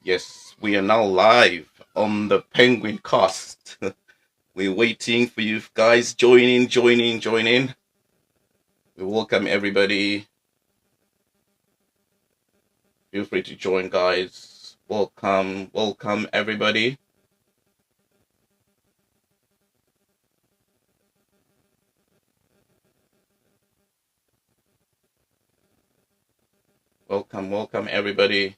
Yes, we are now live on the Penguin Cast. We're waiting for you guys. Join in. We welcome everybody. Feel free to join, guys. Welcome everybody. Welcome everybody.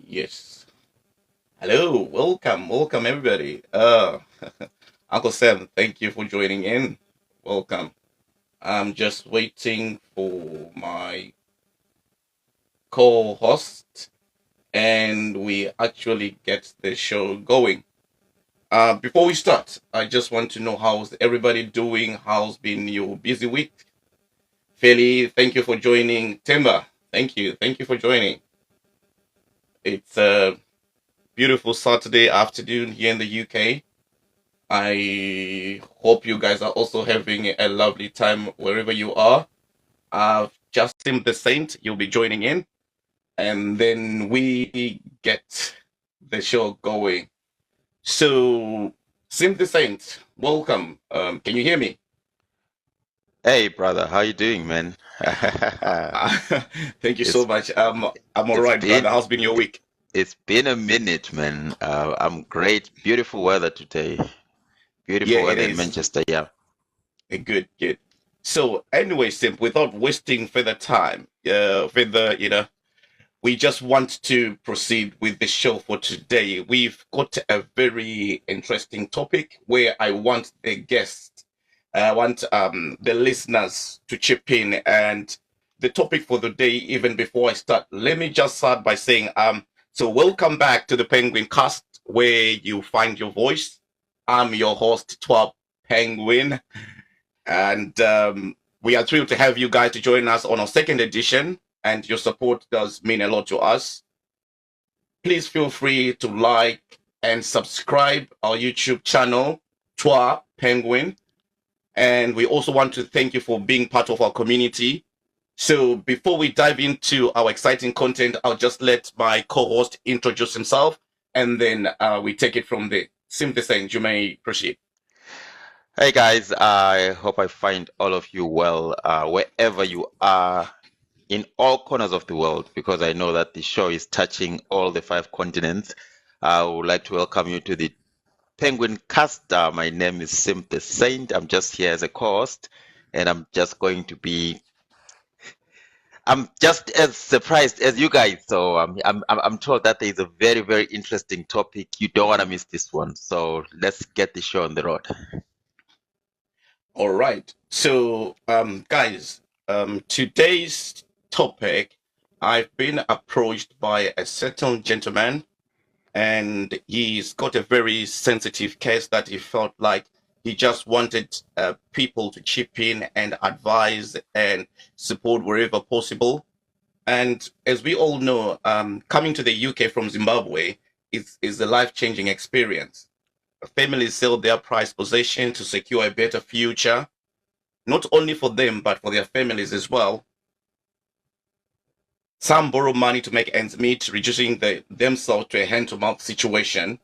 Yes. Hello, welcome everybody. Uncle Sam, thank you for joining in. Welcome. I'm just waiting for my co-host and we actually get the show going. Before we start, I just want to know how's everybody doing? How's been your busy week? Feli, thank you for joining. Timber, thank you for joining. It's a beautiful Saturday afternoon here in the UK. I hope you guys are also having a lovely time wherever you are. Justin the Saint, you'll be joining in, and then we get the show going. So, Sim the Saint, welcome. Can you hear me? Hey brother, how you doing, man? Thank you so It's much. I'm all it's right, brother. been How's been your week? it's been a minute, man. I'm great. Beautiful weather today. Yeah, Beautiful it weather in is. Manchester, yeah. Good. So, anyway, Sim, without wasting further time, we just want to proceed with the show for today. We've got a very interesting topic where I want the guests, I want the listeners to chip in. And the topic for the day, even before I start, let me just start by saying, so welcome back to the Penguin Cast, where you find your voice. I'm your host, Twab Penguin, and we are thrilled to have you guys to join us on our second edition. And your support does mean a lot to us. Please feel free to like and subscribe our YouTube channel, Twa Penguin. And we also want to thank you for being part of our community. So before we dive into our exciting content, I'll just let my co-host introduce himself, and then we take it from there. Simply saying, you may proceed. Hey guys, I hope I find all of you well, wherever you are in all corners of the world, because I know that the show is touching all the five continents. I would like to welcome you to the Penguin Cast. My name is Sim the Saint. I'm just here as a co-host, and I'm just as surprised as you guys. So I'm told that there is a very, very interesting topic. You don't want to miss this one. So let's get the show on the road. All right. So, guys, today's topic, I've been approached by a certain gentleman, and he's got a very sensitive case that he felt like he just wanted people to chip in and advise and support wherever possible. And as we all know, coming to the UK from Zimbabwe is a life-changing experience. Families sell their prized possession to secure a better future, not only for them, but for their families as well. Some borrow money to make ends meet, reducing themselves to a hand to mouth situation.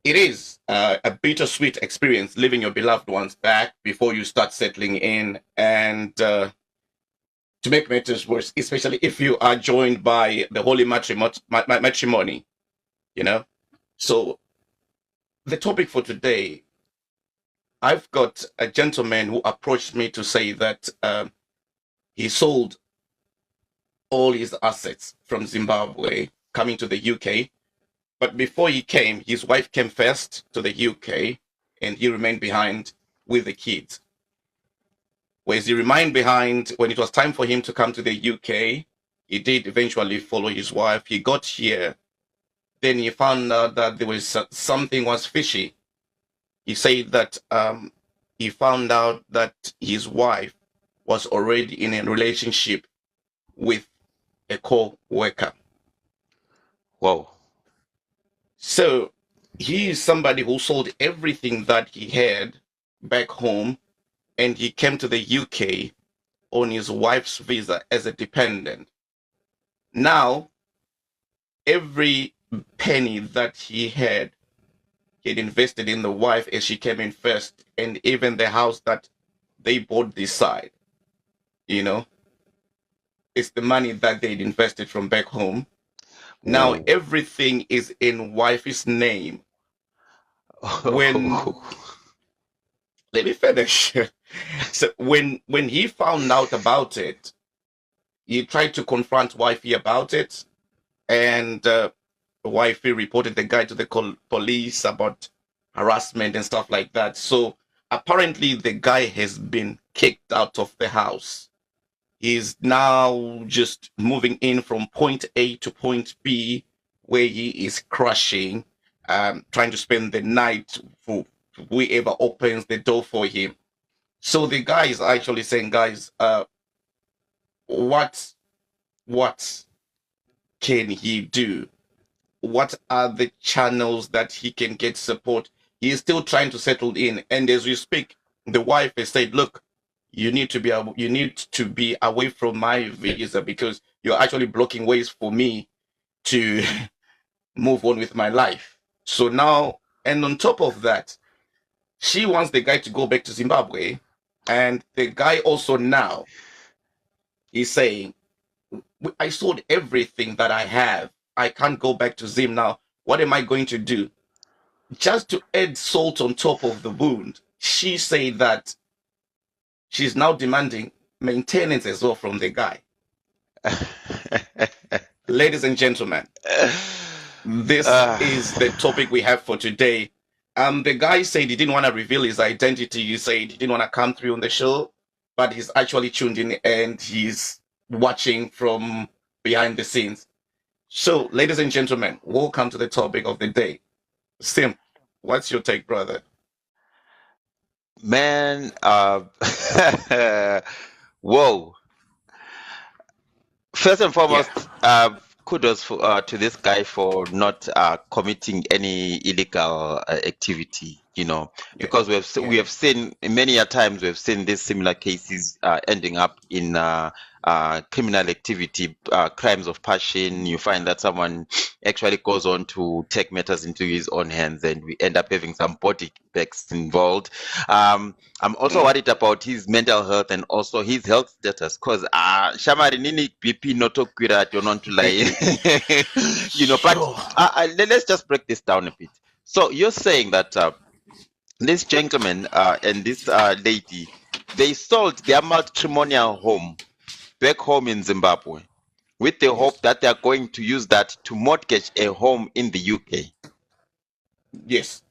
It is a bittersweet experience leaving your beloved ones back before you start settling in. And to make matters worse, especially if you are joined by the holy matrimony, you know? So, the topic for today, I've got a gentleman who approached me to say that he sold all his assets from Zimbabwe coming to the UK. But before he came, his wife came first to the UK and he remained behind with the kids. Whereas he remained behind when it was time for him to come to the UK, he did eventually follow his wife. He got here. Then he found out that there was something was fishy. He said that he found out that his wife was already in a relationship with a co-worker. Whoa. So he is somebody who sold everything that he had back home and he came to the UK on his wife's visa as a dependent. Now every penny that he had invested in the wife as she came in first, and even the house that they bought this side, you know, it's the money that they'd invested from back home. Now Ooh. everything is in wife's name. When let me finish. So when he found out about it, he tried to confront wifey about it, and wifey reported the guy to the police about harassment and stuff like that. So apparently the guy has been kicked out of the house. He's now just moving in from point A to point B, where he is crashing, trying to spend the night for whoever opens the door for him. So the guy is actually saying, guys, what can he do? What are the channels that he can get support? He is still trying to settle in, and as we speak, the wife has said, "Look, you need to be away from my visa because you're actually blocking ways for me to move on with my life." So now, and on top of that, she wants the guy to go back to Zimbabwe, and the guy also now is saying, I sold everything that I have. I can't go back to Zim now. What am I going to do? Just to add salt on top of the wound, she said that she's now demanding maintenance as well from the guy. Ladies and gentlemen, this is the topic we have for today. The guy said he didn't want to reveal his identity. He said he didn't want to come through on the show, but he's actually tuned in and he's watching from behind the scenes. So, ladies and gentlemen, welcome to the topic of the day. Sim, what's your take, brother? Man, whoa. First and foremost, kudos to this guy for not committing any illegal activity, because we have seen many a times we've seen these similar cases ending up in criminal activity, crimes of passion. You find that someone actually goes on to take matters into his own hands, and we end up having some body bags involved. I'm also worried about his mental health and also his health status, because shamari nini BP notokwira to lie. But let's just break this down a bit. So you're saying that this gentleman and this lady, they sold their matrimonial home back home in Zimbabwe with the hope that they are going to use that to mortgage a home in the UK. Yes.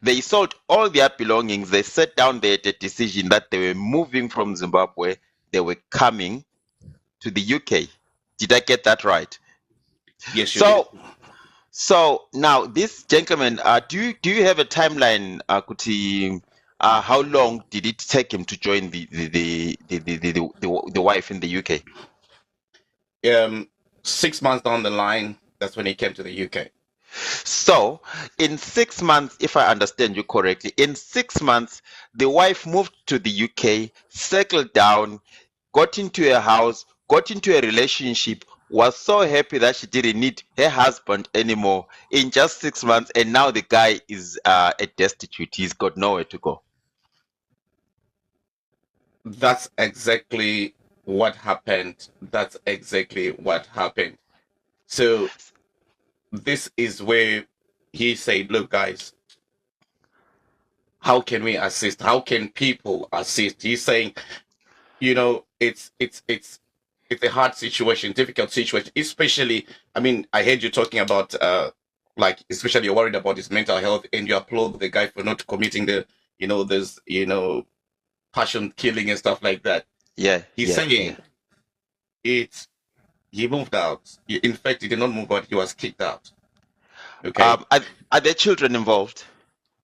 They sold all their belongings. They sat down, they had a decision that they were moving from Zimbabwe. They were coming to the UK. Did I get that right? Yes, you did. So now this gentleman, do you have a timeline, Kuti? How long did it take him to join the wife in the UK? 6 months down the line, that's when he came to the UK. So in 6 months, if I understand you correctly, in 6 months, the wife moved to the UK, settled down, got into a house, got into a relationship, was so happy that she didn't need her husband anymore in just 6 months, and now the guy is destitute. He's got nowhere to go. That's exactly what happened. That's exactly what happened. So this is where he said, look, guys, how can we assist? How can people assist? He's saying, it's a hard situation, difficult situation, especially, I mean, I heard you talking about especially you're worried about his mental health, and you applaud the guy for not committing there's passion killing and stuff like that. He's saying he moved out. In fact, he did not move out, he was kicked out. Okay. Are there children involved?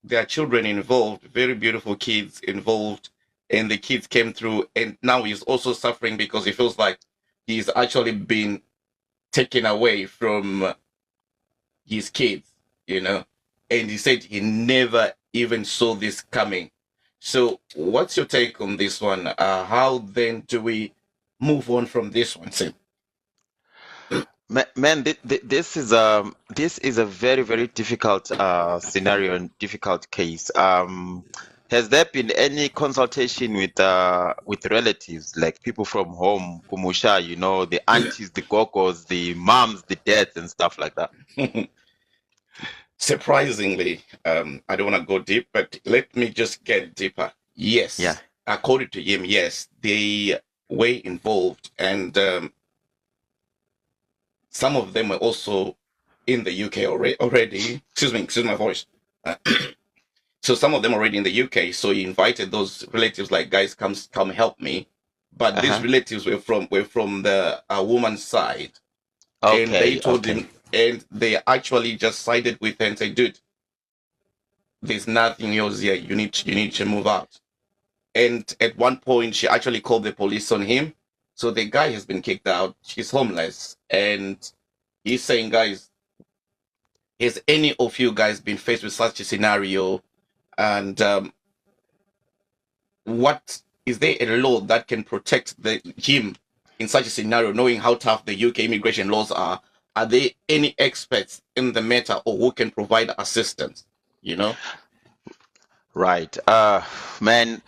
There are children involved, very beautiful kids involved, and the kids came through, and now he's also suffering because he feels like he's actually been taken away from his kids, and he said he never even saw this coming. So what's your take on this one? How then do we move on from this one, Sim? Man, this is a very very difficult scenario and difficult case. Has there been any consultation with relatives, like people from home, Kumusha, you know, the aunties, the gogos, the moms, the dads, and stuff like that? Surprisingly, I don't want to go deep, but let me just get deeper. Yeah. Yes, according to him, yes, they were involved, and some of them were also in the UK already. Excuse my voice. Uh, so some of them already in the UK. So he invited those relatives, like, guys, come help me. But these Uh-huh. relatives were from the woman's side, and they Okay, told okay. him, and they actually just sided with her and said, "Dude, there's nothing else here. You need to move out." And at one point, she actually called the police on him. So the guy has been kicked out. He's homeless, and he's saying, guys, has any of you guys been faced with such a scenario? And what is there a law that can protect him in such a scenario, knowing how tough the UK immigration laws are? Are there any experts in the matter or who can provide assistance? You know? Right. Man,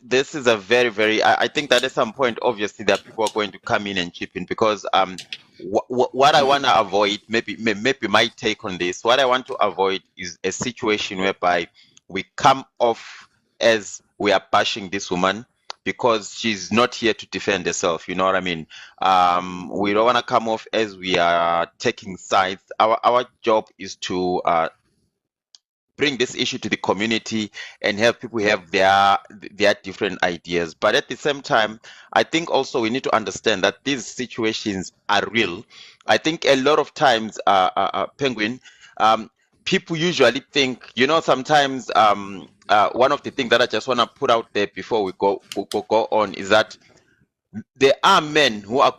this is a very, very, I think that at some point, obviously, that people are going to come in and chip in because what I want to avoid, maybe my take on this, what I want to avoid is a situation whereby we come off as we are bashing this woman because she's not here to defend herself. You know what I mean? We don't want to come off as we are taking sides. Our job is to bring this issue to the community and have people have their different ideas. But at the same time, I think also we need to understand that these situations are real. I think a lot of times, Penguin, people usually think, you know, sometimes one of the things that I just want to put out there before we go on is that there are men who are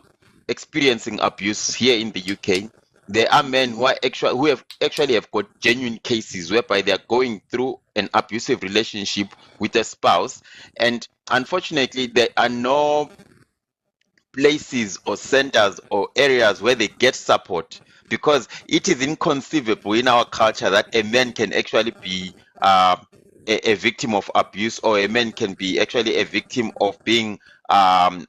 experiencing abuse here in the UK. There are men who have actually have got genuine cases whereby they are going through an abusive relationship with a spouse, and unfortunately, there are no places or centers or areas where they get support because it is inconceivable in our culture that a man can actually be a victim of abuse, or a man can be actually a victim of being um,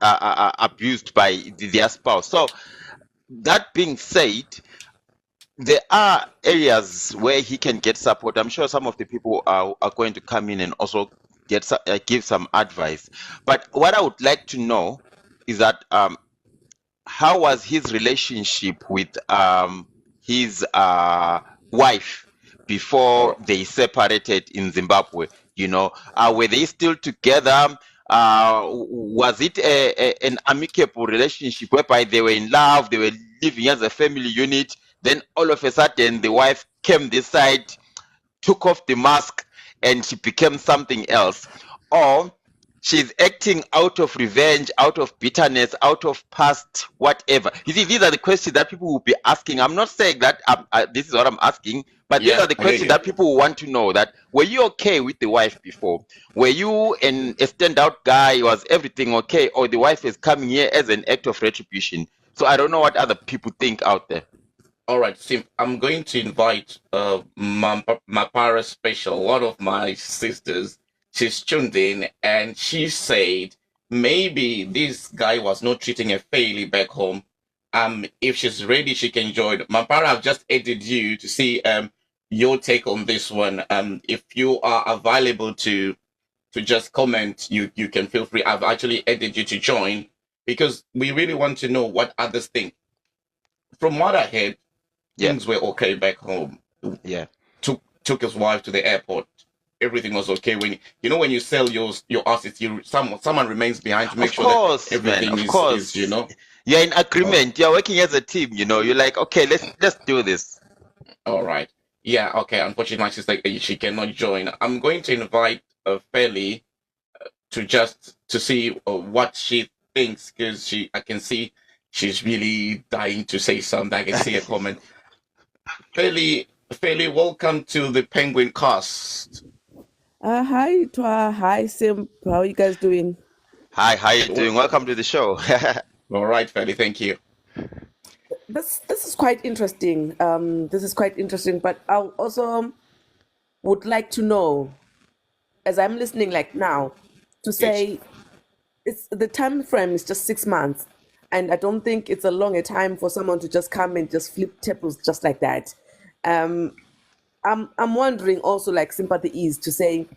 uh, abused by their spouse. So that being said, there are areas where he can get support. I'm sure some of the people are going to come in and also give some advice. But what I would like to know is that how was his relationship with his wife All before right. they separated in Zimbabwe? You know, were they still together? Was it an amicable relationship whereby they were in love, they were living as a family unit? Then all of a sudden, the wife came this side, took off the mask, and she became something else. Or she's acting out of revenge, out of bitterness, out of past whatever. You see, these are the questions that people will be asking. I'm not saying that this is what I'm asking, but these Yeah, are the I hear questions you. that people will want to know. That were you okay with the wife before? Were you a standout guy? Was everything okay? Or the wife is coming here as an act of retribution? So I don't know what other people think out there. All right, Sim, I'm going to invite my para special, one of my sisters. She's tuned in and she said maybe this guy was not treating her fairly back home. If she's ready, she can join. Mampara, I've just added you to see your take on this one. If you are available to just comment, you can feel free. I've actually added you to join because we really want to know what others think. From what I heard, Yeah, things were okay back home. yeah. Took his wife to the airport. Everything was okay. When you sell your assets, someone remains behind to make Of sure that course, man. everything Of is course. You're in all right. agreement. You're working as a team, you know. You're like, okay, let's do this. All right. Yeah. Okay. Unfortunately, my sister she cannot join. I'm going to invite Feli to see what she thinks because I can see she's really dying to say something. I can see a comment. Feli, welcome to the Penguin Cast. Hi, Twa. Hi, Sim. How are you guys doing? Hi, how you doing? Welcome to the show. All right, Feli, thank you. This is quite interesting. This is quite interesting, but I also would like to know, as I'm listening like now, to Yes. say it's the time frame is just 6 months, and I don't think it's a long a time for someone to just come and just flip tables just like that. Um, I'm wondering also, like, sympathy is to say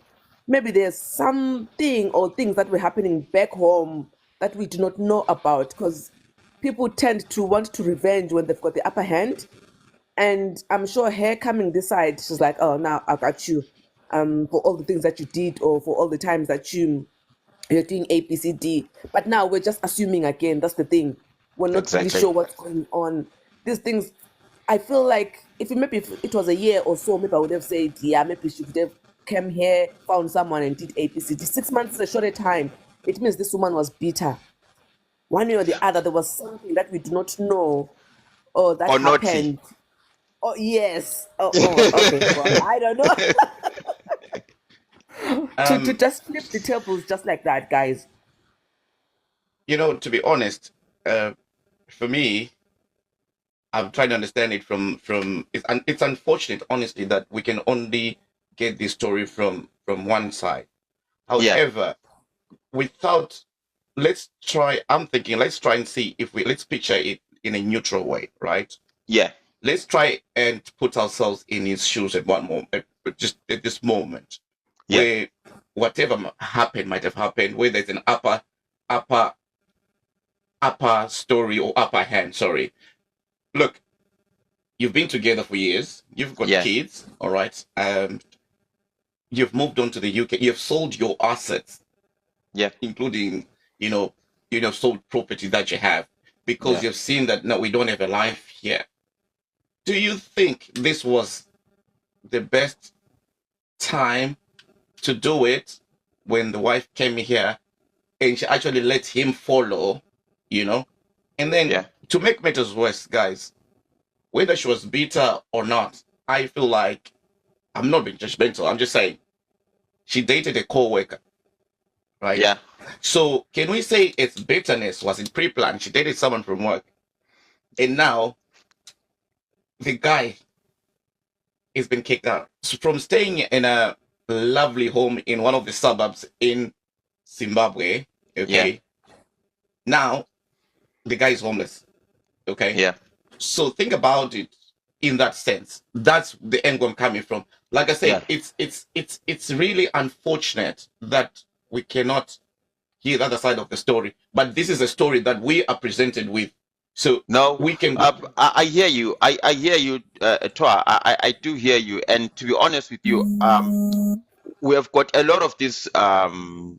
maybe there's something or things that were happening back home that we do not know about, because people tend to want to revenge when they've got the upper hand. And I'm sure her coming this side, she's like, oh, now I got you, for all the things that you did, or for all the times that you're doing A, B, C, D. But now we're just assuming again. That's the thing. We're not really Exactly. sure what's going on. These things, I feel like if it was a year or so, maybe I would have said, yeah, maybe she could have come here, found someone, and did A, B, C, D. 6 months is a shorter time. It means this woman was bitter. One way or the other, there was something that we do not know, or that Or naughty. happened. Oh yes. Okay. Well, I don't know. To Um, just flip the tables just like that, guys. to be honest, uh, for me, I'm trying to understand it from it's unfortunate, honestly, that we can only get this story from one side. Yeah, However, without let's try. I'm thinking let's try and see if let's picture it in a neutral way, right? yeah, Let's try and put ourselves in his shoes at one moment, just at this moment, yeah, where whatever happened might have happened, where there's an upper upper story or upper hand. Sorry, look, you've been together for years, you've got yeah, kids, all right. You've moved on to the UK, you've sold your assets, yeah, including you know sold property that you have because yeah. you've seen that no, we don't have a life here. Do you think this was the best time to do it when the wife came here and she actually let him follow, you know? And then Yeah. to make matters worse, guys, whether she was bitter or not, I feel like I'm not being judgmental. I'm just saying she dated a co-worker, right? Yeah. So can we say it's bitterness? Was it pre-planned? She dated someone from work, and now the guy has been kicked out. So from staying in a lovely home in one of the suburbs in Zimbabwe, okay, now the guy is homeless, okay. Yeah. So think about it in that sense. That's the angle I'm coming from. Like I said, Yeah. it's really unfortunate that we cannot hear the other side of the story. But this is a story that we are presented with, so No, we can. I hear you. I hear you, Toa. I do hear you. And to be honest with you, we have got a lot of these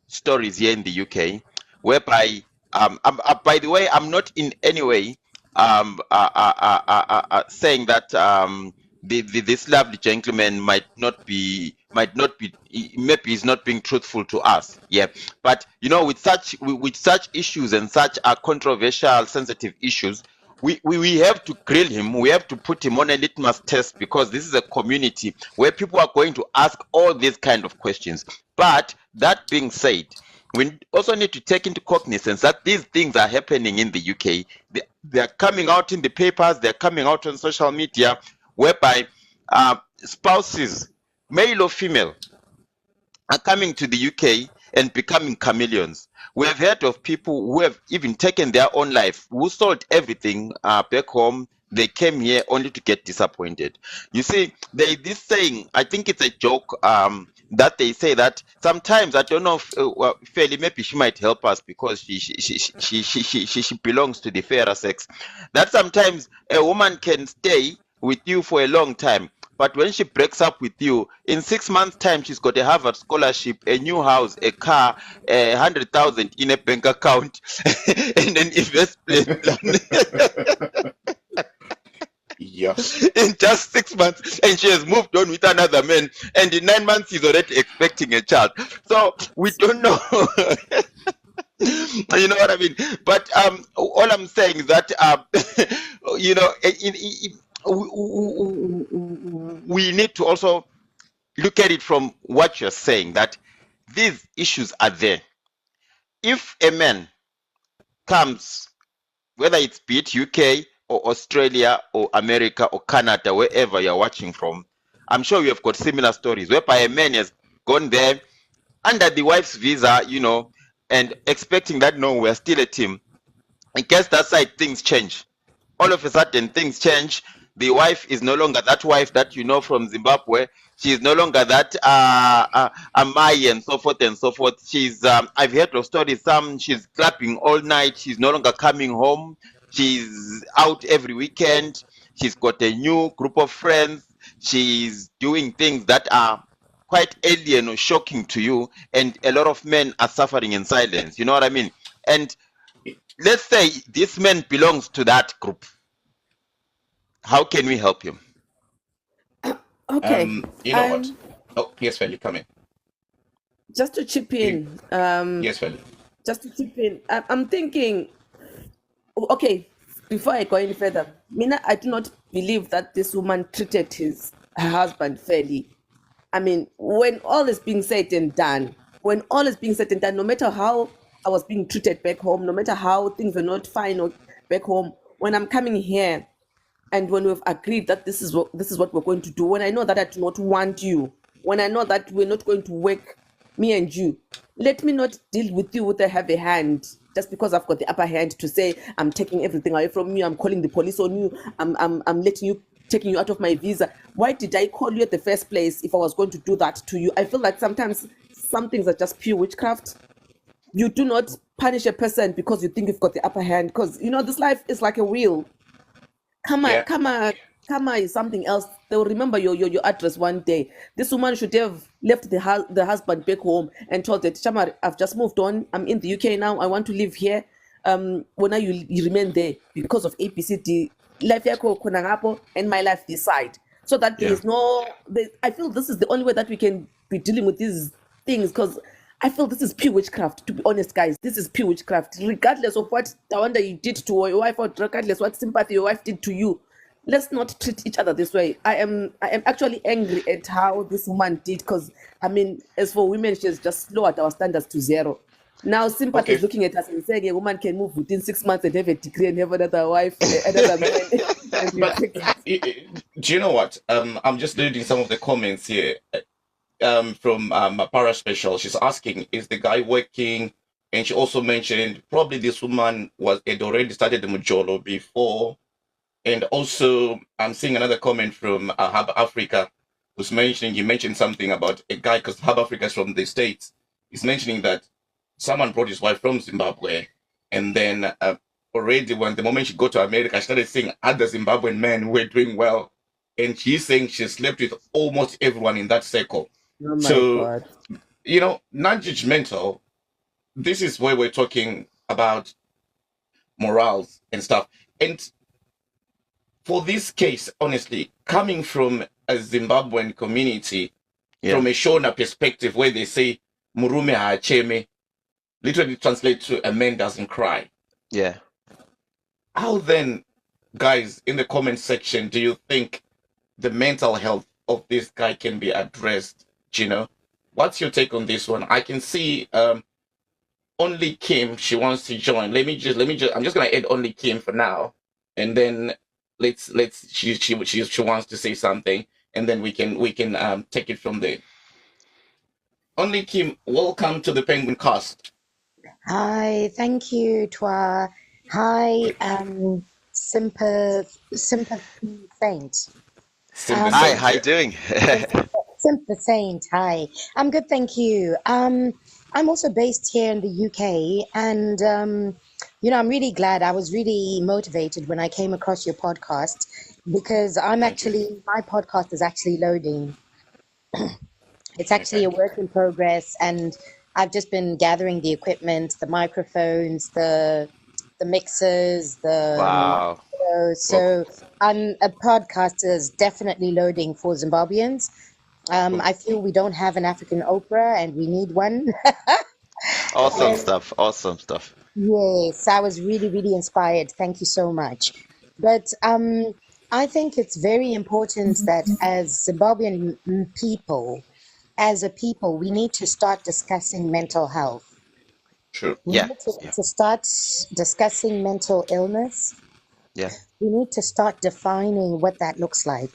stories here in the UK, whereby by the way, I'm not in any way saying that this lovely gentleman maybe he's not being truthful to us. Yeah, but with such issues and such controversial, sensitive issues, we have to grill him. We have to put him on a litmus test, because this is a community where people are going to ask all these kind of questions. But that being said, we also need to take into cognizance that these things are happening in the UK. They're coming out in the papers, they're coming out on social media, whereby spouses, male or female, are coming to the UK and becoming chameleons. We have heard of people who have even taken their own life, who sold everything back home. They came here only to get disappointed. You see, there is this saying, I think it's a joke, that they say that sometimes, I don't know if Fairly, maybe she might help us, because she belongs to the fairer sex, that sometimes a woman can stay with you for a long time, but when she breaks up with you, in 6 months' time, she's got a Harvard scholarship, a new house, a car, 100,000 in a bank account, and an investment plan Yeah. in just 6 months, and she has moved on with another man, and in 9 months she's already expecting a child. So we don't know. You know what I mean? But all I'm saying is that we need to also look at it from what you're saying, that these issues are there. if a man comes, whether it's be it UK or Australia or America or Canada, wherever you're watching from, I'm sure you have got similar stories whereby a man has gone there under the wife's visa, and expecting that no, we're still a team. In case that side things change. All of a sudden things change. The wife is no longer that wife that you know from Zimbabwe. She is no longer that Amai and so forth and so forth. She's I've heard of stories. She's clapping all night. She's no longer coming home. She's out every weekend. She's got a new group of friends. She's doing things that are quite alien or shocking to you, and a lot of men are suffering in silence. You know what I mean? And let's say this man belongs to that group. How can we help him? Okay. You know what? Oh, yes, Feli, come in. Just to chip in, Yes, Feli. just to chip in, I'm thinking, okay, before I go any further, Mina, I do not believe that this woman treated her husband fairly. I mean, when all is being said and done, no matter how I was being treated back home, no matter how things were not fine back home, when I'm coming here, and when we've agreed that this is what we're going to do, when I know that I do not want you, when I know that we're not going to work, me and you, let me not deal with you with a heavy hand just because I've got the upper hand to say I'm taking everything away from you, I'm calling the police on you, I'm taking you out of my visa. Why did I call you at the first place if I was going to do that to you? I feel like sometimes some things are just pure witchcraft. You do not punish a person because you think you've got the upper hand, because this life is like a wheel. Karma is something else. They'll remember your address one day. This woman should have left the husband back home and told that, Shamar, I've just moved on. I'm in the UK now. I want to live here. When you remain there because of ABCD, life yako kuna ngapo and my life this side. So that there is I feel this is the only way that we can be dealing with these things, because I feel this is pure witchcraft, to be honest, guys. This is pure witchcraft. Regardless of what Tawanda you did to your wife, or regardless what sympathy your wife did to you, let's not treat each other this way. I am actually angry at how this woman did, because, I mean, as for women, she's just lowered our standards to zero. Now, sympathy is looking at us and saying a woman can move within 6 months and have a degree and have another wife, another man. But do you know what? I'm just reading some of the comments here. From Para Special, she's asking, is the guy working? And she also mentioned probably this woman had already started the Mujolo before. And also, I'm seeing another comment from Hub Africa, who's he mentioned something about a guy, because Hub Africa is from the States. He's mentioning that someone brought his wife from Zimbabwe, and then already when the moment she got to America, she started seeing other Zimbabwean men who were doing well. And she's saying she slept with almost everyone in that circle. Oh my God. Non-judgmental, this is where we're talking about morals and stuff. And for this case, honestly, coming from a Zimbabwean community, from a Shona perspective, where they say, Murume haacheme, literally translate to a man doesn't cry. Yeah. How then, guys, in the comment section, do you think the mental health of this guy can be addressed? Gino, what's your take on this one? I can see only Kim, she wants to join. Let me just I'm just gonna add only Kim for now, and then she wants to say something, and then we can take it from there. Only Kim, welcome to the Penguin Cast. Hi, thank you, Twa. Hi, Sympathy Saint. Hi, how you doing? Sympathy Saint, hi. I'm good, thank you. I'm also based here in the UK, and I'm really glad. I was really motivated when I came across your podcast, because my podcast is actually loading. It's actually a work in progress, and I've just been gathering the equipment, the microphones, the mixers, Wow. So a podcast is definitely loading for Zimbabweans. I feel we don't have an African Oprah, and we need one. Awesome stuff. Yes, I was really, really inspired. Thank you so much. But I think it's very important that as Zimbabwean people, we need to start discussing mental health. True. We Yeah, need yeah, to start discussing mental illness. yeah, We need to start defining what that looks like.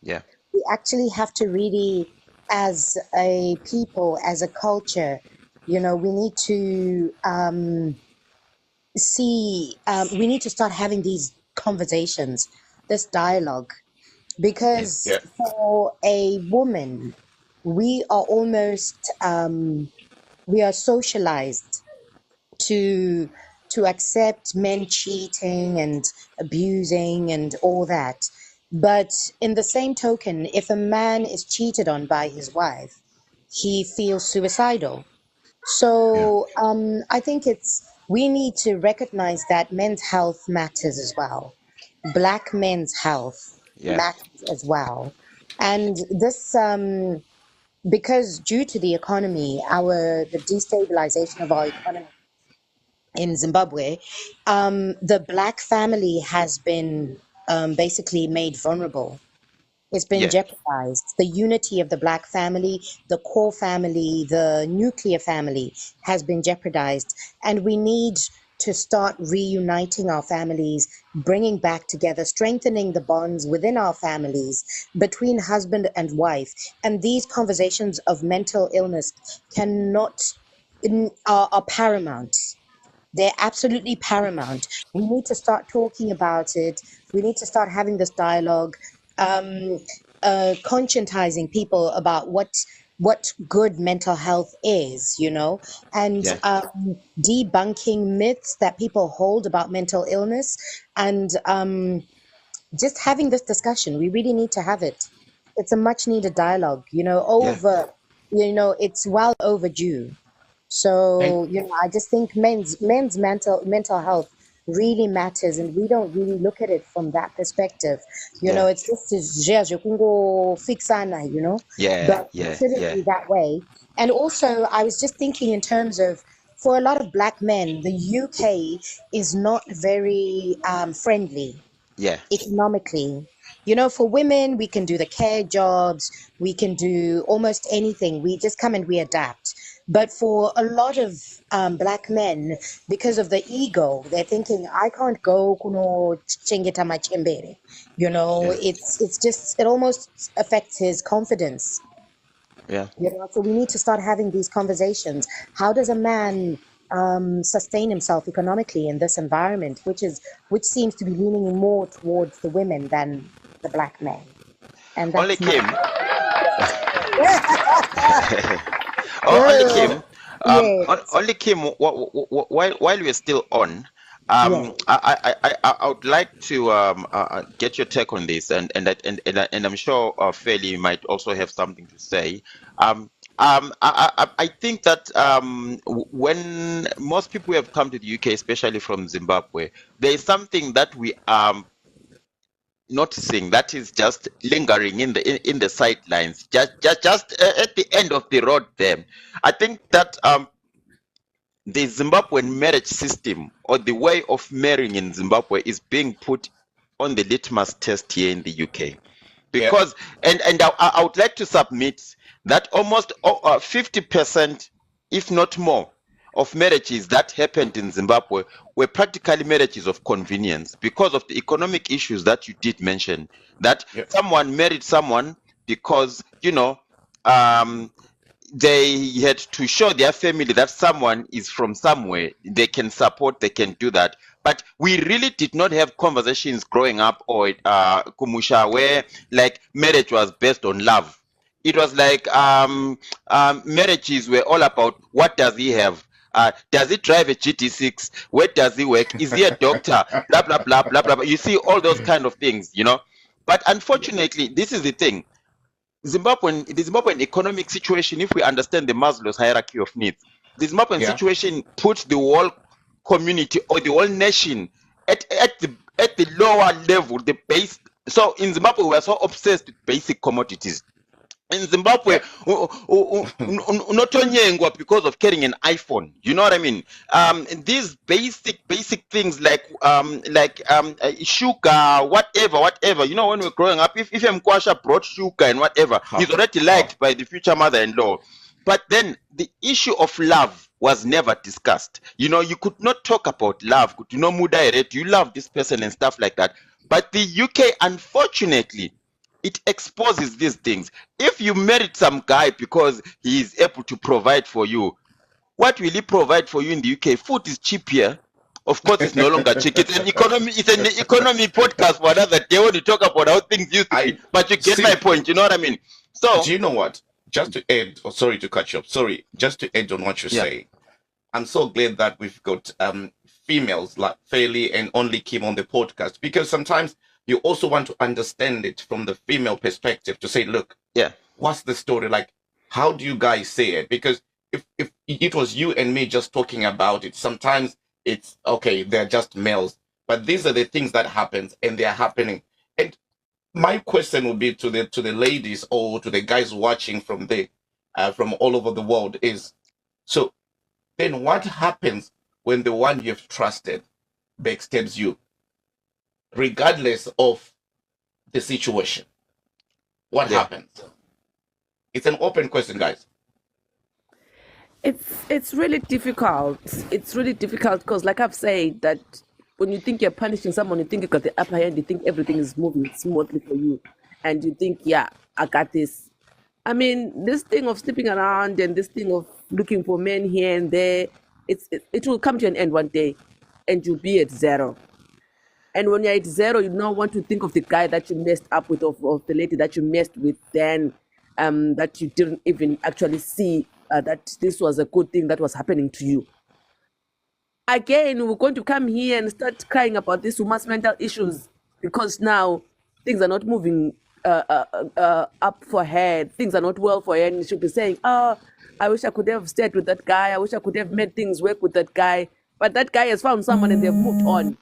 yeah, We actually have to really, as a people, as a culture, we need to we need to start having these conversations, this dialogue, yeah, because Yeah. for a woman, we are almost we are socialized to accept men cheating and abusing and all that. But in the same token, if a man is cheated on by his wife, he feels suicidal. Yeah. So I think we need to recognize that men's health matters as well. Black men's health yeah, matters as well. And this because due to the economy, the destabilization of our economy in Zimbabwe, the black family has been basically made vulnerable. It's been yeah, jeopardized. The unity of the black family, the core family, the nuclear family has been jeopardized. And we need to start reuniting our families, bringing back together, strengthening the bonds within our families between husband and wife. And these conversations of mental illness are paramount. They're absolutely paramount. We need to start talking about it. We need to start having this dialogue, um, conscientizing people about what good mental health is, and yeah. debunking myths that people hold about mental illness, and just having this discussion. We really need to have it. It's a much needed dialogue, Yeah. it's well overdue. And So, I just think men's mental health really matters, and we don't really look at it from that perspective. Yeah, It's just "Jeje, kungo fixana," yeah, but it yeah, shouldn't yeah, be that way. And also, I was just thinking in terms of, for a lot of black men, the UK is not very friendly yeah, economically. For women, we can do the care jobs, we can do almost anything. We just come and we adapt. But for a lot of black men, because of the ego, they're thinking, I can't go kuno chengeta machembere. yeah, It almost affects his confidence. yeah. So we need to start having these conversations. How does a man sustain himself economically in this environment, which seems to be leaning more towards the women than the black men? And Only that's my Kim. Oh, only Kim. yes, Only Kim. While we're still on, yes. I would like to get your take on this, and I'm sure Fairly might also have something to say. I think that when most people who have come to the UK, especially from Zimbabwe, there is something that we noticing that is just lingering in the sidelines, just at the end of the road there. I think that the Zimbabwean marriage system, or the way of marrying in Zimbabwe, is being put on the litmus test here in the UK. yeah. Because I would like to submit that almost 50%, if not more, of marriages that happened in Zimbabwe were practically marriages of convenience because of the economic issues that you did mention. That Yeah. someone married someone because they had to show their family that someone is from somewhere, they can support, they can do that. But we really did not have conversations growing up, or Kumusha, where like marriage was based on love. It was like marriages were all about, what does he have? Does he drive a GT6? Where does he work? Is he a doctor? Blah blah blah blah blah. You see all those kind of things. But unfortunately, this is the thing. The Zimbabwean economic situation, if we understand the Maslow's hierarchy of needs, the Zimbabwean Yeah. situation puts the whole community or the whole nation at the lower level, the base. So in Zimbabwe, we are so obsessed with basic commodities. In Zimbabwe, Yeah. unotonyengwa because of carrying an iPhone. You know what I mean? These basic things like sugar, whatever. When we're growing up, if Mkwasha brought sugar and whatever, he's already liked by the future mother-in-law. But then the issue of love was never discussed. You know, you could not talk about love. You know, you love this person and stuff like that. But the UK, unfortunately, it exposes these things. If you married some guy because he is able to provide for you, what will he provide for you in the UK? Food is cheap here. Of course, it's no longer cheap. It's an economy. It's an economy podcast for another day when you talk about how things used to be. But you get my point. You know what I mean? So, do you know what? Just to add, sorry to cut you off. Sorry, just to add on what you say. I'm so glad that we've got females like Fairly and Only Kim on the podcast, because sometimes you also want to understand it from the female perspective to say, look, what's the story? Like, how do you guys say it? Because if it was you and me just talking about it, sometimes it's okay, they're just males. But these are the things that happens and they are happening. And my question would be to the ladies or to the guys watching from from all over the world is, so then what happens when the one you've trusted backstabs you, regardless of the situation? What happens? It's an open question, guys. It's really difficult. It's really difficult because, like I've said, that when you think you're punishing someone, you think you got the upper hand, you think everything is moving smoothly for you, and you think, yeah, I got this. I mean, this thing of sleeping around and this thing of looking for men here and there, it will come to an end one day, and you'll be at zero. And when you're at zero, you don't want to think of the guy that you messed up with, of the lady that you messed with, then that you didn't even actually see that this was a good thing that was happening to you. Again, we're going to come here and start crying about these women's mental issues because now things are not moving up for her. Things are not well for her, and she'll be saying, "Oh, I wish I could have stayed with that guy. I wish I could have made things work with that guy." But that guy has found someone and they've moved on.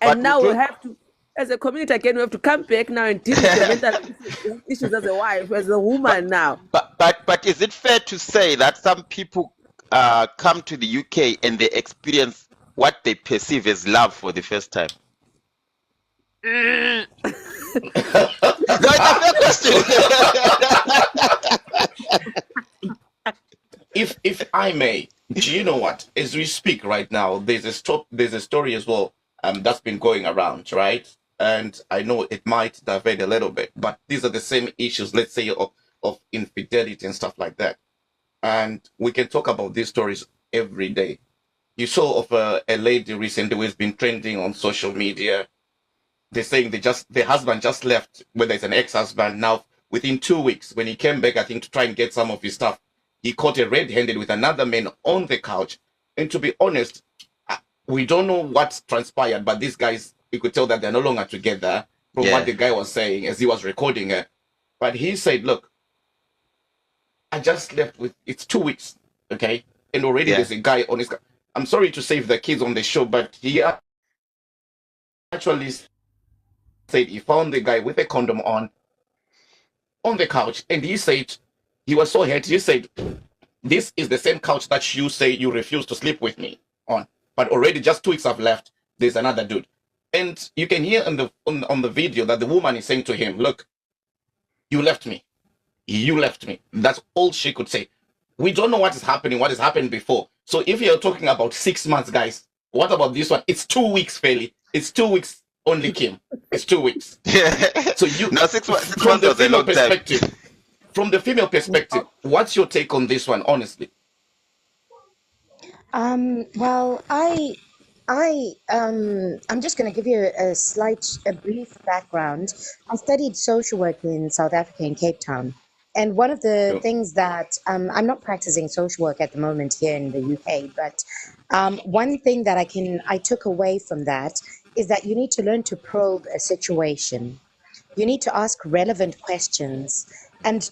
And now we have to, as a community again, we have to come back now and deal with the mental issues as a wife, as a woman now. But is it fair to say that some people come to the UK and they experience what they perceive as love for the first time? No, it's a fair question. If I may, do you know what? As we speak right now, there's a story as well that's been going around, right? And I know it might divert a little bit, but these are the same issues, let's say, of infidelity and stuff like that. And we can talk about these stories every day. You saw of a lady recently who's been trending on social media. They're saying the husband just left, whether it's an ex-husband. Now, within 2 weeks, when he came back, I think to try and get some of his stuff, he caught her red-handed with another man on the couch. And to be honest, we don't know what transpired, but these guys, you could tell that they're no longer together from what the guy was saying as he was recording her. But he said, look, I just left it's 2 weeks, okay? And already there's a guy on his... I'm sorry to save the kids on the show, but he actually said he found the guy with a condom on the couch. And he said, he was so hurt, he said, this is the same couch that you say you refuse to sleep with me on. But already just 2 weeks have left, there's another dude. And you can hear on the video that the woman is saying to him, look, you left me. You left me. That's all she could say. We don't know what is happening, what has happened before. So if you're talking about 6 months, guys, what about this one? It's 2 weeks, Fairly. It's 2 weeks only, Kim. It's 2 weeks. So you now 6 months from the was a female long time. perspective. From the female perspective, what's your take on this one, honestly? Well, I'm just going to give you a brief background. I studied social work in South Africa, in Cape Town. And one of the things that, I'm not practicing social work at the moment here in the UK, but one thing that I took away from that is that you need to learn to probe a situation. You need to ask relevant questions and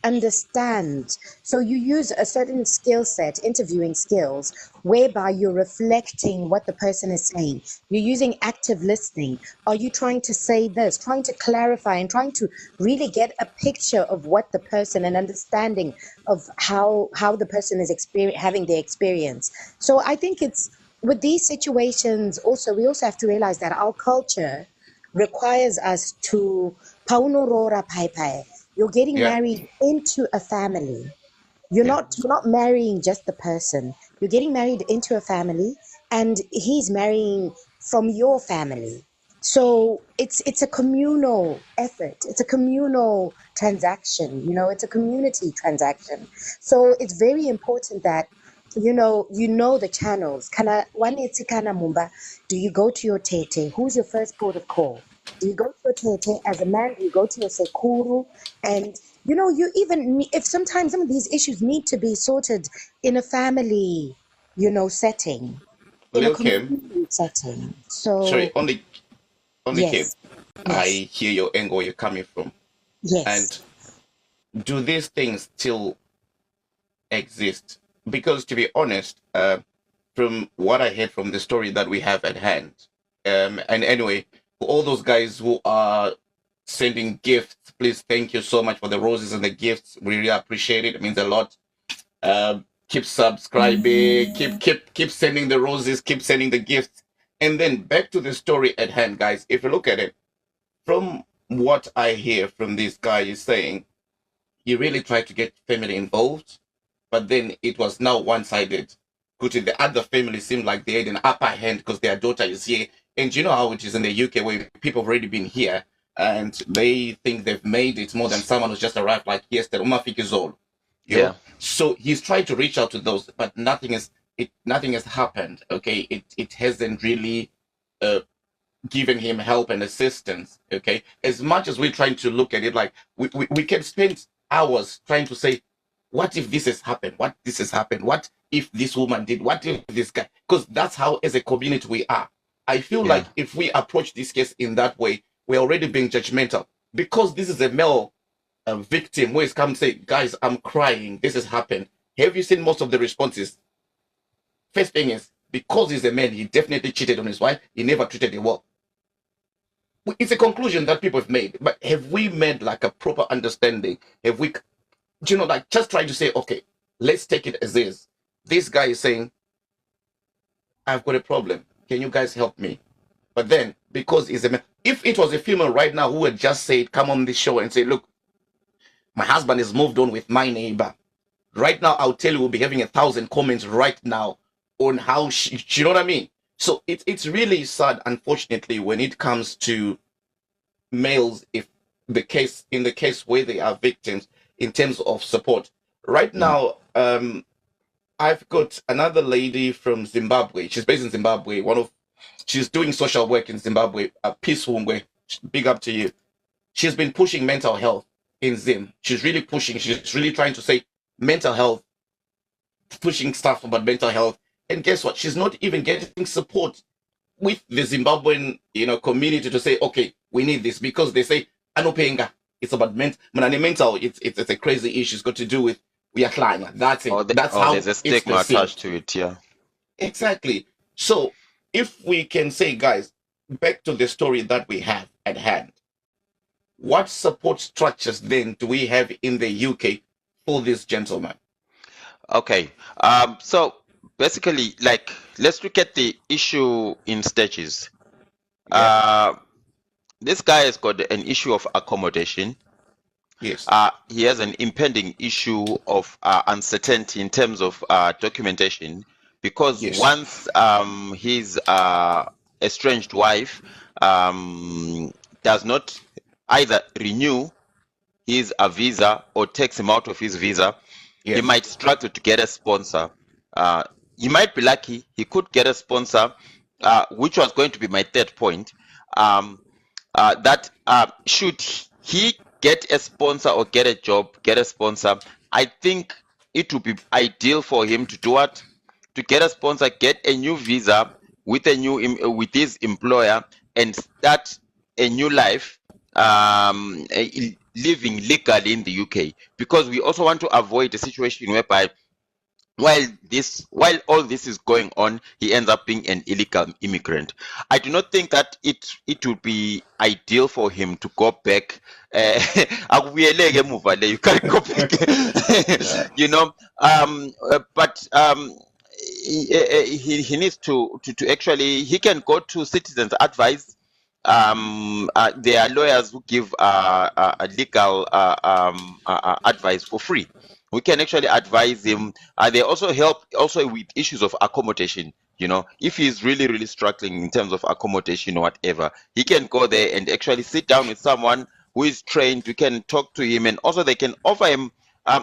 understand. So you use a certain skill set, interviewing skills, whereby you're reflecting what the person is saying. You're using active listening. Are you trying to say this, trying to clarify and trying to really get a picture of what the person, an understanding of how the person is having their experience. So I think it's with these situations also, we also have to realize that our culture requires us to paunorora pai. You're getting married into a family. You're Yeah. not marrying just the person. You're getting married into a family, and he's marrying from your family. So it's a communal effort. It's a communal transaction. It's a community transaction. So it's very important that you know the channels. Kana waneti kana mumba. Do you go to your tete? Who's your first port of call? Do you go to your tete as a man? Do you go to your sekuru? And you even if sometimes some of these issues need to be sorted in a family, setting, in a Lil Kim, community setting. sorry, So only Kim. yes, I yes, hear your angle where you're coming from. yes. And do these things still exist? Because to be honest, from what I heard from the story that we have at hand, and anyway, for all those guys who are sending gifts, please thank you so much for the roses and the gifts. We really appreciate it. It means a lot. Keep subscribing, keep sending the roses, keep sending the gifts. And then back to the story at hand, guys. If you look at it, from what I hear from this guy is saying, he really tried to get family involved, but then it was now one-sided. Kuti, the other family seemed like they had an upper hand because their daughter is here. And you know how it is in the UK where people have already been here and they think they've made it more than someone who's just arrived like yesterday. Umafik is all. Yeah. So he's trying to reach out to those, but nothing has happened. Okay. It hasn't really given him help and assistance. Okay. As much as we're trying to look at it, like we can spend hours trying to say, what if this has happened? What this has happened? What if this woman did? What if this guy? Because that's how, as a community, we are. I feel Yeah. like if we approach this case in that way, we're already being judgmental. Because this is a male victim who has come and say, guys, I'm crying. This has happened. Have you seen most of the responses? First thing is, because he's a man, he definitely cheated on his wife. He never treated her well. It's a conclusion that people have made. But have we made like a proper understanding? Have we like just trying to say, okay, let's take it as is. This guy is saying, I've got a problem. Can you guys help me? But then, because he's a man, if it was a female right now who had just said, come on this show and say, look, my husband has moved on with my neighbor. Right now, I'll tell you, we'll be having 1,000 comments right now on how you know what I mean? So it's really sad, unfortunately, when it comes to males, if in the case where they are victims in terms of support. Right now, I've got another lady from Zimbabwe. She's based in Zimbabwe. She's doing social work in Zimbabwe. Peace Wungwe. Big up to you. She's been pushing mental health in Zim. She's really pushing. She's really trying to say mental health, pushing stuff about mental health. And guess what? She's not even getting support with the Zimbabwean, community to say, okay, we need this, because they say, Anopenga, it's about mental, it's a crazy issue. It's got to do with we are climbing. That's it. That's how There's a it's stigma perceived. attached to it. Yeah. Exactly. So if we can say, guys, back to the story that we have at hand, what support structures then do we have in the UK for this gentleman? Okay. So basically, like, let's look at the issue in stages. This guy has got an issue of accommodation. Yes. He has an impending issue of uncertainty in terms of documentation, because Yes. once his estranged wife does not either renew his visa or takes him out of his visa, Yes. he might struggle to get a sponsor. He might be lucky. He could get a sponsor, which was going to be my third point. That should he get a sponsor or get a job, get a sponsor, I think it would be ideal for him to do what? To get a sponsor, get a new visa with with his employer, and start a new life, living legally in the UK. Because we also want to avoid a situation whereby while all this is going on, he ends up being an illegal immigrant. I do not think that it would be ideal for him to go back. Akubuyeleke emuva le, you can't go back. But he needs to actually, he can go to Citizens Advice. There are lawyers who give legal advice for free. We can actually advise him. They also help also with issues of accommodation. You know, if he's really, really struggling in terms of accommodation or whatever, he can go there and actually sit down with someone who is trained. We can talk to him, and also they can offer him.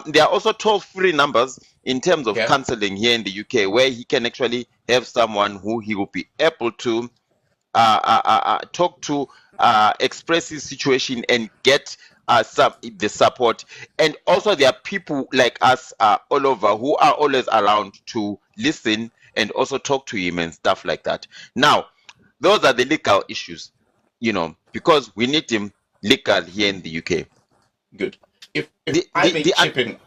There are also toll-free numbers in terms of Yeah. counseling here in the UK, where he can actually have someone who he will be able to talk to, express his situation, and get the support. And also, there are people like us all over who are always around to listen and also talk to him and stuff like that. Now, those are the legal issues, you know, because we need him legal here in the UK. Good. If The I the may the un- chip in,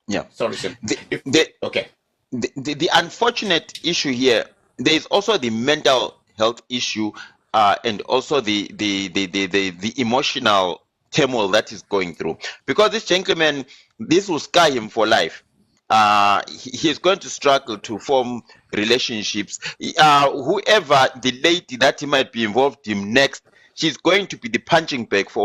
yeah sorry, Sim. the If the okay, the unfortunate issue here, there is also the mental health issue, and also the emotional turmoil that is going through, because this gentleman, this will scar him for life. He's going to struggle to form relationships. Whoever the lady that he might be involved in next, she's going to be the punching bag for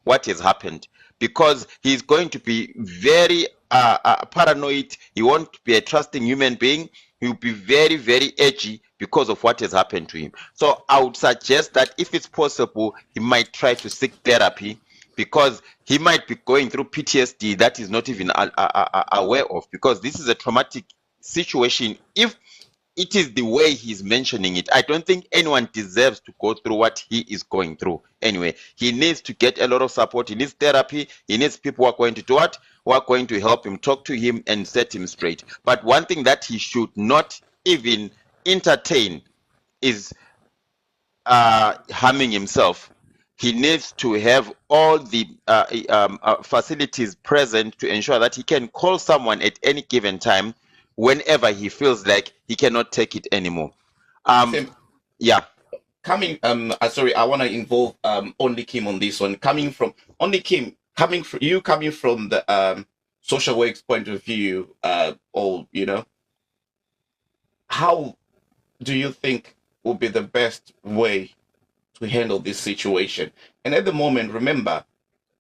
what has happened, because he's going to be very paranoid. He won't be a trusting human being. He'll be very, very edgy because of what has happened to him. So I would suggest that if it's possible, he might try to seek therapy, because he might be going through PTSD that he's not even aware of, because this is a traumatic situation. If it is the way he's mentioning it, I don't think anyone deserves to go through what he is going through. Anyway, he needs to get a lot of support. He needs therapy. He needs people who are going to do what? Who are going to help him, talk to him, and set him straight. But one thing that he should not even entertain is harming himself. He needs to have all the facilities present to ensure that he can call someone at any given time whenever he feels like he cannot take it anymore. Sim, Yeah. coming sorry, I want to involve Only Kim on this one. Coming from Only Kim, coming from the social work's point of view, or you know, how do you think would be the best way to handle this situation? And at the moment, remember,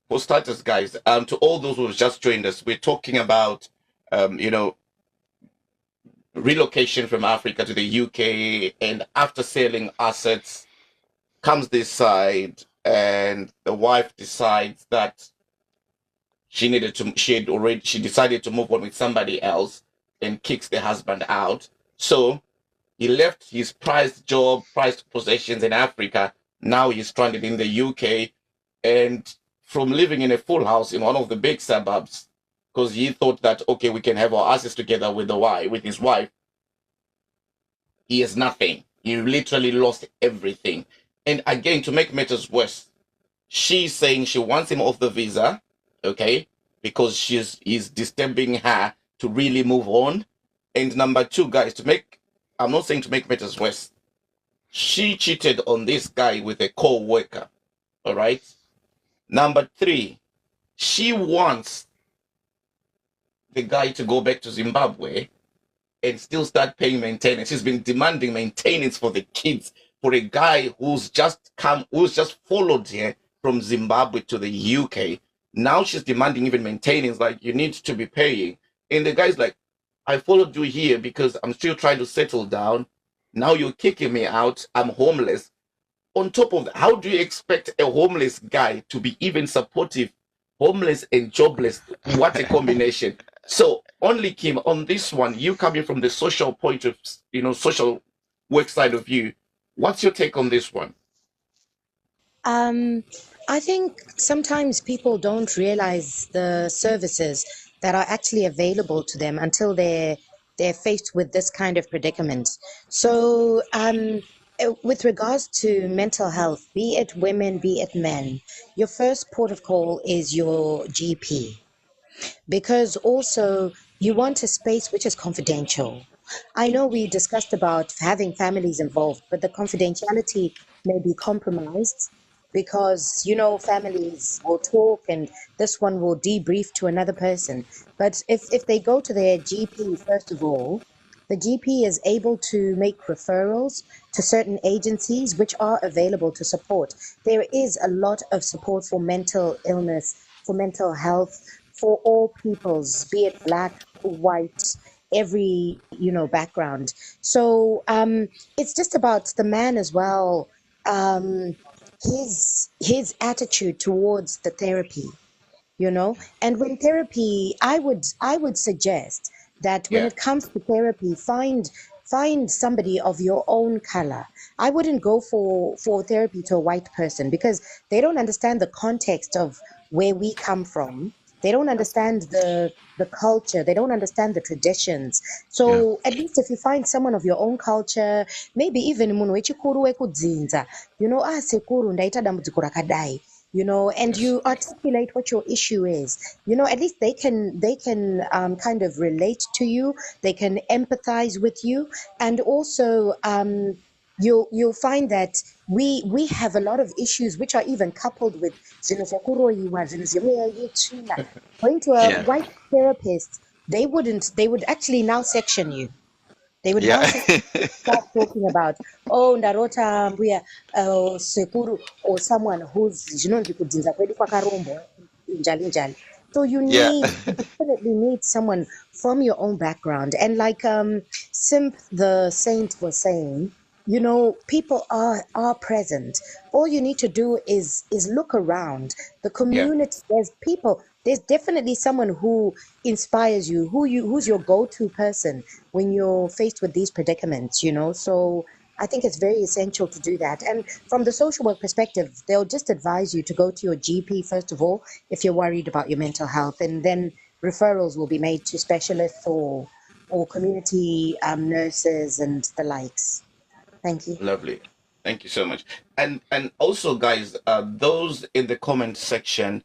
for starters, guys, to all those who have just joined us, we're talking about you know, relocation from Africa to the UK, and after selling assets comes this side, and the wife decides that she decided to move on with somebody else and kicks the husband out. So he left his prized job, prized possessions in Africa. Now he's stranded in the UK, and from living in a full house in one of the big suburbs, because he thought that okay, we can have our asses together with his wife. He has nothing. He literally lost everything. And again, to make matters worse, she's saying she wants him off the visa, okay, because he's disturbing her to really move on. And number two, guys, I'm not saying to make matters worse, she cheated on this guy with a co-worker, all right? Number three, she wants the guy to go back to Zimbabwe and still start paying maintenance. She's been demanding maintenance for the kids for a guy who's just followed here from Zimbabwe to the UK. Now she's demanding even maintenance, like you need to be paying. And the guy's like, I followed you here because I'm still trying to settle down. Now you're kicking me out. I'm homeless. On top of that, how do you expect a homeless guy to be even supportive? Homeless and jobless. What a combination. So Only Kim, on this one, you coming from the social point of, social work side of you, what's your take on this one? I think sometimes people don't realize the services that are actually available to them until they're faced with this kind of predicament. So, with regards to mental health, be it women, be it men, your first port of call is your GP, because also you want a space which is confidential. I know we discussed about having families involved, but the confidentiality may be compromised because, families will talk and this one will debrief to another person. But if they go to their GP, first of all, the GP is able to make referrals to certain agencies which are available to support. There is a lot of support for mental illness, for mental health, for all peoples, be it black, white, every background. So it's just about the man as well. His attitude towards the therapy, and when therapy, I would suggest that when Yeah. it comes to therapy, find somebody of your own color. I wouldn't go for therapy to a white person because they don't understand the context of where we come from. They don't understand the culture. They don't understand the traditions. So at least if you find someone of your own culture, maybe even munhu wechikuru wekudzinza, sekuru ndaita dambudziko rakadai, and Yes. you articulate what your issue is, at least they can kind of relate to you, they can empathize with you, and also you'll find that we have a lot of issues which are even coupled with zvinhu zvekuroyiwa, zvinhu zvemweya. Going to a Yeah. white therapist, they would actually now section you. They would now Yeah. start talking about, oh, ndarota mbuya sekuru, or someone who's zvinonzi kudzinza kwedu kwakarombo, njali njali. So you Yeah. definitely need someone from your own background. And like Simp the Saint was saying, people are present. All you need to do is look around the community. There's people. There's definitely someone who inspires you, who's your go-to person when you're faced with these predicaments. So I think it's very essential to do that. And from the social work perspective, they'll just advise you to go to your GP first of all if you're worried about your mental health, and then referrals will be made to specialists or community nurses and the likes. Thank you. Lovely. Thank you so much. And also, guys, those in the comment section,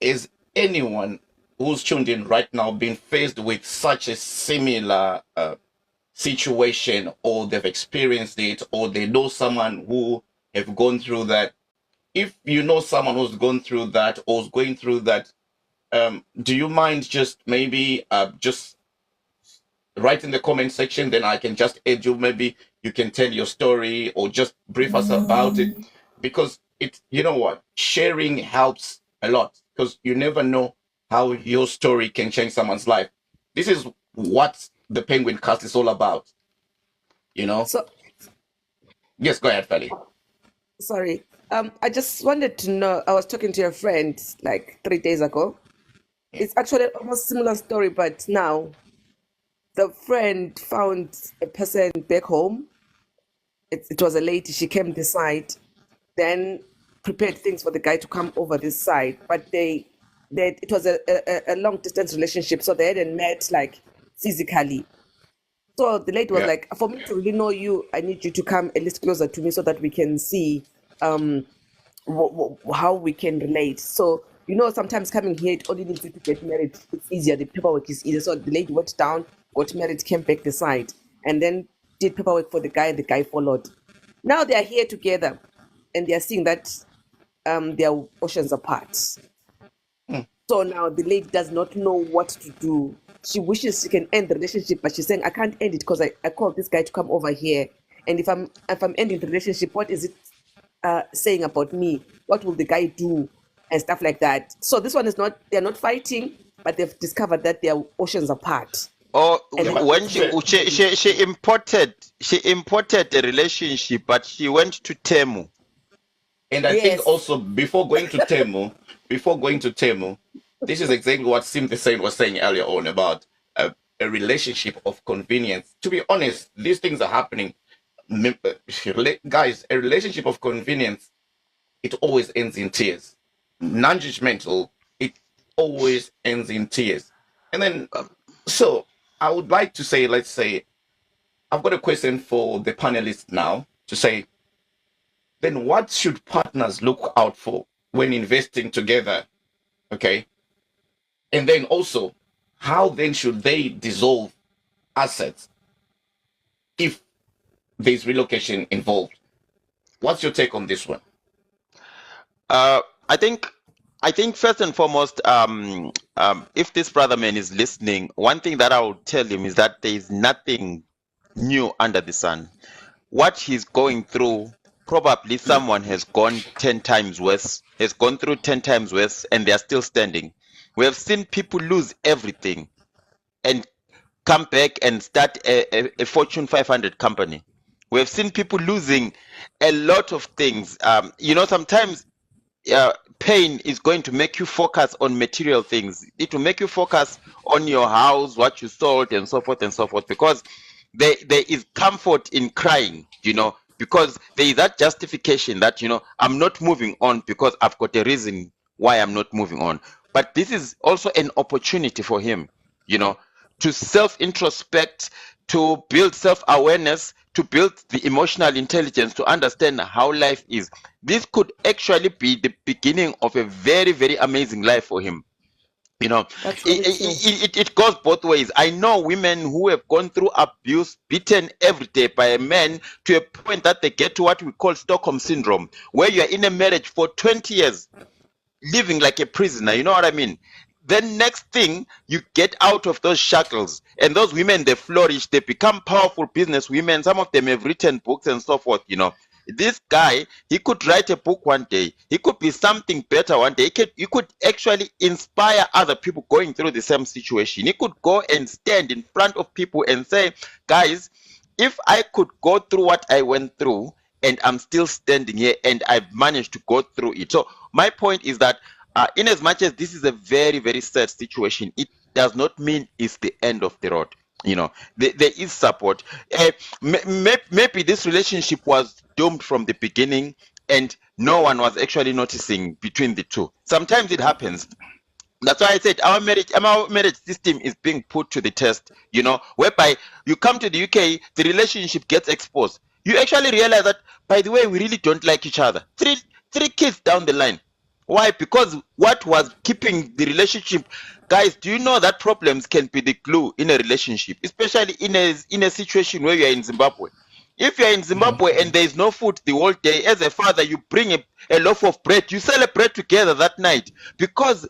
is anyone who's tuned in right now being faced with such a similar situation, or they've experienced it, or they know someone who have gone through that? If you know someone who's gone through that or is going through that, do you mind just maybe just write in the comment section, then I can just add you. Maybe you can tell your story or just brief us about it, because you know what, sharing helps a lot, because you never know how your story can change someone's life. This is what the Penguin Cast is all about, So Yes, go ahead, Feli. sorry. I just wanted to know. I was talking to a friend like 3 days ago. It's actually almost similar story, but now the friend found a person back home. It was a lady. She came this side, then prepared things for the guy to come over this side. But it was a long distance relationship, so they hadn't met like physically. So the lady was Yeah. like, for me to really know you, I need you to come at least closer to me so that we can see how we can relate. So, sometimes coming here, it only needs you to get married. It's easier. The paperwork is easier. So the lady went down, got married, came back the side, and then did paperwork for the guy, and the guy followed. Now they are here together, and they are seeing that they are oceans apart. So now the lady does not know what to do. She wishes she can end the relationship, but she's saying, I can't end it because I called this guy to come over here. And if I'm ending the relationship, what is it saying about me? What will the guy do? And stuff like that. So this one is not, they're not fighting, but they've discovered that they are oceans apart. Or And when she imported a relationship, but she went to Temu. And I Yes. think also before going to Temu, this is exactly what Sim the Saint was saying earlier on about a relationship of convenience. To be honest, these things are happening. Guys, a relationship of convenience, it always ends in tears. Non-judgmental, it always ends in tears. And then, so I would like to say, let's say, I've got a question for the panelists now to say, then what should partners look out for when investing together? Okay. And then also, how then should they dissolve assets if there's relocation involved? What's your take on this one? I think first and foremost, if this brother man is listening, one thing that I will tell him is that there is nothing new under the sun. What he's going through, probably someone has gone 10 times worse, has gone through 10 times worse, and they are still standing. We have seen people lose everything and come back and start a Fortune 500 company. We have seen people losing a lot of things. Sometimes pain is going to make you focus on material things. It will make you focus on your house, what you sold, and so forth and so forth, because there is comfort in crying, because there is that justification that, I'm not moving on because I've got a reason why I'm not moving on. But this is also an opportunity for him, to self-introspect, to build self-awareness, to build the emotional intelligence, to understand how life is. This could actually be the beginning of a very, very amazing life for him. That's really true. It goes both ways. I know women who have gone through abuse, beaten every day by a man, to a point that they get to what we call Stockholm syndrome, where you are in a marriage for 20 years, living like a prisoner. You know what I mean? Then next thing, you get out of those shackles, and those women, they flourish, they become powerful business women. Some of them have written books and so forth. This guy, he could write a book one day, he could be something better one day, he could actually inspire other people going through the same situation. He could go and stand in front of people and say, guys, if I could go through what I went through and I'm still standing here and I've managed to go through it. So my point is that in as much as this is a very, very sad situation, it does not mean it's the end of the road. There is support. Maybe this relationship was doomed from the beginning and no one was actually noticing between the two. Sometimes it happens. That's why I said our marriage system is being put to the test, whereby you come to the UK, the relationship gets exposed. You actually realize that, by the way, we really don't like each other. Three kids down the line. Why? Because what was keeping the relationship, guys, do you know that problems can be the glue in a relationship, especially in a situation where you are in Zimbabwe? If you are in Zimbabwe and there is no food the whole day, as a father, you bring a loaf of bread, you celebrate together that night, because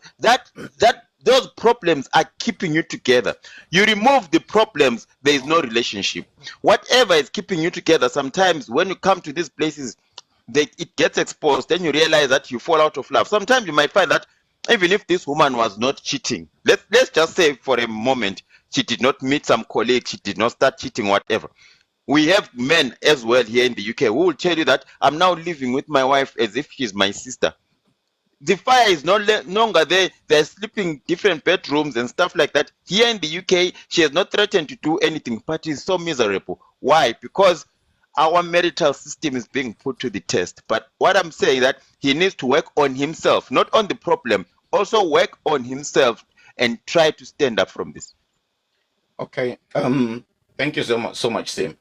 those problems are keeping you together. You remove the problems, there is no relationship. Whatever is keeping you together, sometimes when you come to these places, it gets exposed, then you realize that you fall out of love. Sometimes you might find that even if this woman was not cheating, let's just say for a moment, she did not meet some colleague, she did not start cheating, whatever. We have men as well here in the UK who will tell you that I'm now living with my wife as if she's my sister. The fire is no longer there. They're sleeping different bedrooms and stuff like that. Here in the UK, she has not threatened to do anything, but is so miserable. Why? Because our marital system is being put to the test. But what I'm saying that he needs to work on himself, not on the problem, also work on himself and try to stand up from this. Okay. Thank you so much, Sim.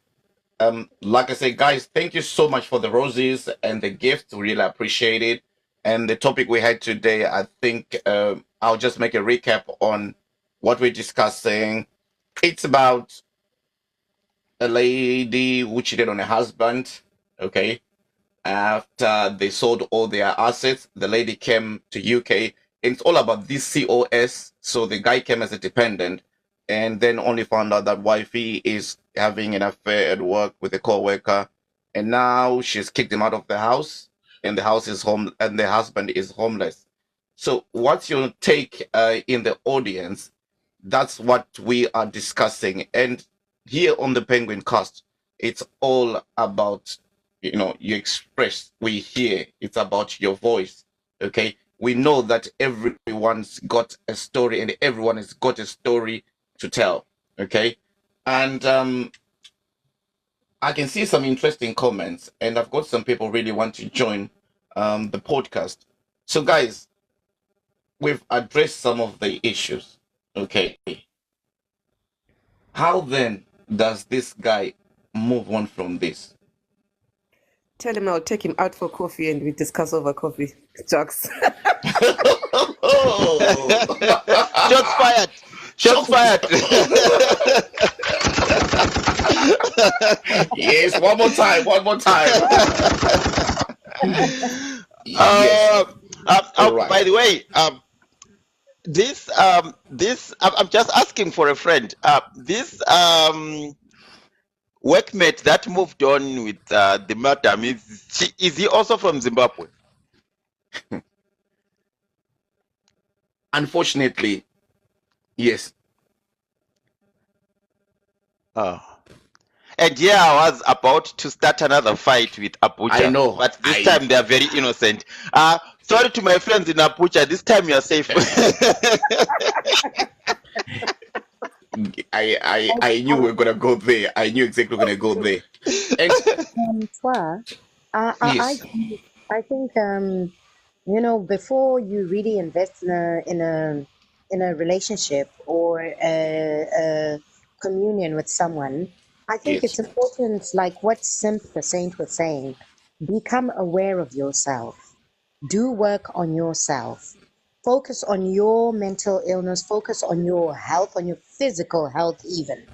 Like I said, guys, thank you so much for the roses and the gifts. We really appreciate it. And the topic we had today, I think I'll just make a recap on what we're discussing. It's about a lady who cheated on her husband. Okay. After they sold all their assets, the lady came to UK. It's all about this COS. So the guy came as a dependent and then only found out that wifey is having an affair at work with a co-worker. And now she's kicked him out of the house and the house is home and the husband is homeless. So what's your take in the audience? That's what we are discussing. And here on the Penguin Cast, it's all about, you express, we hear, it's about your voice. Okay. We know that everyone's got a story and everyone has got a story to tell. Okay. And I can see some interesting comments and I've got some people really want to join the podcast. So guys, we've addressed some of the issues. Okay. How then does this guy move on from this? Tell him I'll take him out for coffee and we discuss over coffee. Jokes. Shots fired. Shots fired. Yes, one more time. Yes. All right. By the way, this I'm just asking for a friend. This workmate that moved on with the madam, is he also from Zimbabwe? Unfortunately, yes. Oh. And here I was about to start another fight with I Apucha, know. but this time they are very innocent. Sorry to my friends in Apucha, this time you are safe. I knew we were gonna go there. I knew exactly we're gonna go there. And Twa, yes, I think before you really invest in a relationship or a communion with someone, I think yes, it's important, like what Simp the Saint was saying, become aware of yourself. Do work on yourself. Focus on your mental illness, focus on your health, on your physical health even.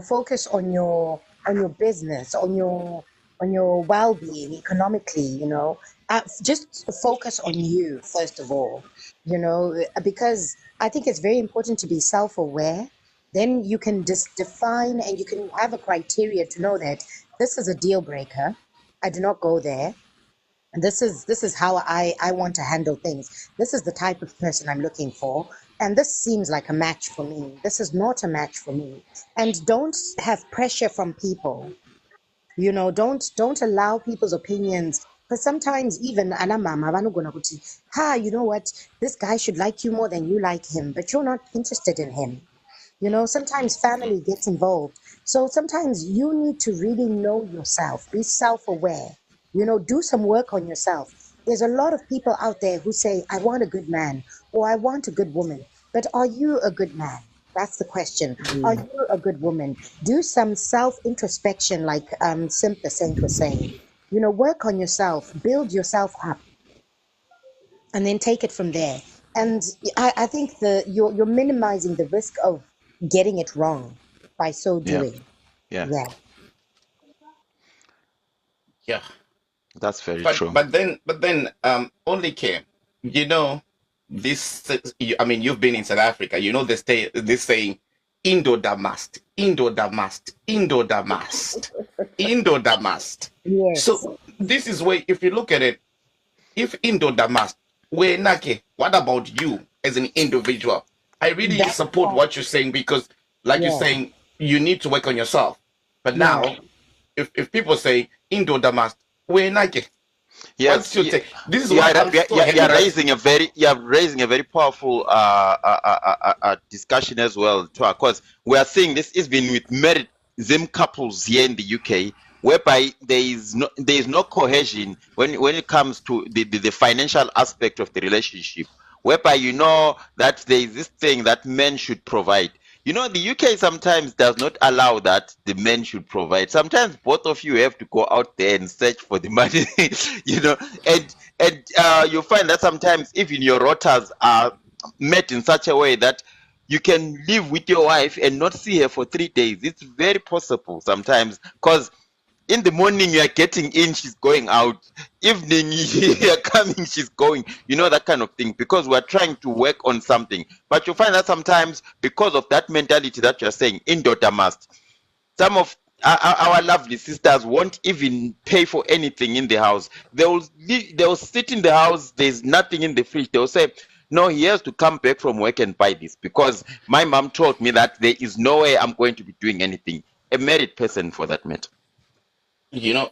Focus on your business, on your well-being economically, just focus on you first of all, because I think it's very important to be self-aware. Then you can just define and you can have a criteria to know that this is a deal breaker. I do not go there. This is how I want to handle things. This is the type of person I'm looking for. And this seems like a match for me. This is not a match for me. And don't have pressure from people. Don't allow people's opinions. Because sometimes even anamama vanogona kuti, you know what? This guy should like you more than you like him, but you're not interested in him. Sometimes family gets involved. So sometimes you need to really know yourself, be self aware, do some work on yourself. There's a lot of people out there who say, I want a good man or I want a good woman. But are you a good man? That's the question. Are you a good woman? Do some self introspection, like Simp the Saint was saying. Work on yourself, build yourself up, and then take it from there. And I think you're minimizing the risk of getting it wrong by so Yeah, doing. yeah, Yeah. yeah. that's very But true. but then only came. You know, I mean, you've been in South Africa. You know, this saying, Indo Damast, Indo Damast, Indo Damast, Indo Damast. Yes. So this is where, if you look at it, if Indo Damast, where Nake, what about you as an individual? I really That's support what you're saying because, like you're yeah. saying, you need to work on yourself. But Yeah. now, if people say Indo Damast, where Nake, Yes, what's your take? This is you why are, I'm so you happy are that raising a very powerful discussion as well, because we are seeing this has been with married Zim couples here in the UK, whereby there is no cohesion when it comes to the financial aspect of the relationship, whereby that there is this thing that men should provide. The UK sometimes does not allow that the men should provide. Sometimes both of you have to go out there and search for the money, and you find that sometimes even your rotas are met in such a way that you can live with your wife and not see her for 3 days. It's very possible sometimes, because in the morning you are getting in, she's going out. Evening you are coming, she's going. That kind of thing, because we're trying to work on something. But you find that sometimes, because of that mentality that you're saying, in daughter must, some of our lovely sisters won't even pay for anything in the house. They'll sit in the house, there's nothing in the fridge. They'll say, no, he has to come back from work and buy this, because my mom told me that there is no way I'm going to be doing anything. A married person, for that matter. you know,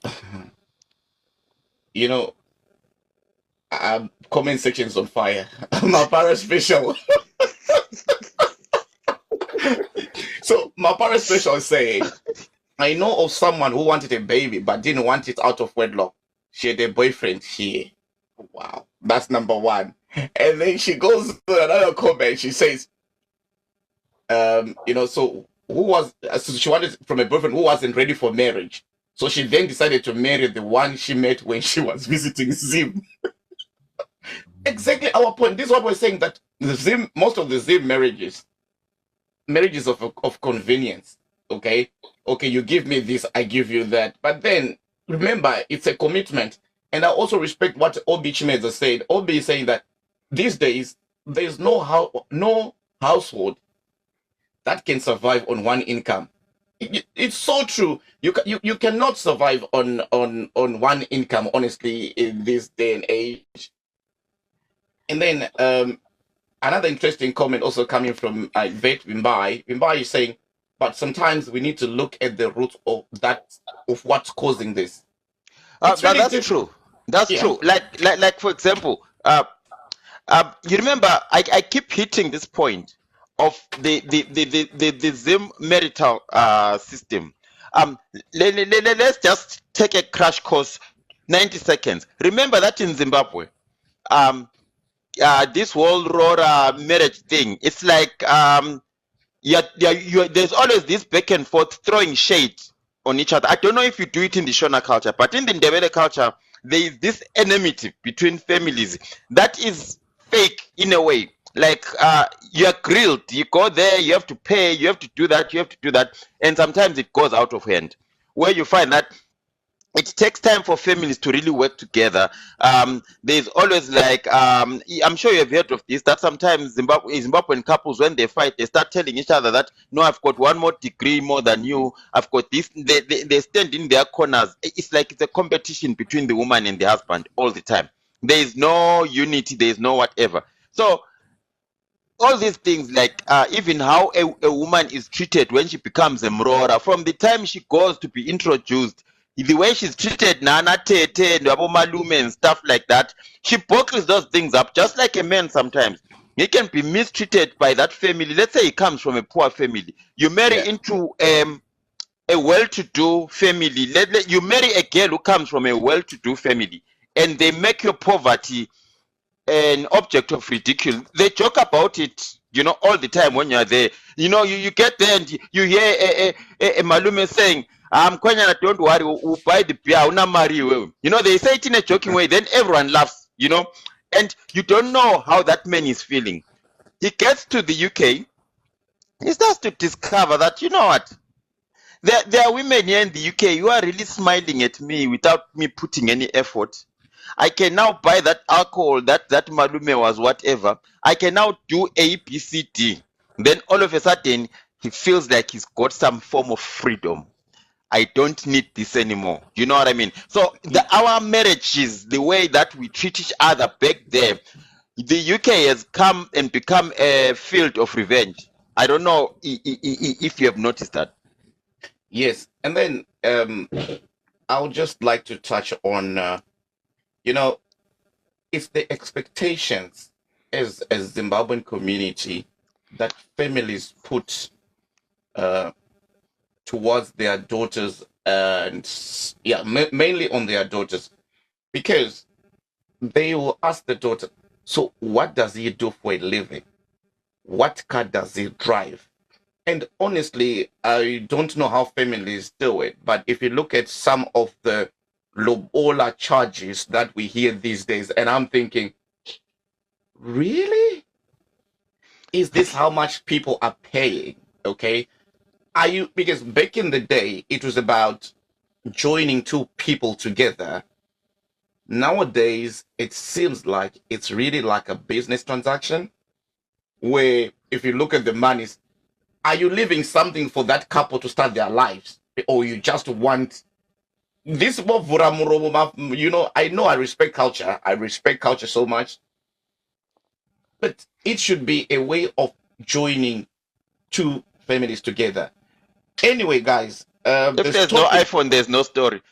you know, comment sections on fire. My parents special. So my parents special is saying, I know of someone who wanted a baby but didn't want it out of wedlock. She had a boyfriend here. Wow, that's number one. And then she goes to another comment. She says, so so she wanted from a boyfriend who wasn't ready for marriage. So she then decided to marry the one she met when she was visiting Zim. Exactly our point. This is what we're saying, that most of the Zim marriages of convenience. Okay, you give me this, I give you that. But then remember, it's a commitment. And I also respect what Obi Chimeza said. Obi is saying that these days there's no household that can survive on one income. It's so true. You cannot survive on one income, honestly, in this day and age. And then another interesting comment also coming from Vet Wimbai. Wimbai is saying, but sometimes we need to look at the root of what's causing this. It's really That's different. true. That's Yeah. true. Like for example, you remember I keep hitting this point of the Zim marital system. Let's just take a crash course, 90 seconds. Remember that in Zimbabwe, this whole Rora marriage thing, it's like there's always this back and forth throwing shade on each other. I don't know if you do it in the Shona culture, but in the Ndebele culture, there is this enmity between families that is fake in a way. Like you're grilled, you go there, you have to pay, you have to do that, you have to do that, and sometimes it goes out of hand. Where you find that it takes time for families to really work together. There's always like I'm sure you've heard of this, that sometimes Zimbabwean couples, when they fight, they start telling each other that, no, I've got one more degree more than you, I've got this. They stand in their corners. It's like it's a competition between the woman and the husband all the time. There is no unity, there is no whatever. So all these things, like even how a woman is treated when she becomes a mrora, from the time she goes to be introduced, the way she's treated, nana tete and malume and stuff like that, she bottles those things up. Just like a man, sometimes he can be mistreated by that family. Let's say he comes from a poor family, you marry into a well-to-do family. You marry a girl who comes from a well-to-do family, and they make your poverty an object of ridicule. They joke about it, all the time when you're there. You get there and you hear a malume saying, Kwanyana, don't worry, we'll buy the beer, una marry you. They say it in a joking way, then everyone laughs, and you don't know how that man is feeling. He gets to the UK, he starts to discover that, you know what, there are women here in the UK who are really smiling at me without me putting any effort. I can now buy that alcohol that malume was whatever. I can now do A, B, C, D. Then all of a sudden, he feels like he's got some form of freedom. I don't need this anymore. You know what I mean? So our marriages, the way that we treat each other back there, the UK has come and become a field of revenge. I don't know if you have noticed that. Yes. And then I would just like to touch on, it's the expectations as a Zimbabwean community that families put towards their daughters, and mainly on their daughters, because they will ask the daughter, so what does he do for a living? What car does he drive? And honestly, I don't know how families do it, but if you look at some of the lobola charges that we hear these days, and I'm thinking, really? Is this how much people are paying? Okay. Because back in the day, it was about joining two people together. Nowadays, it seems like it's really like a business transaction where if you look at the money, are you leaving something for that couple to start their lives? Or you just want this? I know I respect culture. I respect culture so much. But it should be a way of joining two families together. Anyway, guys, if there's no iPhone, there's no story.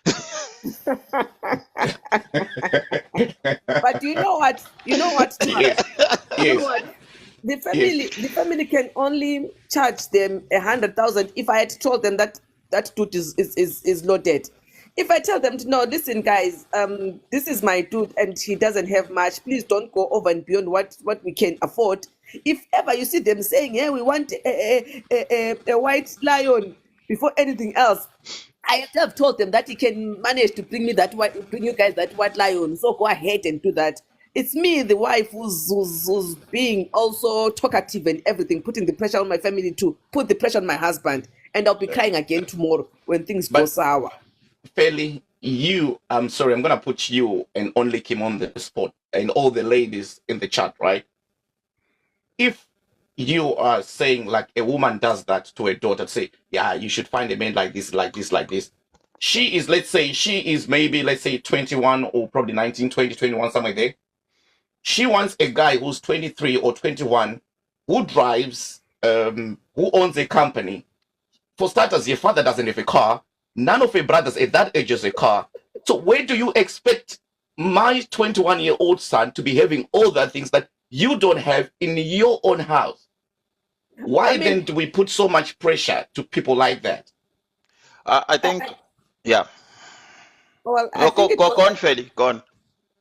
But you know what? Yes. You know what? The family can only charge them 100,000 if I had told them that dude is loaded. If I tell them, no, listen, guys, this is my dude and he doesn't have much, please don't go over and beyond what we can afford. If ever you see them saying, yeah, we want a white lion before anything else, I have told them that he can manage to bring you guys that white lion. So go ahead and do that. It's me, the wife, who's being also talkative and everything, putting the pressure on my family to put the pressure on my husband. And I'll be crying again tomorrow when things go sour. Fairly, I'm sorry, I'm going to put you and only Kim on the spot and all the ladies in the chat, right? If you are saying like a woman does that to a daughter, say, yeah, you should find a man like this, like this, like this. She is maybe 21 or probably 19, 20, 21, somewhere there. She wants a guy who's 23 or 21, who drives, who owns a company. For starters, your father doesn't have a car. None of your brothers at that age has a car. So where do you expect my 21-year-old son to be having all the things that you don't have in your own house? Why I mean, then do we put so much pressure to people like that? I think, yeah. well, No, go on, Feli. Go on.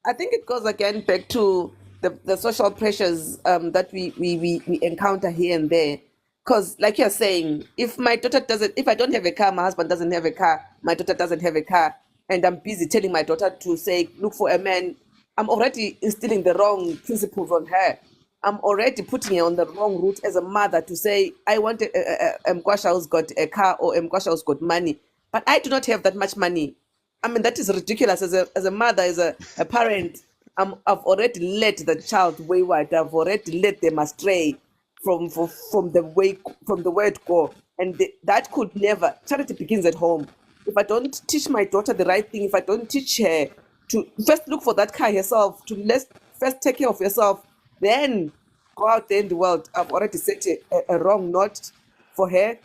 I think it goes again back to the social pressures that we encounter here and there. Because, like you're saying, if my daughter doesn't, if I don't have a car, my husband doesn't have a car, my daughter doesn't have a car, and I'm busy telling my daughter to say, look for a man, I'm already instilling the wrong principles on her. I'm already putting her on the wrong route as a mother to say, I want Mkwasha who's got a car or Mkwasha who's got money, but I do not have that much money. I mean, that is ridiculous. As a mother, as a parent, I've already led the child wayward. I've already led them astray from the word go, and that could never. Charity begins at home. If I don't teach my daughter the right thing, if I don't teach her to first look for that car herself, to first take care of yourself, then go out there in the world. I've already set a wrong note for her,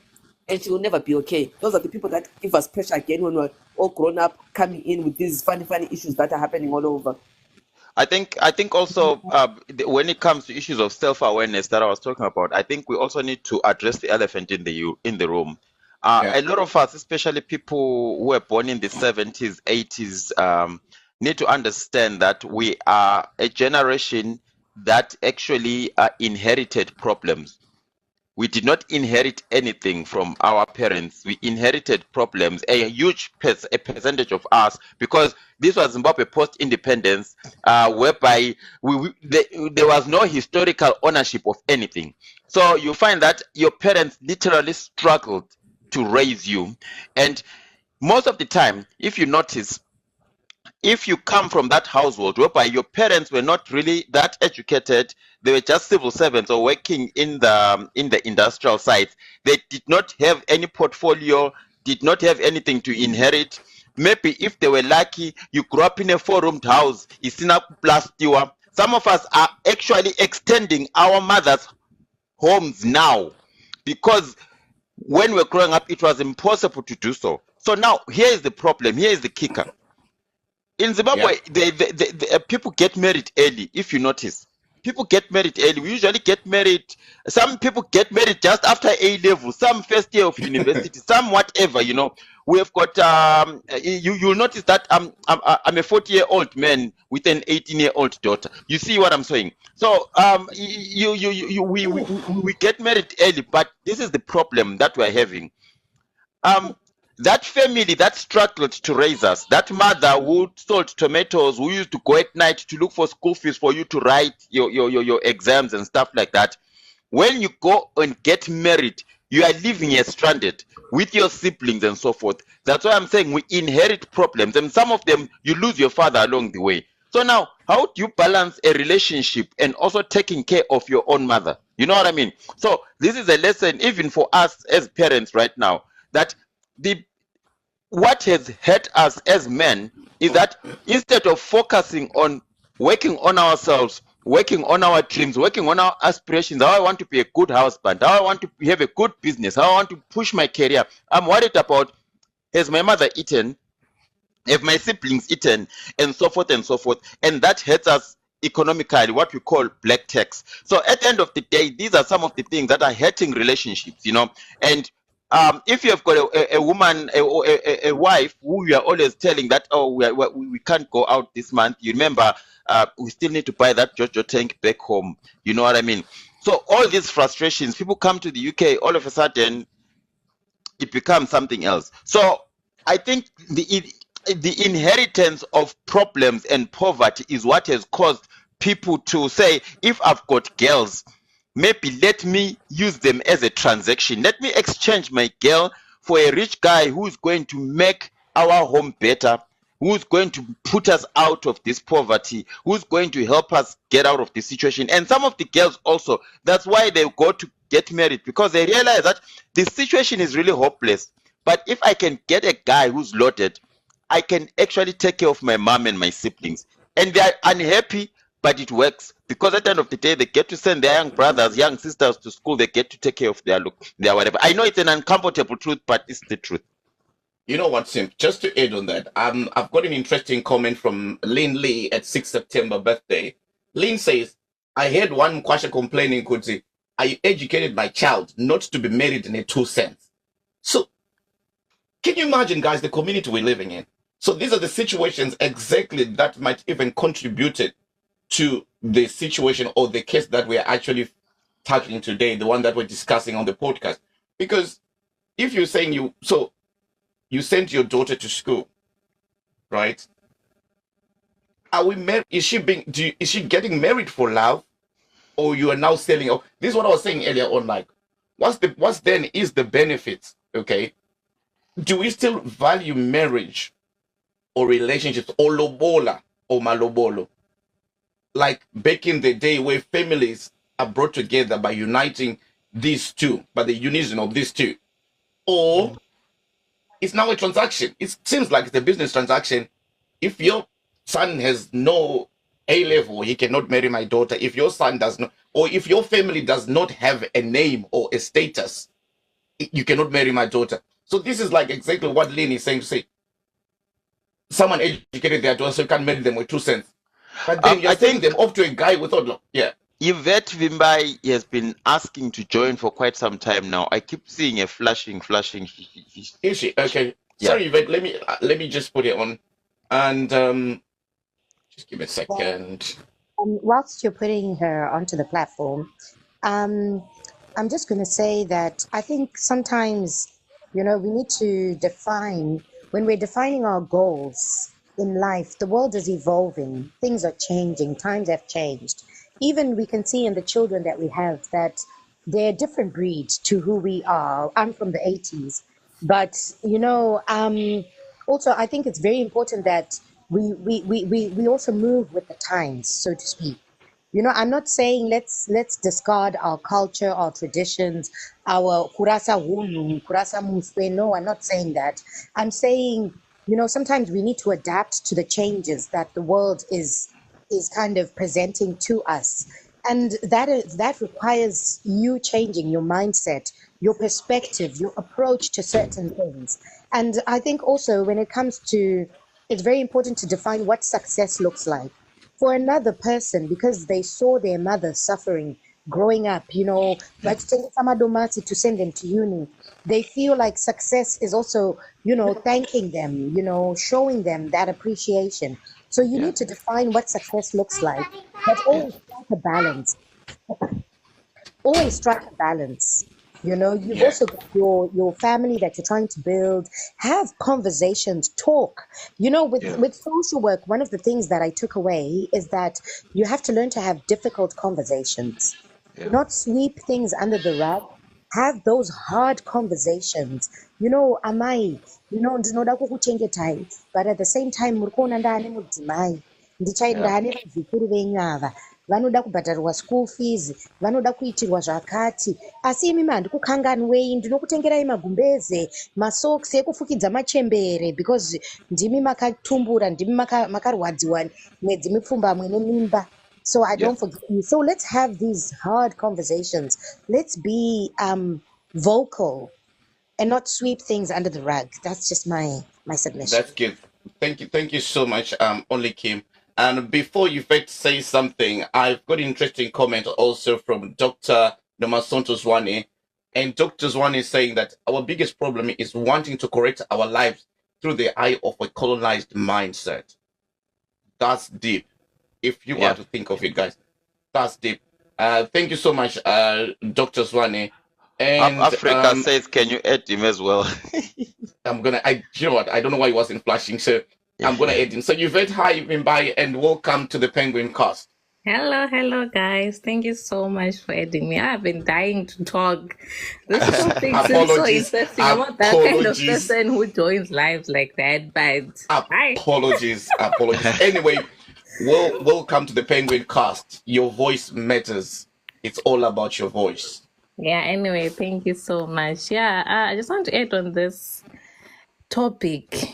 and she will never be okay. Those are the people that give us pressure again when we're all grown up, coming in with these funny issues that are happening all over. I think also when it comes to issues of self-awareness that I was talking about, I think we also need to address the elephant in the room. Yeah. A lot of us, especially people who were born in the 70s, 80s, need to understand that we are a generation that actually inherited problems. We did not inherit anything from our parents. We inherited problems, a huge percentage of us, because this was Zimbabwe post-independence, whereby there was no historical ownership of anything. So you find that your parents literally struggled to raise you. And most of the time, if you notice, if you come from that household whereby your parents were not really that educated, they were just civil servants or working in the industrial sites, they did not have any portfolio, did not have anything to inherit. Maybe if they were lucky, you grew up in a 4-roomed house, some of us are actually extending our mothers' homes now, because when we were growing up, it was impossible to do so. So now, here is the problem, here is the kicker. In Zimbabwe, people get married early, if you notice. People get married early. We usually get married. Some people get married just after A level, some first year of university, some whatever, you know. We have got, you'll notice that I'm a 40-year-old man with an 18-year-old daughter. You see what I'm saying? So we get married early, but this is the problem that we're having. That family that struggled to raise us, that mother who sold tomatoes, who used to go at night to look for school fees for you to write your exams and stuff like that, when you go and get married, you are living here stranded with your siblings and so forth. That's why I'm saying we inherit problems, and some of them you lose your father along the way. So now, how do you balance a relationship and also taking care of your own mother? You know what I mean? So this is a lesson even for us as parents right now, that what has hurt us as men is that instead of focusing on working on ourselves, working on our dreams, working on our aspirations, how I want to be a good husband, how I want to have a good business, how I want to push my career, I'm worried about, has my mother eaten, have my siblings eaten, and so forth and so forth. And that hurts us economically, what we call black tax. So at the end of the day, these are some of the things that are hurting relationships, you know. And if you have got a woman, a wife who you are always telling that, oh, we can't go out this month, you remember, we still need to buy that Jojo tank back home. You know what I mean? So all these frustrations, people come to the UK, all of a sudden, it becomes something else. So I think the inheritance of problems and poverty is what has caused people to say, if I've got girls, maybe let me use them as a transaction. Let me exchange my girl for a rich guy who's going to make our home better, who's going to put us out of this poverty, who's going to help us get out of this situation. And some of the girls also, that's why they go to get married, because they realize that the situation is really hopeless. But if I can get a guy who's loaded, I can actually take care of my mom and my siblings. And they are unhappy, but it works because at the end of the day, they get to send their young brothers, young sisters to school. They get to take care of their whatever. I know it's an uncomfortable truth, but it's the truth. You know what, Sim? Just to add on that, I've got an interesting comment from Lynn Lee at 6 September birthday. Lynn says, I heard one question complaining, Kuti, I educated my child not to be married in a 2 cents. So, can you imagine, guys, the community we're living in? So these are the situations exactly that might even contributed to the situation or the case that we're actually tackling today, the one that we're discussing on the podcast. Because if you're saying you sent your daughter to school, right? Are we married? Is she is she getting married for love, or you are now selling? Oh, this is what I was saying earlier on. Like, what's then is the benefits? Okay, do we still value marriage or relationships or lobola or malobolo, like back in the day where families are brought together by uniting these two, by the unison of these two, or it's now a transaction. It seems like it's a business transaction. If your son has no A level, he cannot marry my daughter. If your son does not, or if your family does not have a name or a status, you cannot marry my daughter. So this is like exactly what Lynn is saying to say. Someone educated their daughter, so you can't marry them with 2 cents. But then you're sending them off to a guy without law. Yeah. Yvette Vimbai has been asking to join for quite some time now. I keep seeing a flashing. Is she? Okay. Yeah. Sorry, Yvette. Let me just put it on, and just give me a second. Whilst you're putting her onto the platform, I'm just going to say that I think sometimes, we need to define, when we're defining our goals in life, the world is evolving, things are changing, times have changed. Even we can see in the children that we have that they're different breeds to who we are. I'm from the 80s, but also I think it's very important that we also move with the times, so to speak. I'm not saying let's discard our culture, our traditions, our kurasa hulu, kurasa muswe. No, I'm not saying that. I'm saying, sometimes we need to adapt to the changes that the world is kind of presenting to us. And that requires you changing your mindset, your perspective, your approach to certain things. And I think also when it comes to, it's very important to define what success looks like for another person, because they saw their mother suffering growing up, but to send them to uni. They feel like success is also, thanking them, showing them that appreciation. So you need to define what success looks like, but always strike a balance. Always strike a balance. You've also got your family that you're trying to build. Have conversations, talk. With social work, one of the things that I took away is that you have to learn to have difficult conversations. Not sweep things under the rug. Have those hard conversations. Amai, ndinoda kukuchengetai, but at the same time, muri kuona ndaane mudzimai, ndaane vazukuru venyava, vanoda kubhadharirwa school fees, vanoda kuitirwa zvakati, asi imi handikukanganwei, ndinokutengerai magumbeze, masocks ekufukidza machembere, because ndimi makatumbura, ndimi makarwadziwa mwedzi mipfumbamwe nemimba. So I don't forget you. So let's have these hard conversations. Let's be vocal and not sweep things under the rug. That's just my submission. That's good. Thank you so much, Only Kim. And before you say something, I've got an interesting comment also from Dr. Nomasonto Zwane. And Dr. Zwane is saying that our biggest problem is wanting to correct our lives through the eye of a colonized mindset. That's deep. If you want to think of it, guys, that's deep. Thank you so much, Dr. Zwane. And Africa says, can you add him as well? You know what? I don't know why he wasn't flashing, so I'm gonna add him. So Yvette, hi, Vimbai, and welcome to the Penguin Cast. Hello, guys. Thank you so much for adding me. I've been dying to talk. This topic seems so interesting. I'm not that kind of person who joins lives like that, but apologies. Anyway, welcome to the Penguin Cast. Your voice matters. It's all about your voice. Yeah, anyway, thank you so much. Yeah, I just want to add on this topic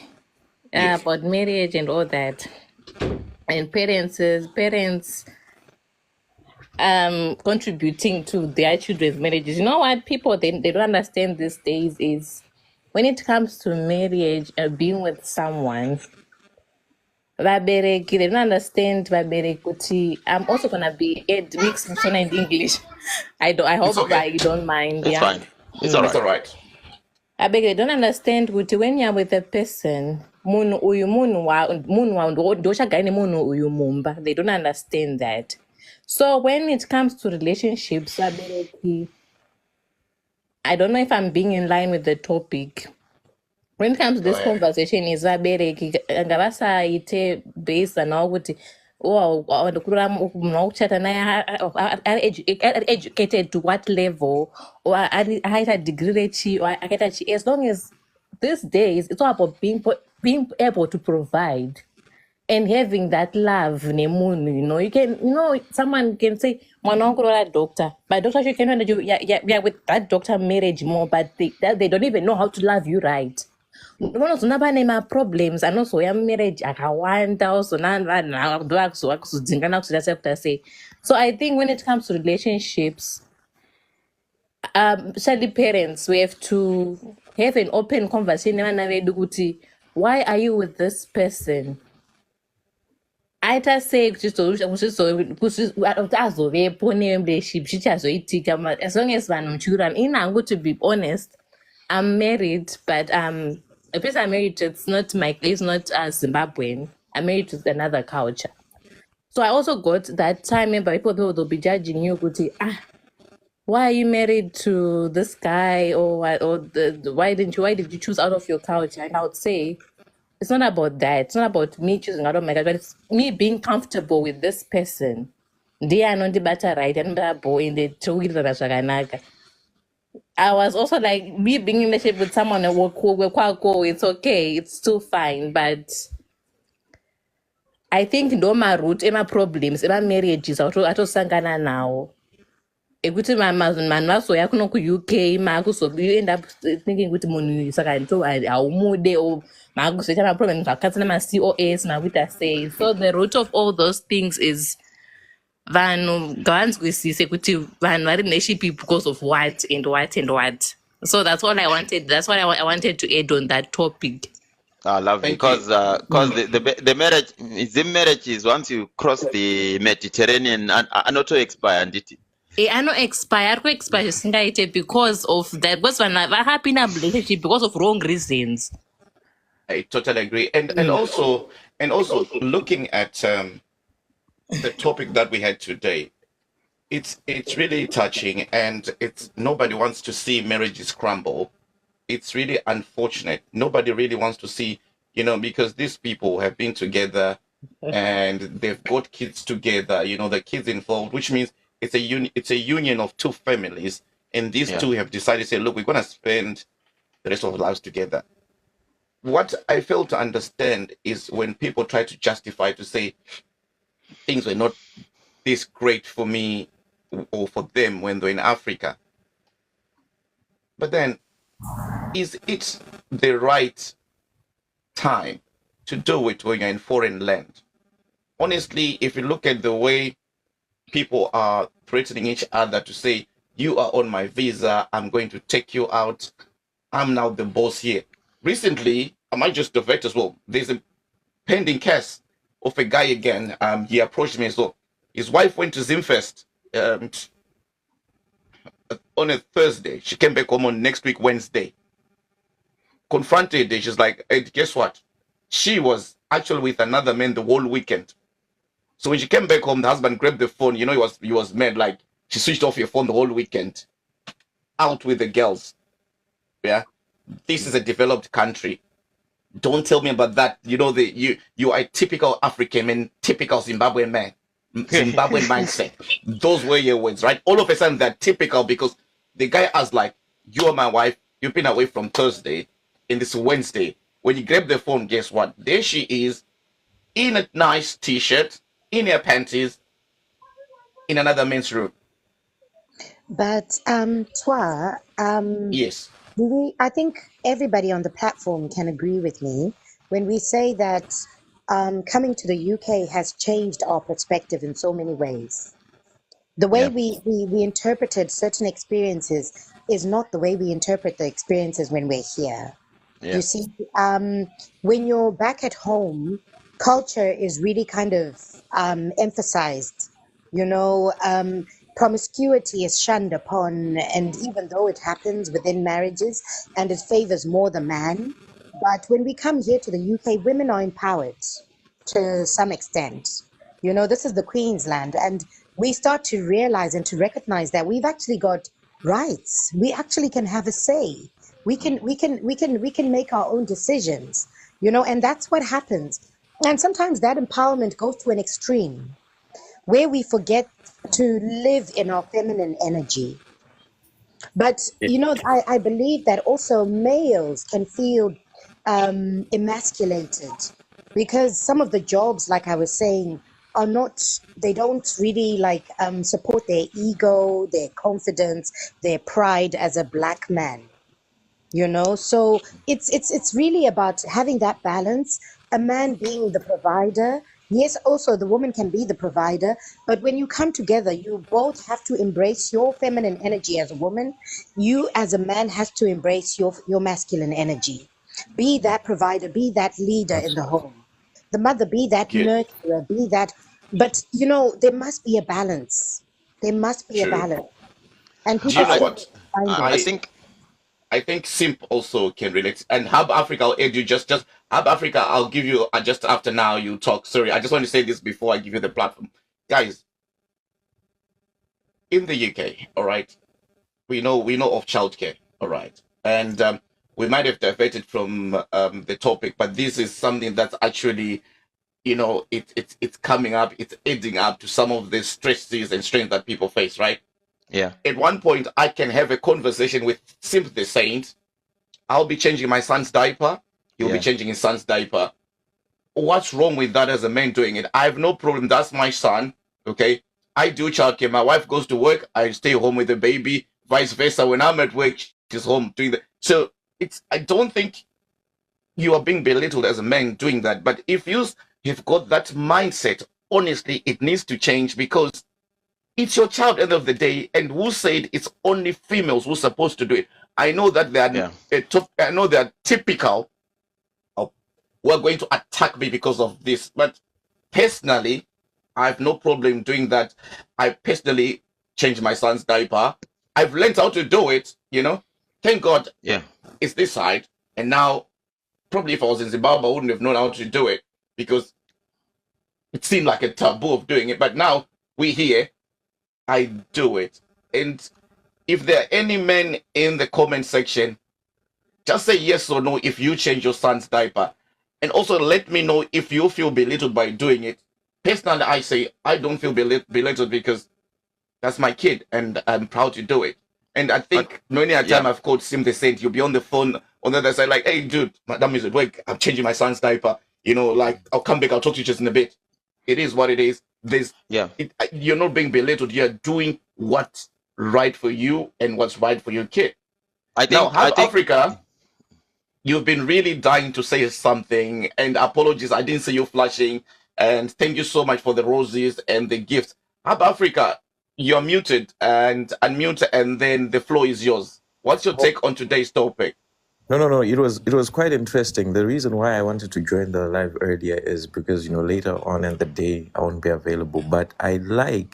about marriage and all that. And parents contributing to their children's marriages. You know what people they don't understand these days is when it comes to marriage and being with someone, vabereki, they don't understand vabereki kuti I'm also gonna be mixing Shona and English. I hope okay. you don't mind. It's fine. It's all It's right. all right. I beg they don't understand kuti when you're with a person, munhu uyu munhu wa ndochagara nemunhu uyu mumba. They don't understand that. So when it comes to relationships, vabereki, I don't know if I'm being in line with the topic. When it comes to Go this ahead. conversation is vabereki ngavasaite based nawo kuti munhu wakuchata naye ari educated to what level or akaita degree rechi or akaita chi, as long as these days it's all about being able to provide and having that love nemunhu, you know, someone can say mwana wangu rola doctor, but doctor you can know that you're with that doctor marriage more, but they don't even know how to love you right. Vanozona pane ma-problems anozoya mumarriage akawanda ozona vanhu ndovakuzova kuzodzingana kuzoita sekuta sei. So I think when it comes to relationships, especially parents, we have to have an open conversation nevana vedu kuti why are you with this person? Aita sei kuti azovepo nerelationship chichazoitika, as long as vanhu muchiurana. Inhangu, to be honest, I'm married, but the person I'm married to, it's not Zimbabwean. I'm married to another culture. So I also got that time, remember, people will be judging you, why are you married to this guy, or what, or why did you choose out of your culture? And I would say it's not about that. It's not about me choosing out of my culture, but it's me being comfortable with this person. They are not the better right and boy in the two. I was also like, me being in a relationship with someone that we're cool, it's okay, it's still fine. But I think no matter root, my problems, my marriages, atosangana now. Ekuti man vasoya kuno ku-UK you end up thinking kuti munhu saka haumude or makuzoita maproblem zvakaita nama-COS makuita sei. So the root of all those things is vanhu ngavanzwisise kuti vanhu vari relationship because of what and what and what. So that's all I wanted. That's what I wanted to add on that topic. I love it because the marriage is once you cross the Mediterranean and not to expire and it. I know expire because of that. Because when I happy in a relationship because of wrong reasons. I totally agree, and also looking at the topic that we had today, it's really touching, and it's nobody wants to see marriages crumble. It's really unfortunate. Nobody really wants to see, because these people have been together and they've got kids together. The kids involved, which means it's a union of two families, and these two have decided to say, look, we're going to spend the rest of our lives together. What I fail to understand is when people try to justify, to say things were not this great for me or for them when they're in Africa. But then, is it the right time to do it when you're in foreign land? Honestly, if you look at the way people are threatening each other to say, you are on my visa, I'm going to take you out, I'm now the boss here. Recently, I might just divert as well. There's a pending case of a guy again. He approached me as well. His wife went to Zimfest on a Thursday. She came back home on next week, Wednesday. Confronted her, she's like, hey, guess what? She was actually with another man the whole weekend. So when she came back home, the husband grabbed the phone. He was mad, like, she switched off your phone the whole weekend. Out with the girls. Yeah. This is a developed country. Don't tell me about that. You are a typical African man, typical Zimbabwean man, Zimbabwean mindset. Those were your words, right? All of a sudden they're typical because the guy asked, like, you are my wife. You've been away from Thursday and this Wednesday. When you grab the phone, guess what? There she is in a nice t-shirt, in her panties, in another men's room. But Twa, yes. I think everybody on the platform can agree with me when we say that coming to the UK has changed our perspective in so many ways. The way Yeah. we interpreted certain experiences is not the way we interpret the experiences when we're here. Yeah. You see, when you're back at home, culture is really kind of emphasized. You know, promiscuity is shunned upon, and even though it happens within marriages and it favors more the man, but when we come here to the UK, women are empowered to some extent. You know, this is the Queen's land, and we start to realize and to recognize that we've actually got rights. We actually can have a say. We can make our own decisions. You know, and that's what happens. And sometimes that empowerment goes to an extreme where we forget to live in our feminine energy. But you know, I believe that also males can feel emasculated because some of the jobs, like I was saying, are not, they don't really like support their ego, their confidence, their pride as a black man. You know, so it's really about having that balance, a man being the provider. Yes, also the woman can be the provider, but when you come together, you both have to embrace your feminine energy as a woman. You as a man has to embrace your masculine energy. Be that provider, be that leader in the home. The mother, be that Good. nurturer, be that, but you know, there must be a balance. There must be a True. balance. And Do you people know I, seem what? to find I it. think I think Simp also can relate. And Hub Africa, I'll add you just Hub Africa, I'll give you just after now you talk. Sorry, I just want to say this before I give you the platform. Guys, in the UK, all right, we know of childcare, all right. And we might have diverted from the topic, but this is something that's actually, you know, it's coming up, it's adding up to some of the stresses and strains that people face, right? yeah. At one point, I can have a conversation with Simp the Saint. I'll be changing my son's diaper. He'll be Yeah. changing his son's diaper. What's wrong with that as a man doing it? I have no problem. That's my son. Okay. I do childcare. My wife goes to work. I stay home with the baby. Vice versa. When I'm at work, she's home doing that. So I don't think you are being belittled as a man doing that. But if you've got that mindset, honestly, it needs to change because it's your child at the end of the day. And who said it's only females who's supposed to do it? I know that they are Yeah. I know they are typical of who are going to attack me because of this. But personally, I have no problem doing that. I personally changed my son's diaper. I've learned how to do it, you know. Thank God Yeah. it's this side. And now, probably if I was in Zimbabwe, I wouldn't have known how to do it because it seemed like a taboo of doing it. But now we're here, I do it. And if there are any men in the comment section, just say yes or no if you change your son's diaper. And also let me know if you feel belittled by doing it. Personally, I say I don't feel belittled because that's my kid and I'm proud to do it. And I think many a time yeah. I've called Sim the Saint, you'll be on the phone on the other side, like, hey, dude, madam is at work. I'm changing my son's diaper. You know, like, I'll come back. I'll talk to you just in a bit. It is what it is. Yeah. You're not being belittled. You're doing what's right for you and what's right for your kid. I Now, think I Hub think Africa, you've been really dying to say something. And apologies, I didn't see you flashing. And thank you so much for the roses and the gifts. Hub Africa, you're muted and unmute, and then the floor is yours. What's your take on today's topic? No. It was quite interesting. The reason why I wanted to join the live earlier is because, you know, later on in the day I won't be available. But I like,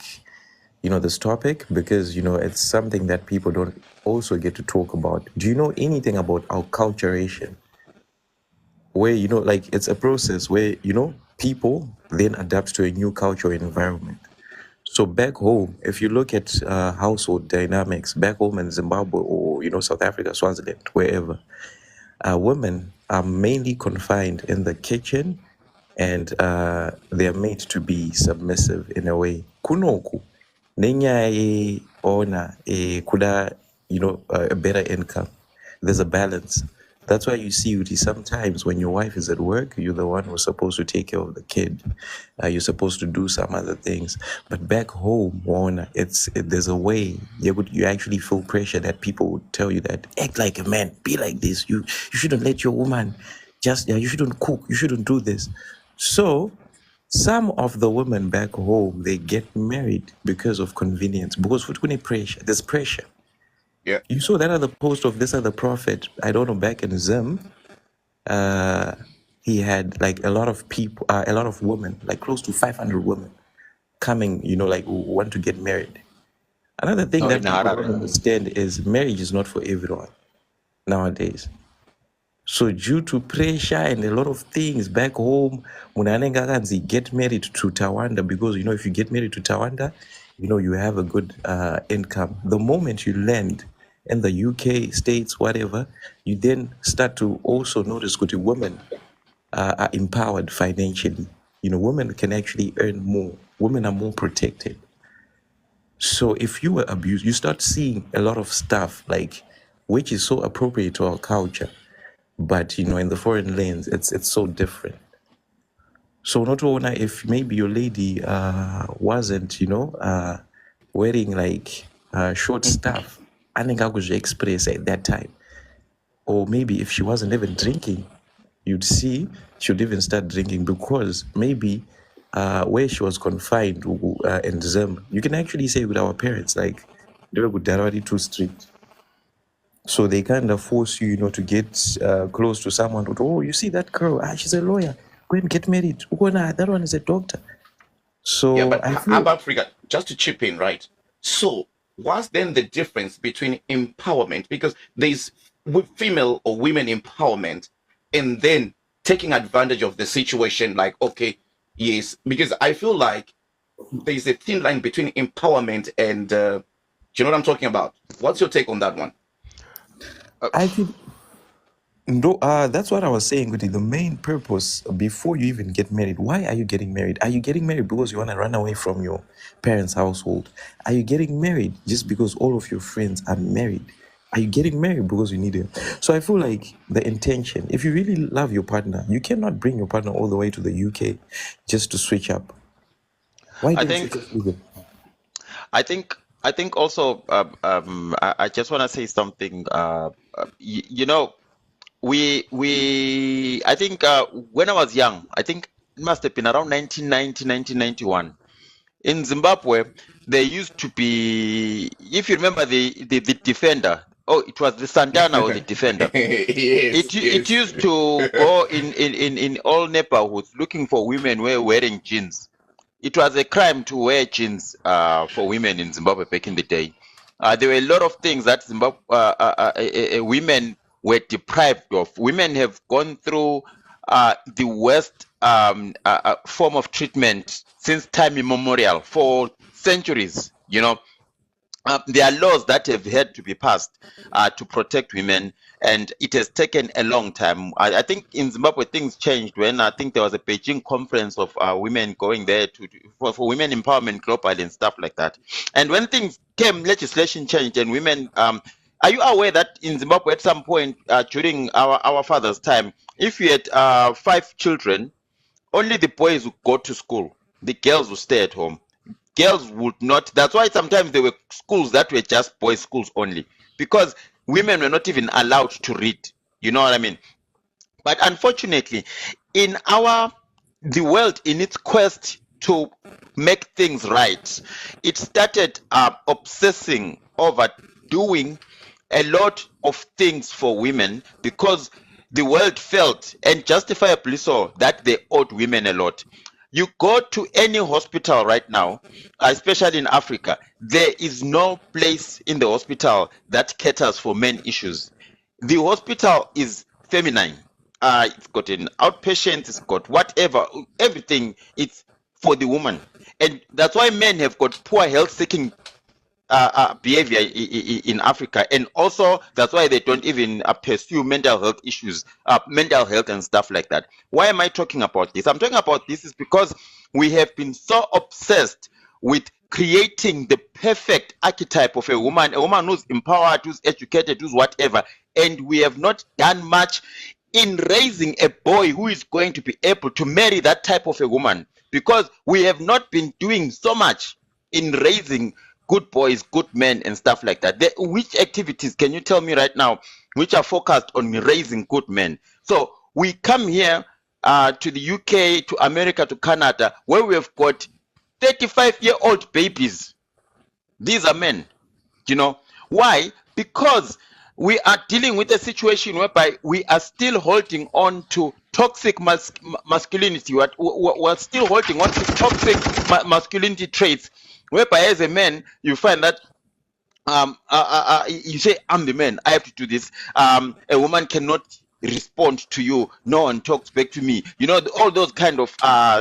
you know, this topic because, you know, it's something that people don't also get to talk about. Do you know anything about acculturation? Where, you know, like it's a process where, you know, people then adapt to a new cultural environment. So back home, if you look at household dynamics back home in Zimbabwe or, you know, South Africa, Swaziland, wherever, women are mainly confined in the kitchen and they are made to be submissive in a way. Kunoku, nenya ona kuda, you know, a better income. There's a balance. That's why you see, sometimes when your wife is at work, you're the one who's supposed to take care of the kid. You're supposed to do some other things. But back home, there's a way you actually feel pressure that people would tell you that act like a man, be like this. You shouldn't let your woman you shouldn't cook, you shouldn't do this. So some of the women back home, they get married because of convenience. Because there's pressure. Yeah. You saw that other post of this other prophet, I don't know, back in Zim. He had like a lot of people, a lot of women, like close to 500 women coming, like who want to get married. Another thing No, that in people don't Harare. understand is marriage is not for everyone nowadays. So due to pressure and a lot of things back home, Munanenga Ganzi get married to Tawanda because, if you get married to Tawanda, you have a good income. The moment you land in the UK, States, whatever, you then start to also notice that women are empowered financially. Women can actually earn more. Women are more protected. So if you were abused, you start seeing a lot of stuff like which is so appropriate to our culture, but in the foreign lands, it's so different. So not only if maybe your lady wasn't, wearing like short stuff, I think I could express at that time, or maybe if she wasn't even drinking, you'd see she'd even start drinking because maybe where she was confined in Zim, you can actually say with our parents, like, they were already too strict. So they kind of force you, to get close to someone. Oh, you see that girl? She's a lawyer. Go and get married. Oh, nah, that one is a doctor. So Yeah, but I how feel about Frigga? Just to chip in, right? So, what's then the difference between empowerment? Because there's female or women empowerment, and then taking advantage of the situation, like, okay, yes, because I feel like there's a thin line between empowerment and, do you know what I'm talking about? What's your take on that one? I think no, that's what I was saying, Kuti. The main purpose before you even get married, why are you getting married? Are you getting married because you want to run away from your parents' household? Are you getting married just because all of your friends are married? Are you getting married because you need it? So I feel like the intention, if you really love your partner, you cannot bring your partner all the way to the UK just to switch up. Why I didn't you think just leave it? I think also I just want to say something. I think when I was young, I think it must have been around 1990, 1991. In Zimbabwe, there used to be, if you remember the defender. Oh, it was the Santana or the defender. Yes, It used to go in all neighborhoods looking for women who were wearing jeans. It was a crime to wear jeans for women in Zimbabwe back in the day. There were a lot of things that women were deprived of. Women have gone through the worst form of treatment since time immemorial for centuries. There are laws that have had to be passed to protect women, and it has taken a long time. I think in Zimbabwe things changed when I think there was a Beijing conference of women going there for women empowerment globally and stuff like that. And when things came, legislation changed, and women. Are you aware that in Zimbabwe at some point during our father's time, if you had 5 children, only the boys would go to school, the girls would stay at home. Girls would not. That's why sometimes there were schools that were just boys' schools only, because women were not even allowed to read. You know what I mean? But unfortunately, in the world, in its quest to make things right, it started obsessing over doing a lot of things for women because the world felt, and justifiably so, that they owed women a lot. You go to any hospital right now, especially in Africa, there is no place in the hospital that caters for men issues. The hospital is feminine. It's got an outpatient, it's got whatever, everything. It's for the woman. And that's why men have got poor health seeking behavior in Africa, and also that's why they don't even pursue mental health issues, mental health and stuff like that. Why am I talking about this? I'm talking about this is because we have been so obsessed with creating the perfect archetype of a woman who's empowered, who's educated, who's whatever, and we have not done much in raising a boy who is going to be able to marry that type of a woman, because we have not been doing so much in raising good boys, good men, and stuff like that. Which activities can you tell me right now which are focused on raising good men? So we come here to the UK, to America, to Canada, where we have got 35-year-old babies. These are men. Why? Because we are dealing with a situation whereby we are still holding on to toxic masculinity. We're still holding on to toxic masculinity traits, whereby as a man, you find that you say, I'm the man, I have to do this. A woman cannot respond to you, no one talks back to me. All those kind of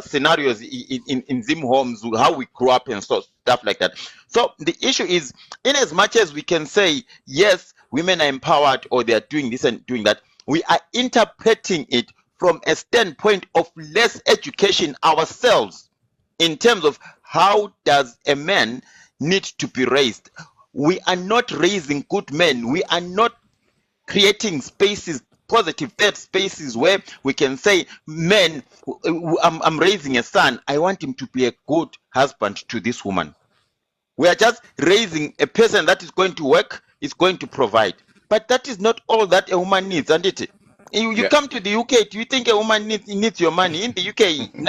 scenarios in Zim homes, how we grew up and stuff like that. So the issue is, in as much as we can say, yes, women are empowered or they are doing this and doing that, we are interpreting it from a standpoint of less education ourselves in terms of how does a man need to be raised. We are not raising good men. We are not creating spaces, positive third spaces where we can say, men, I'm raising a son, I want him to be a good husband to this woman. We are just raising a person that is going to work, is going to provide. But that is not all that a woman needs, isn't it? You Yeah. come to the UK, do you think a woman needs your money? In the UK, in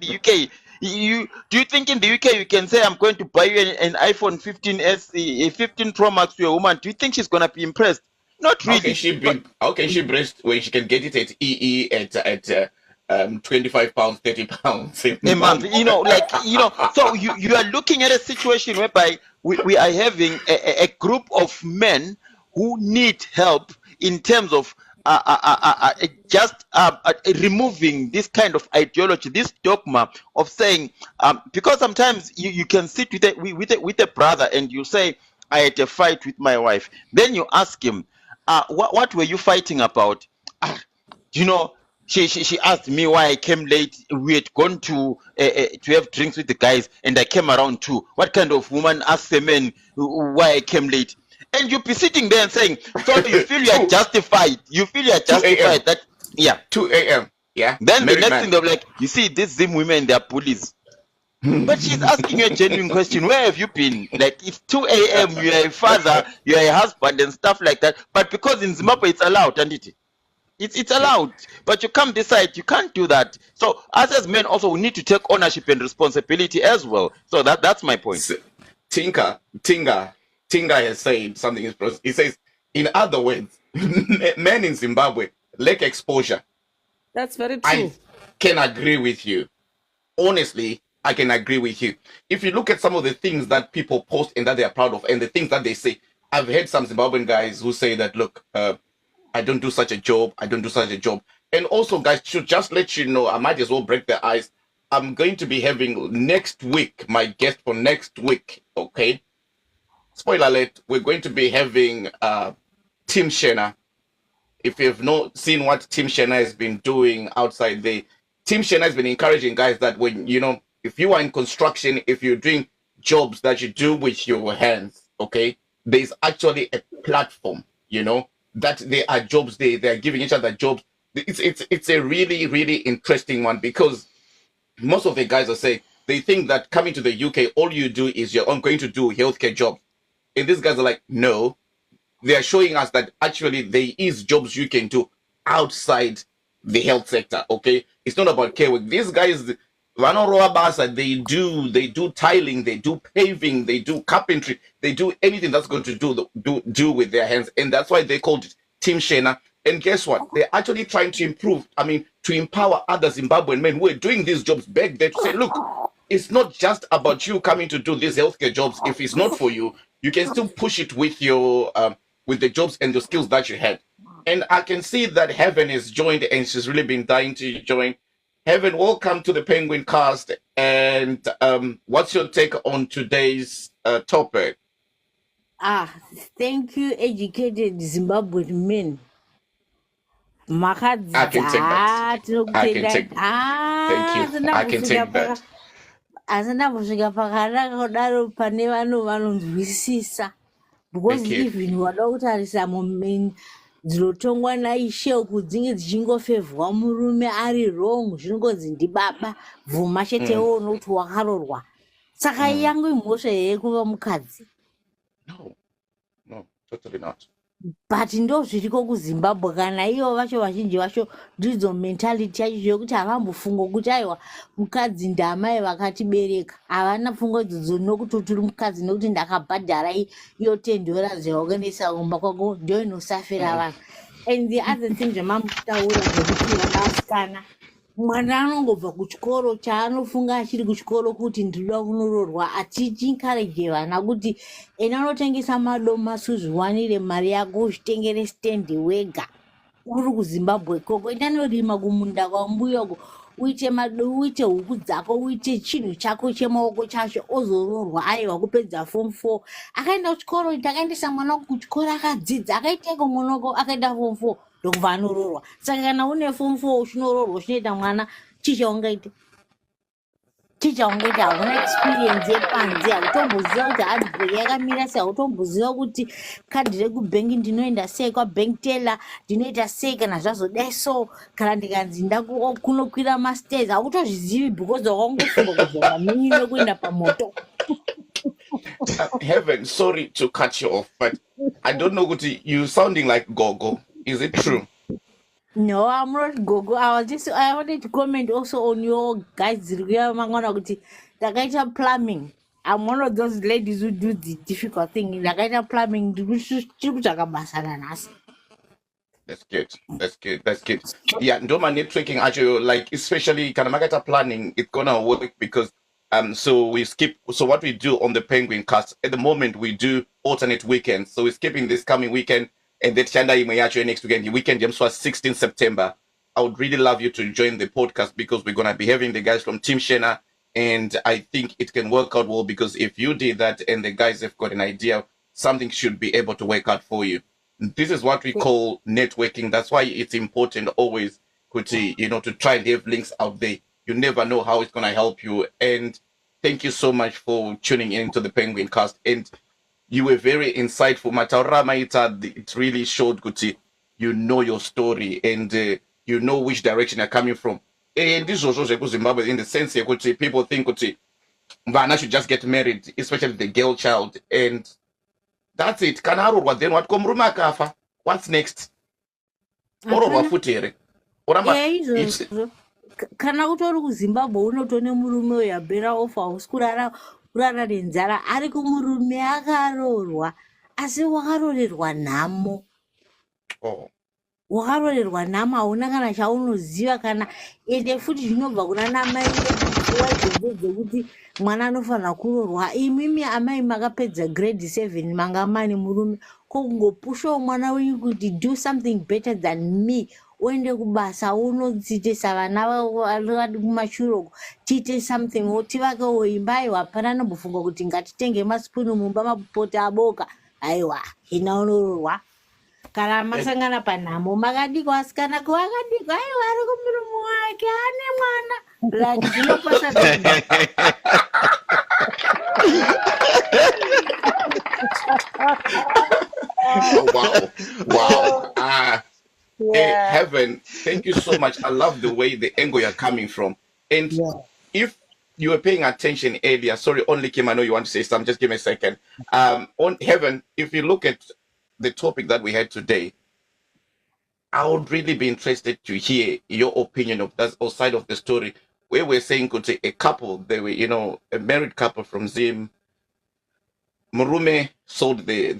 the UK, do you think in the UK you can say, I'm going to buy you an iPhone 15s, a 15 Pro Max to a woman? Do you think she's going to be impressed? Not How really. can she be? How can she breast when she can get it at EE at £25, £30 a month, so you are looking at a situation whereby we are having a group of men who need help in terms of just removing this kind of ideology, this dogma of saying, because sometimes you can sit with a brother and you say, I had a fight with my wife. Then you ask him, what were you fighting about? She asked me why I came late. We had gone to have drinks with the guys, and I came around too. What kind of woman asks a man why I came late? And you'll be sitting there and saying, so you feel you are justified. You feel you are 2 a.m. justified that, yeah. 2 a.m. Yeah. Then the Married next man. thing they're like, you see, these Zim women, they're bullies. But she's asking you a genuine question. Where have you been? Like, it's 2 a.m., you're a father, you're a husband and stuff like that. But because in Zimbabwe it's allowed, isn't it? It's allowed, but you can't decide. You can't do that. So us as men also, we need to take ownership and responsibility as well. So that's my point. Tinga has said something. He says, in other words, men in Zimbabwe lack exposure. That's very true. I can agree with you. Honestly, I can agree with you. If you look at some of the things that people post and that they are proud of, and the things that they say, I've heard some Zimbabwean guys who say that, look, I don't do such a job. I don't do such a job. And also, guys, should just let you know, I might as well break the ice. I'm going to be having next week, my guest for next week, okay? Spoiler alert, we're going to be having Tim Shenner. If you've not seen what Tim Shenner has been doing outside there, Tim Shenner has been encouraging guys that when, if you are in construction, if you're doing jobs that you do with your hands, okay, there's actually a platform, that there are jobs there. They're giving each other jobs. It's a really, really interesting one, because most of the guys are saying they think that coming to the UK, all you do is you're going to do healthcare jobs. And these guys are like, no. They are showing us that actually there is jobs you can do outside the health sector, okay? It's not about care work. These guys, they do tiling, they do paving, they do carpentry, they do anything that's going to do with their hands. And that's why they called it Team Shenner. And guess what? They're actually trying to to empower other Zimbabwean men who are doing these jobs back there to say, look, it's not just about you coming to do these healthcare jobs. If it's not for you, you can still push it with your with the jobs and the skills that you had. And I can see that Heaven is joined, and she's really been dying to join. Heaven, welcome to the Penguin Cast. And what's your take on today's topic? Thank you, educated Zimbabwean men. I can take that. I can take that. Thank you. I can take that. Asina kusvika pakanaka kudaro pane vanonzwisisa, because Thank you. even wada kutarisa mumen dzinotongwa naishe kudzinge dzichingofevhwa murume ari wrong, zvinongozi ndibaba bvuma chetewo nokuti wakarorwa. Saka yangu imhosva here kuva mukadzi. No, totally not. but ndo zviriko kuzimbabwe kana ivo vacho vazhinji vacho ndidzo mentality yacho zvekuti havambofungo kuti aiwa mukadzi ndamai vakatibereka havana pfungo idzodzo nokuti tiri mukadzi nokuti ndakabhadhara iyo $10 zvaukaendesa kumba kwako ndo inosafira vanhu. And the other thing zvamamutaura zvekuti vana vasikana mwana anongobva kuchikoro chaanofunga achiri kuchikoro kuti ndinoda kunoroorwa atichiencourage vana kuti ena unotengesa madomasi zviwanire mari yako uzvitengere stendi wega uri kuzimbabwe koko enda norima kumunda kwambuya uko uite huku dzako uite chinhu chako chemaoko chacho ozoroorwa aiwa kupedza form 4 akaenda kuchikoro takaendesa mwana wako kuchikoro akadzidza akaiteko mwana wako akaenda form 4 ndokubva anoroorwa. Saka kana une form 4 uchinoroorwa uchinoita mwana chichaungaita hauna experience yepanze hautomboziva kuti handbrake yakamira sei hautomboziva kuti kadhi rekubhengi ndinoenda sei kwabank teller ndinoita sei kana zvazodai so kana ndikanzi kunokwira mastairs hautozvizivi because wakangofunga kuzonga minyi nekuenda pamoto. Heaven, sorry to cut you off, but I don't know what you sounding like Gogo. Is it true? No, I'm not Gogo. I wanted to comment also on your guys' kuti Dakaita plumbing. I'm one of those ladies who do the difficult thing. Dakaita plumbing. That's good. Yeah, Ndoma networking actually, like especially Kanamagata planning, it's gonna work because so we skip. So what we do on the Penguin Cast at the moment, we do alternate weekends. So we're skipping this coming weekend. And then Chanda Imayacho next weekend, the weekend, James was 16 September. I would really love you to join the podcast because we're going to be having the guys from Team Shena. And I think it can work out well because if you did that and the guys have got an idea, something should be able to work out for you. This is what we call networking. That's why it's important always, Kuti, to try and have links out there. You never know how it's going to help you. And thank you so much for tuning in to the Penguin Cast. And you were very insightful. Mataura Maita, it really showed Kuti, you know your story and you know which direction you're coming from. And this was also Zimbabwe in the sense that people think Kuti, Vana should just get married, especially the girl child. And that's it. Kanaru, then what komruma kafa? What's next? Oro wafutere. Kana utori kuZimbabwe unotone murume uyabhera ofa usikurara kurara nenzara ari kumurume akaroorwa asi wakarorerwa nhamo. Wakarorerwa nhamo hauna kana chaunoziva kana ende futi zvinobva kuna namai vedu dzekuti mwana anofanira kuroorwa. Imimi amai makapedza grade 7 manga mane murume kungopushawo mwana wenyu kuti do something better than me uende kubasa unodzitesa vana vari kumashuro tiite something wotivakawo imba aiwa hapana nombofunga kuti ngatitenge masipunu mumba mapota aboka aiwa hina unoroorwa kana masangana panhamo makadiko asikana kuakadiko aiwa ari kumurume wake ane mwana like zvinopasa Wow. Hey, Heaven, thank you so much. I love the way the angle you're coming from. And if you were paying attention earlier, sorry, only Kim, I know you want to say something, just give me a second. On Heaven, if you look at the topic that we had today, I would really be interested to hear your opinion of that side of the story, where we're saying a couple, they were, a married couple from Zim. Murume sold the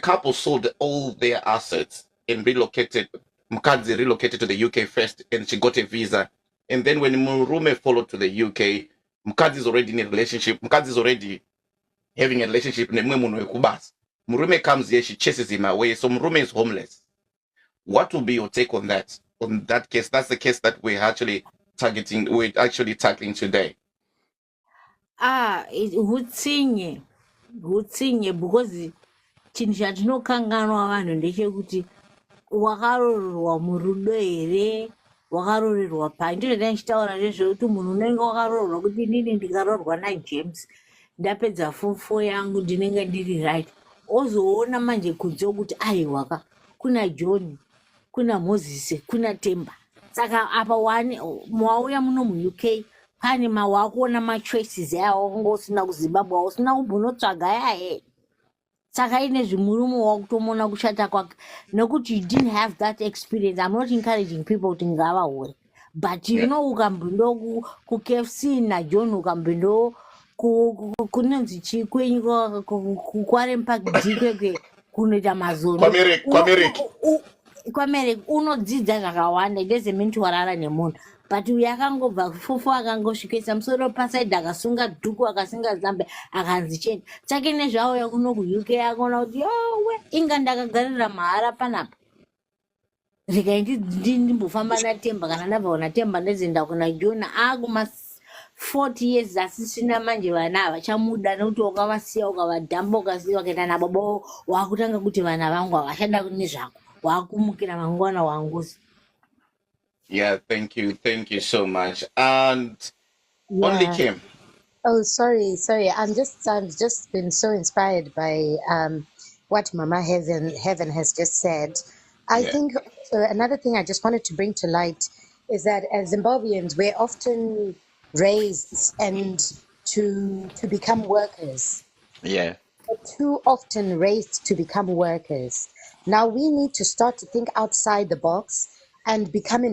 couple sold all their assets and relocated. Mkadzi relocated to the UK first, and she got a visa. And then when Murume followed to the UK, Mkadzi is already in a relationship. Mkadzi is already having a relationship. Murume comes here, she chases him away. So Murume is homeless. What will be your take on that? On that case, that's the case that we're actually tackling today. Hutsinye because chinhu chatinokanganwa vanhu ndechekuti wakarorerwa murudo here wakarorerwa pai ndizvo ndichitaura nezvekuti munhu unenge wakarorerwa kuti inini ndikaroorwa naJames ndapedza form 4 yangu ndinenge ndiri right ozoona manje kunze kuti aiwaka kuna John kuna Moses kuna Temba saka apa mwauya muno muUK pane mawakuona machoices yawo ngosina kuZimbabwe usina kumbonotsvaga yaye saka ine zvimurume wakutomona kushata kwake nekuti you didn't have that experience. I'm not encouraging people kuti ngavahure, but you Yeah. know ukambindo kuKFC naJohn ukambindo kunonzi chi kwenyu kuRM Park D kwekwe kunoita mazondo kwamereka unodzidza zvakawanda. It doesn't mean warara nemunhu, but uyu akangobva fufo akangosvikisa musoro pasaidhi akasunga dhuku akasunga zambe akanzi cheni chake nezvauya kuno kuUK akaona kuti yowe inga ndakagarira mahara panapa regai ndimbofamba naTemba kana ndabvawo naTemba ndezenda kuna Jona akuma 40 years asisina manje vana havachamuda nekuti wakavasiya ukavadhamba ukasiya ukaenda nababa wakutanga kuti vana vangu havachada nezvako wakumukira mangwana wanguzi. Yeah, thank you so much. And only Yeah. Kim. Oh, sorry. I've just been so inspired by what Mama Heaven has just said. I Yeah. think another thing I just wanted to bring to light is that as Zimbabweans, we're often raised and to become workers. Yeah. We're too often raised to become workers. Now we need to start to think outside the box and become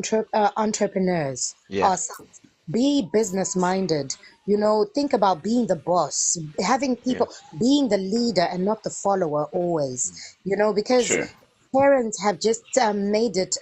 entrepreneurs Yeah. ourselves. Be business minded. You know, think about being the boss, having people, being the leader and not the follower always. You know, because Sure. parents have just made it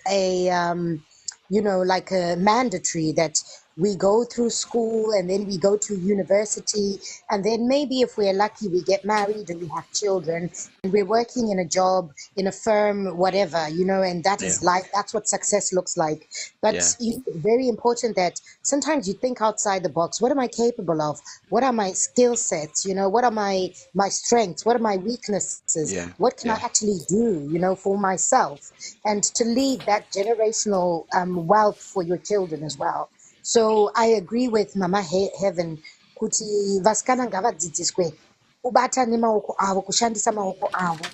like a mandatory that we go through school and then we go to university and then maybe if we're lucky we get married and we have children and we're working in a job in a firm, whatever, and that is life. That's what success looks like. But it's very important that sometimes you think outside the box. What am I capable of? What are my skill sets? What are my strengths? What are my weaknesses? What can I actually do, for myself? And to leave that generational wealth for your children as well. So I agree with Mama Heaven kuti vasikana ngavadzidziswe kubata nemaoko avo, kushandisa maoko avo,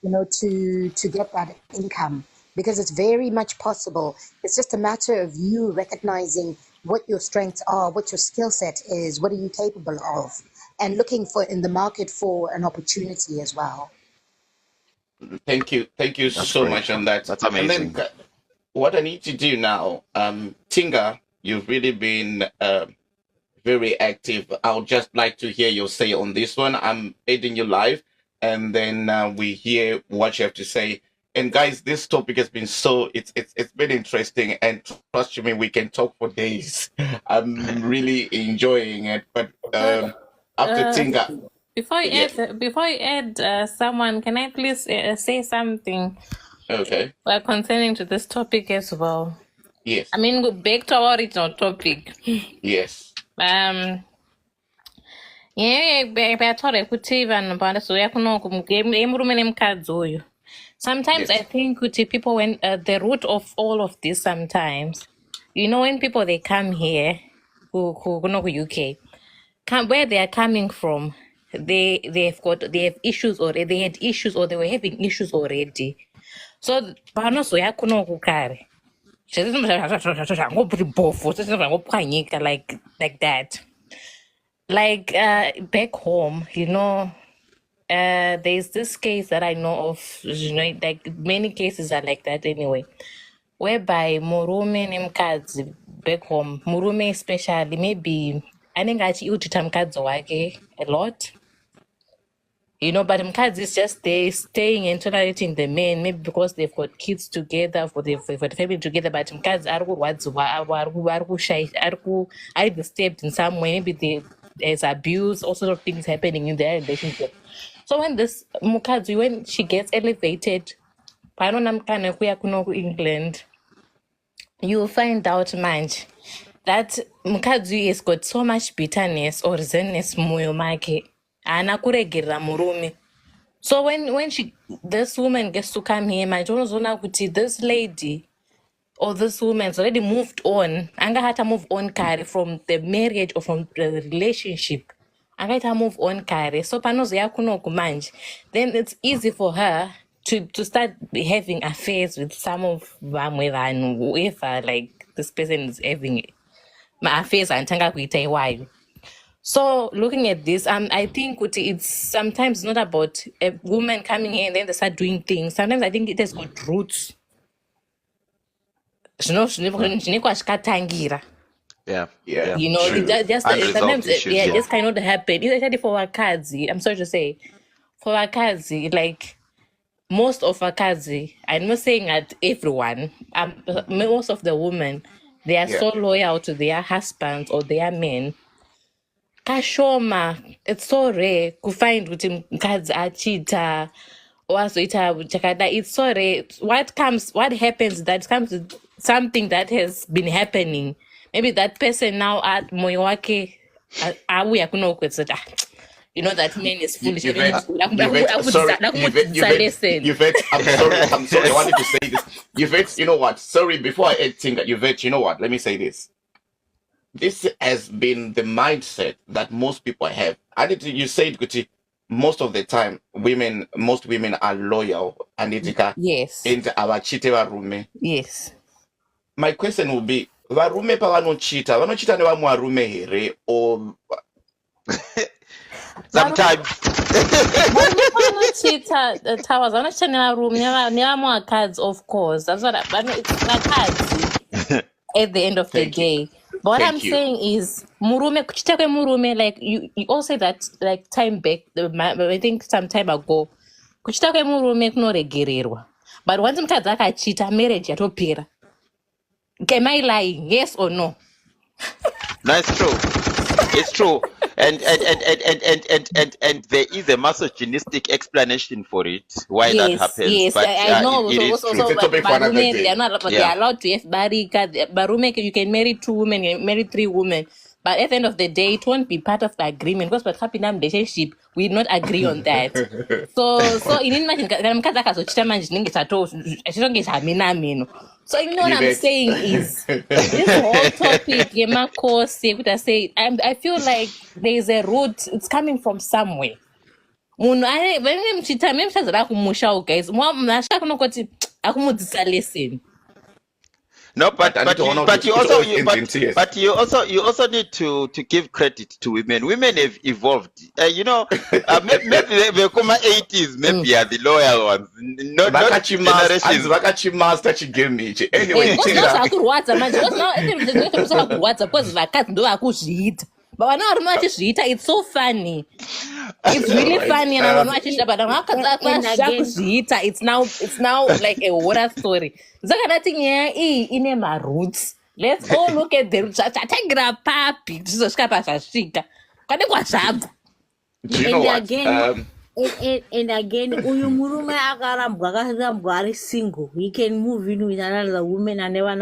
to get that income, because it's very much possible. It's just a matter of you recognizing what your strengths are, what your skill set is, what are you capable of, and looking for in the market for an opportunity as well. Thank you That's so great. much on that. That's And amazing. then what I need to do now, Tinga, you've really been very active. I would just like to hear your say on this one. I'm aiding you live, and then we hear what you have to say. And guys, this topic has been it's been interesting, and trust me, we can talk for days. I'm really enjoying it. But after Tinga, Before you yeah, add someone, can I please say something okay, concerning to this topic as well? yes, I mean, go back to our original topic. yes, Beyatore kuti vanhu pavanozoya kunoku emurume nemukadzi uyu. Sometimes I yes, think kuti people when the root of all of this sometimes, when people they come here kuno UK, where they are coming from, they have issues already. They had issues or they were having issues already. So pavanozoya kunoku kare. Like that. Like back home, there's this case that I know of, like many cases are like that anyway, whereby murume nemukadzi back home, murume especially, maybe anenge achiutita mukadzi wake a lot, but mukadzi is just there staying and tolerating the men, maybe because they've got kids together, they've got family together, but mukadzi ari kurwadziwa, ari disturbed in some way, maybe there's abuse, all sorts of things happening in their relationship. So when this mukadzi, when she gets elevated, panonamkana kuya kuno ku England, you will find out manje that mukadzi has got so much bitterness or resentment mumwoyo make, haana kuregerera murume. So when this woman gets to come here, manje unozoona kuti this lady or this woman's already moved on. Anga hata move on kare from the marriage or from the relationship. Anga hata move on kare. So panozoya kunoku manje, then it's easy for her to start having affairs with some of vamwe vanhu, whoever like this person is having affairs antanga kuita iwayo. So looking at this, I think it's sometimes not about a woman coming here and then they start doing things. Sometimes I think it has got roots. Zvine kwazvakatangira. Yeah. Yeah. You know, True. just Unresolved sometimes issues. yeah, Yeah. just cannot happen. Especially for Wakazi, I'm sorry to say, for Wakazi, like most of Wakazi, I'm not saying that everyone, most of the women, they are Yeah. so loyal to their husbands or their men. Kashoma, it's so rare to find with mukadzi achita wazoita chakada. It's so rare. What happens that comes with something that has been happening. Maybe that person now at moyo wake auya kunokwetsa you know that man is foolish. Yvette, sorry, Yvette, I'm sorry, I wanted to say this. Yvette, you know what? Sorry, before I add Tinga, Yvette, you know what? Let me say this. This has been the mindset that most people have. You said, Guti, most of the time, most women are loyal and it's Yes. into our cheating varume. Yes. My question would be, varume vanochita nevamwe here or Sometimes. Vanochita towers vanochita nevamwe vakadzi, of course. That's what it's vakadzi at the end of the day. But what I'm saying is, murume kuchita kwemurume, like you all say that like time back, I think some time ago, kuchita kwemurume kunoregererwa. But once mukadzi akachita, marriage yatopera. Am I lying? Yes or no? No, it's true. It's true. And there is a misogynistic explanation for it, why that happens. Yes, but I know. it is So true. Barume, they are not, but they Yeah. are allowed to have barika. Barume, you can marry 2 women, you can marry 3 women. But at the end of the day, it won't be part of the agreement because what happened in a relationship, we not agree on that. So in imagine, so you know what I'm saying is this whole topic, I feel like there's a root, it's coming from somewhere. Munhu muchita memuchadzira kumusha guys masvika kunokoti akumudzisa lesson. No, but you also need to give credit to women. Women have evolved. Maybe the 80s, maybe are the loyal ones. Not generations. Anyway, zvakurwadza manje kurwadza because vakadzi ndo vakuzviita but vana varume vachizviita. It's so funny. It's really funny and vanhu vachizviita but vakadzi vakuzviita. It's now like a horror story. Zakadati nyaya iyi ine maroots. Let's all look at the roots. Zvatangira papi zvizosvika pazvasvika kwade kwazvabva. Do you know what? And again, uyu murume akarambwa ari single. He can move in with another woman and never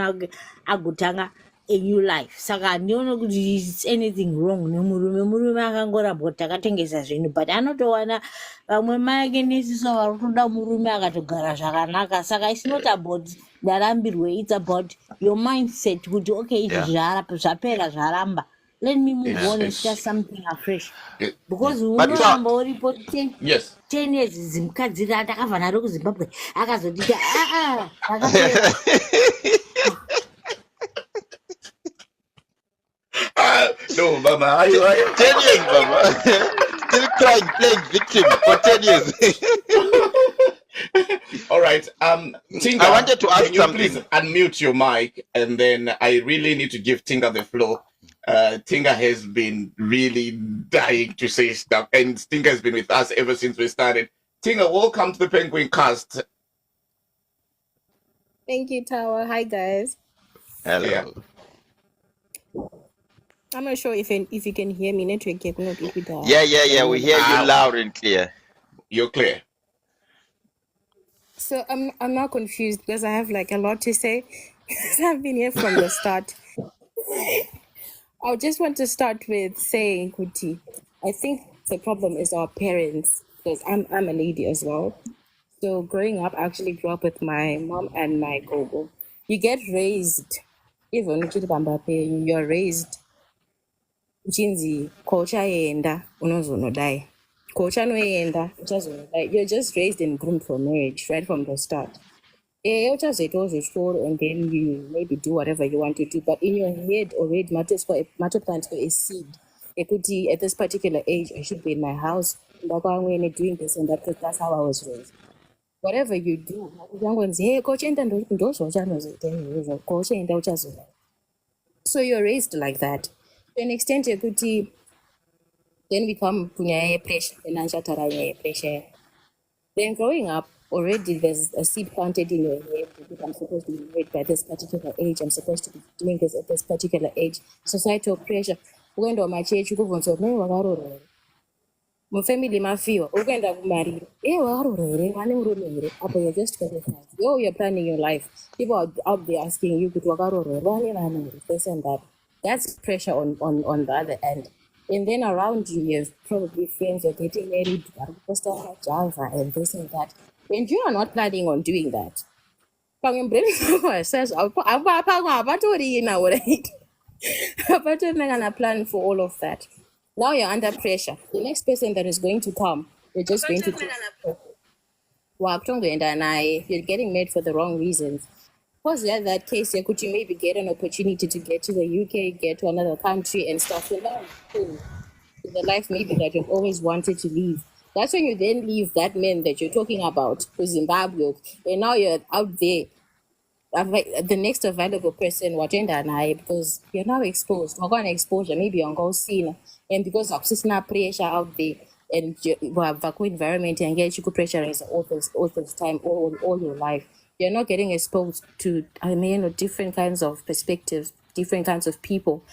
agutanga a new life. Saka handiona kuti it's anything wrong nemurume akangorambwa kuti akatengesa zvinhu but anotowana vamwe mai ake nesiso vari kutoda murume akatogara zvakanaka. Saka it's not about ndarambirwe, it's about your mindset kuti okay izvi zvapera zvaramba. Let me move on and start something afresh. Because unoramba uripo 10 years zimukadzi atakabva naro kuZimbabwe akazodita No, Mama, 10 years, Mama. Still playing victim for 10 years. All right. Tinga, I wanted to ask can you something. please unmute your mic, and then I really need to give Tinga the floor. Tinga has been really dying to say stuff, and Tinga has been with us ever since we started. Tinga, welcome to the Penguin Cast. Thank you, Tower. Hi, guys. Hello. Yeah. I'm not sure if you can hear me. Network get not if it does. Yeah. We hear you loud and clear. You're clear. So I'm not confused because I have like a lot to say. I've been here from the start. I just want to start with saying, Kuti, I think the problem is our parents because I'm a lady as well. So growing up, I actually grew up with my mom and my gogo. You get raised, even you're raised. Uchinzi kocha yenda unozonodai. Kocha noenda uchazonodai. You're just raised and groomed for marriage right from the start. And then you maybe do whatever you want to do, but in your head already matter plant for a seed Ekuti, at this particular age, I should be in my house. Doing this and that, because that's how I was raised. Whatever you do, hey, coach, so you're raised like that. To an extent, Ekuti, then we come punya pressure, financial pressure. Then growing up, already there's a seed planted in your head that I'm supposed to be married by this particular age, I'm supposed to be doing this at this particular age. Societal pressure. Ukwenda machechi kubvunza kuti wakarora here. Mufamily mafiwa, ukwenda kumarira. Wakarora here, vane murume here. Apo you're just 25. You're planning your life. People are out there asking you kuti wakarora here, vane vana here, this and that. That's pressure on the other end. And then around you, you have probably friends are getting married, Java, and this and that. And you are not planning on doing that. Plan for all of that. Now you're under pressure. The next person that is going to come, you're just going to take. You're getting married for the wrong reasons. Was there that case here? Could you maybe get an opportunity to get to the UK, get to another country and start to learn the life maybe that you've always wanted to live? That's when you then leave that man that you're talking about to Zimbabwe, and now you're out there. The next available person, because you're now exposed. We're going to exposure, maybe on go scene, and because of system pressure out there, and you have a environment and get you pressure all this time, all your life. You're not getting exposed to, different kinds of perspectives, different kinds of people,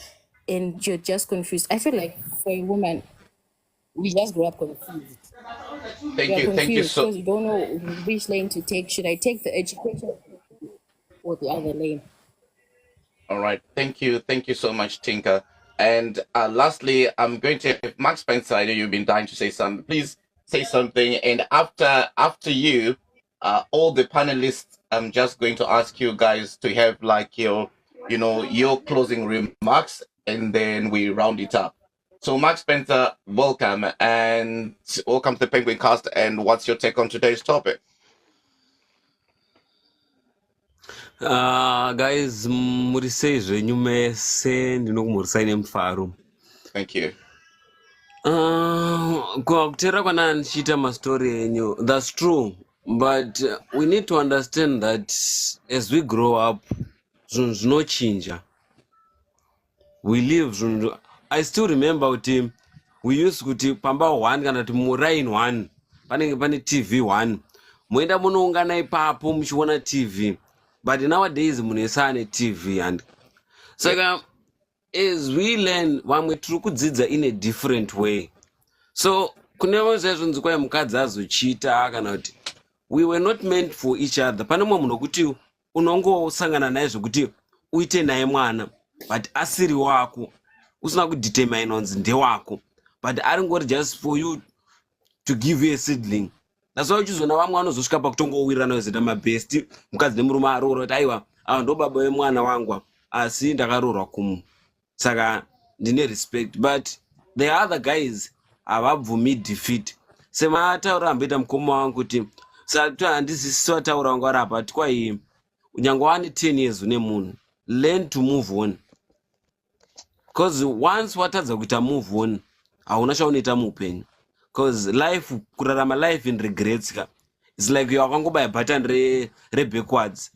and you're just confused. I feel like for a woman, we just grow up confused. Thank you so. Because you don't know which lane to take. Should I take the education or the other lane? All right. Thank you so much, Tinka. And lastly, I'm going to, if Mark Spencer, I know you've been dying to say something. Please say something. And after you, all the panelists, I'm just going to ask you guys to have like your closing remarks, and then we round it up. So Mark Spencer, welcome, and welcome to the Penguin Cast. And what's your take on today's topic? Guys, murisei zvenyu mese ndinokumhoresai nemufaro. Thank you. Kuteera kwana ndichiita mastori enyu, that's true, but we need to understand that as we grow up, zvinhu zvinochinja. We live. I still remember kuti we used kuti pamba 1 kana kuti murain 1 panenge pane TV 1 moenda munoungana ipapo muchiona TV, but nowadays munoisa ne TV. And saka as we learn, vamwe tiri kudzidza in a different way. So kunevo zvaizvonzi kwai mukadzi azochiita kana kuti we were not meant for each other. Pane mumwe munhu kuti unongosangana naye zvokuti uite naye mwana, but asiri wako, usina kudetermine onzi ndewako, but ari ngori just for you to give you a seedling. That's why uchizoona vamwe vanozosvika pakutongowirirana wezita mabhesti, mukadzi nemurume aroora kuti aiwa ava ndo baba vemwana wangu asi ndakaroorwa kumu. Saka ndine respect, but the other guys havabvumi defeat. Semataura amboita mukoma wangu kuti handisi wataura wangu ari apa kuti kwai unyange wane 10 years une munhu, learn to move on, because once watadza kuita move on hauna chaunoita muupenyu. Because life, kurarama life in regrets, it's like you wakangobaya button re backwards.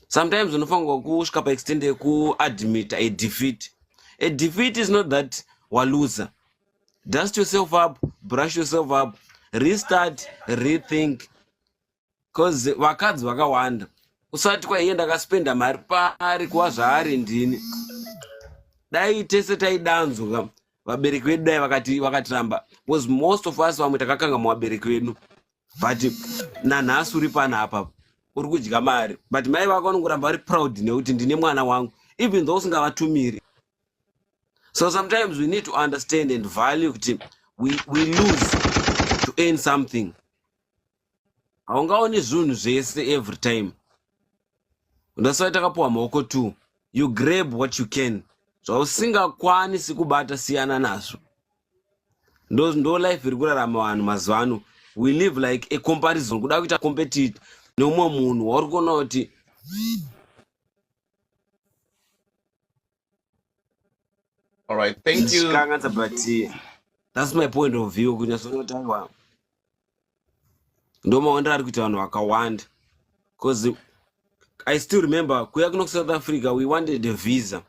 Sometimes unofanirwa kusvika paextend yekuadmit a defeat. A defeat is not that waluza. Dust yourself up, brush yourself up, restart, rethink. Because vakadzi vakawanda, usati kwa iye ndakaspenda mari pari kuva zvaari ndini. Dai tese taidanzwa vabereki vedu dai vakatiramba, because most of us vamwe takakanga muvabereki vedu, but nanhasi uri panapa uri kudya mari, but mai vako vanongoramba vari proud nekuti ndine mwana wangu, even though usingavatumiri. So sometimes we need to understand and value kuti we lose to earn something. Haungaoni zvinhu zvese every time. Undasai takapuwa maoko tu, you grab what you can. Zvausingakwanisi kubata siyana nazvo. Ndo life iri kurarama vanhu mazuva ano. We live like a comparison, kuda kuita compete nomumwe munhu wauri kuona kuti All right. Thank you. Kanganza, but that's my point of view. Kunyasonotaiwa. Ndo maonda ari kuti vanhu vakawanda. Because I still remember kuya kuno South Africa we wanted a visa.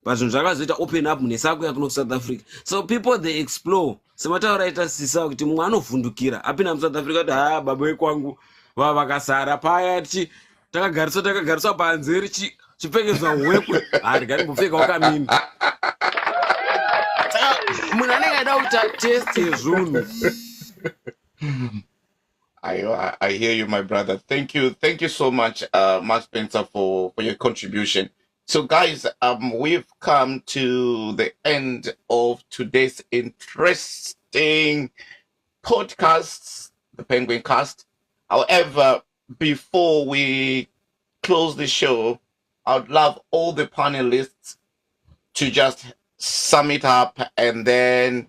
But zvinhu zvakazoita open up nesakuya kuno South Africa. So people they explore. Semataura ita sisa kuti mumwe anovhundukira. Apinda mu South Africa kuti baba vekwangu vakasara paya takagariswa panze chipfekedzwa hwekwe. Harigari kupfeka wakamini. Munhu anenge aida kuti test zvinhu. I hear you, my brother. Thank you so much, Mark Spencer, for your contribution. So, guys, we've come to the end of today's interesting podcast, the Penguin Cast. However, before we close the show, I would love all the panelists to just sum it up and then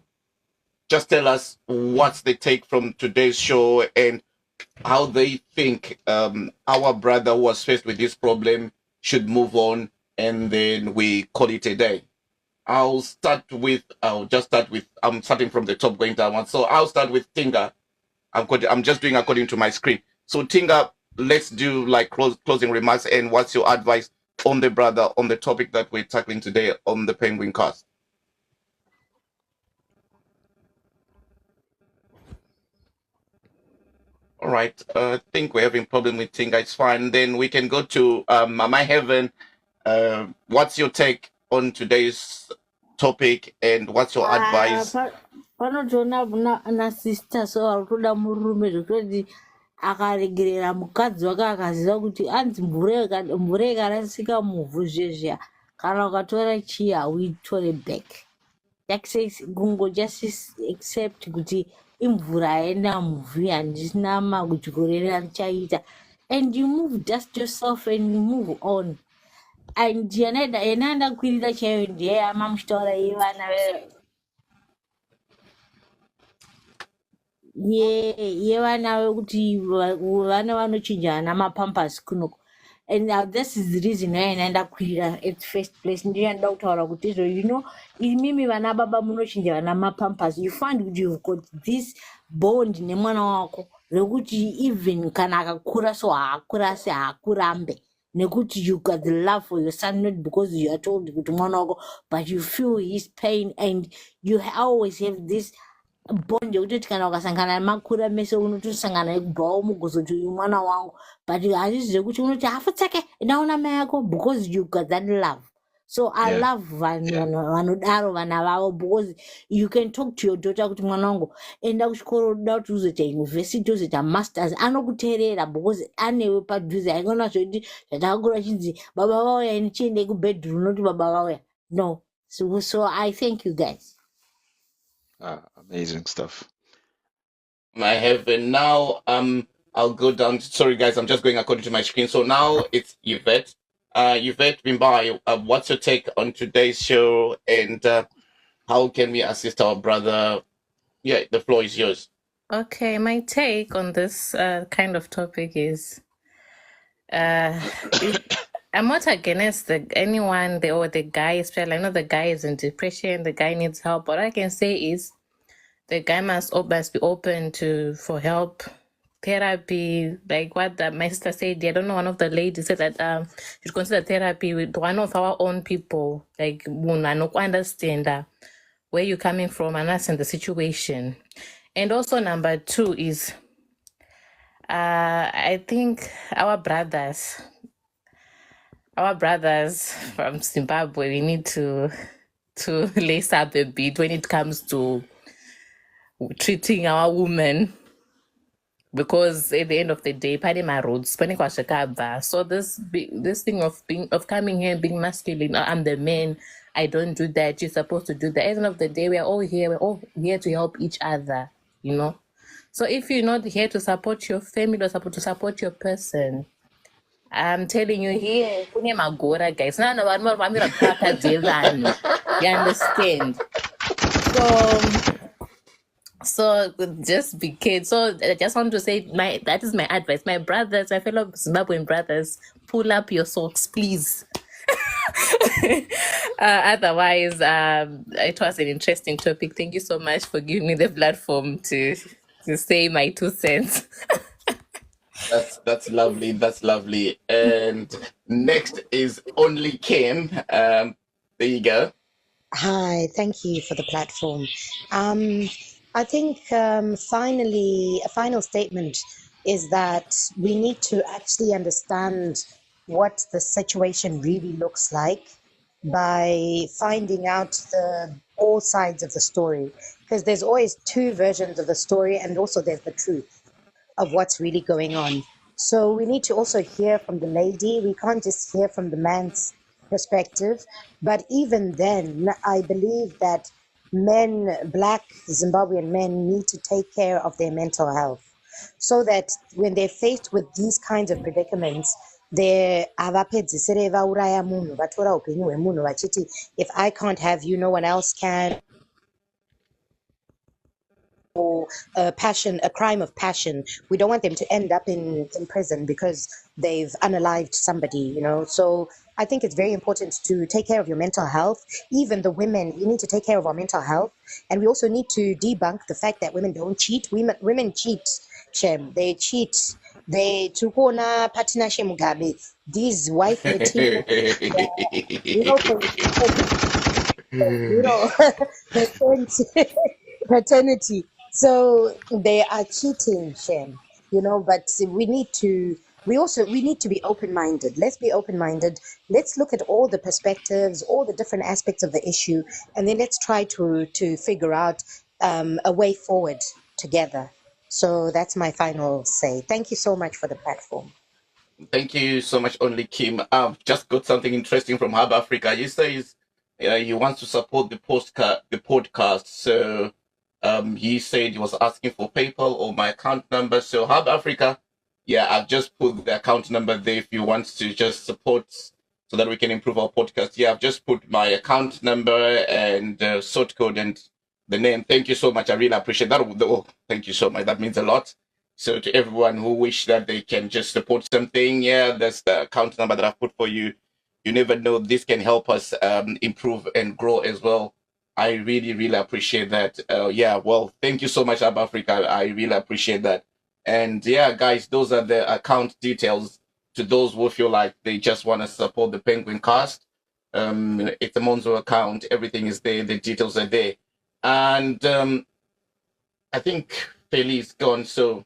just tell us what's the take from today's show and how they think our brother who was faced with this problem should move on, and then we call it a day. I'm starting from the top going down one. So I'll start with Tinga. I'm just doing according to my screen. So Tinga, let's do like closing remarks, and what's your advice on the brother on the topic that we're tackling today on the Penguin Cast? All right, I think we're having problem with Tinga. It's fine. Then we can go to Mama Heaven. What's your take on today's topic, and what's your advice? panotoona na sister so arikuda murume zvekuti akaregerera mukadzi wake akaziva kuti anzi mvura ikarasika muvhu zvezviya kana ukatora chiya uitore back taxes gungo just accept kuti imvura aenda muvhu handisina magudyikorera richaita, and you move, dust yourself and you move on. And yena ndakwirira chaiyo ndiye amamushitaura ivana yevana vekuti vana vanochinjana mapampers kunoko, and this is the reason why ndakwirira at first place. Ndiye ndida kutaura kuti izvo imimi vana baba munochinja vana mapampers, you find kuti you've got this bond nemwana wako rekuti even kana akakura so haakura se haakurambe nekuti you got the love for your son, not because you are told kuti mwana wako, but you feel his pain, and you always have this bond yekutoti kana ukasangana makura mese unotosangana nekubvawo mugozo kuti uyu mwana wangu, but hazvisi zvekuti unoti hafu tsake ndaona mai yako, because you got that love. So I love vanodaro vana vavo, because you can talk to your daughter kuti mwana wangu enda kuchikoro uda kuti uzoita university uzoita masters, anokuteerera because anewe padhuze. Haikona zvekuti zvatakakura chinzi baba vauya nichiende kubedroom noti baba vauya, no. So I thank you guys. Amazing stuff. My Heaven. Now I'll go down. Sorry guys, I'm just going according to my screen. So now it's Yvette. Yvette Bimbai, what's your take on today's show, and how can we assist our brother? Yeah, the floor is yours. Okay, my take on this kind of topic is I'm not against anyone, or the guy, especially. I know the guy is in depression, the guy needs help. What I can say is the guy must be open for help, therapy, like what my sister said. I don't know, one of the ladies said that you should consider therapy with one of our own people, like no understand where you're coming from and us in the situation. And also number 2 is I think our brothers from Zimbabwe, we need to lace up a bit when it comes to treating our women, because at the end of the day, padi my roads, so this thing of coming here and being masculine, I'm the man, I don't do that, you're supposed to do that. At the end of the day, we're all here to help each other, So if you're not here to support your family or to support your person, I'm telling you, here, kune magora, guys. You understand? So just be kids. So I just want to say that is my advice. My brothers, my fellow Zimbabwean brothers, pull up your socks, please. Otherwise, it was an interesting topic. Thank you so much for giving me the platform to say my 2 cents. That's lovely. That's lovely. And next is Only Kim. There you go. Hi, thank you for the platform. I think finally, a final statement is that we need to actually understand what the situation really looks like by finding out all sides of the story, because there's always two versions of the story, and also there's the truth of what's really going on. So we need to also hear from the lady. We can't just hear from the man's perspective. But even then, I believe that men, Black Zimbabwean men, need to take care of their mental health so that when they're faced with these kinds of predicaments, havapedzisire vauraya munhu, vatora upenyu hwemunhu vachiti, if I can't have you, no one else can. Or a crime of passion. We don't want them to end up in prison because they've unalived somebody, So I think it's very important to take care of your mental health. Even the women, we need to take care of our mental health. And we also need to debunk the fact that women don't cheat. Women cheat, Shem. They cheat. They tukona partnership mugabe. These wife material, paternity. So they are cheating, Shem, but we need to be open-minded. Let's be open-minded. Let's look at all the perspectives, all the different aspects of the issue, and then let's try to figure out a way forward together. So that's my final say. Thank you so much for the platform. Thank you so much, Only Kim. I've just got something interesting from Hub Africa. He says he wants to support the podcast. So he said he was asking for PayPal or my account number. So Hub Africa, I've just put the account number there if you want to just support so that we can improve our podcast. I've just put my account number and sort code and the name. Thank you so much. I really appreciate that. Oh, thank you so much. That means a lot. So to everyone who wish that they can just support something, that's the account number that I've put for you. You never know, this can help us improve and grow as well. I really, really appreciate that. Well, thank you so much, Hub Africa. I really appreciate that. And guys, those are the account details to those who feel like they just want to support the Penguin Cast. It's a Monzo account. Everything is there. The details are there. And I think Feli is gone. So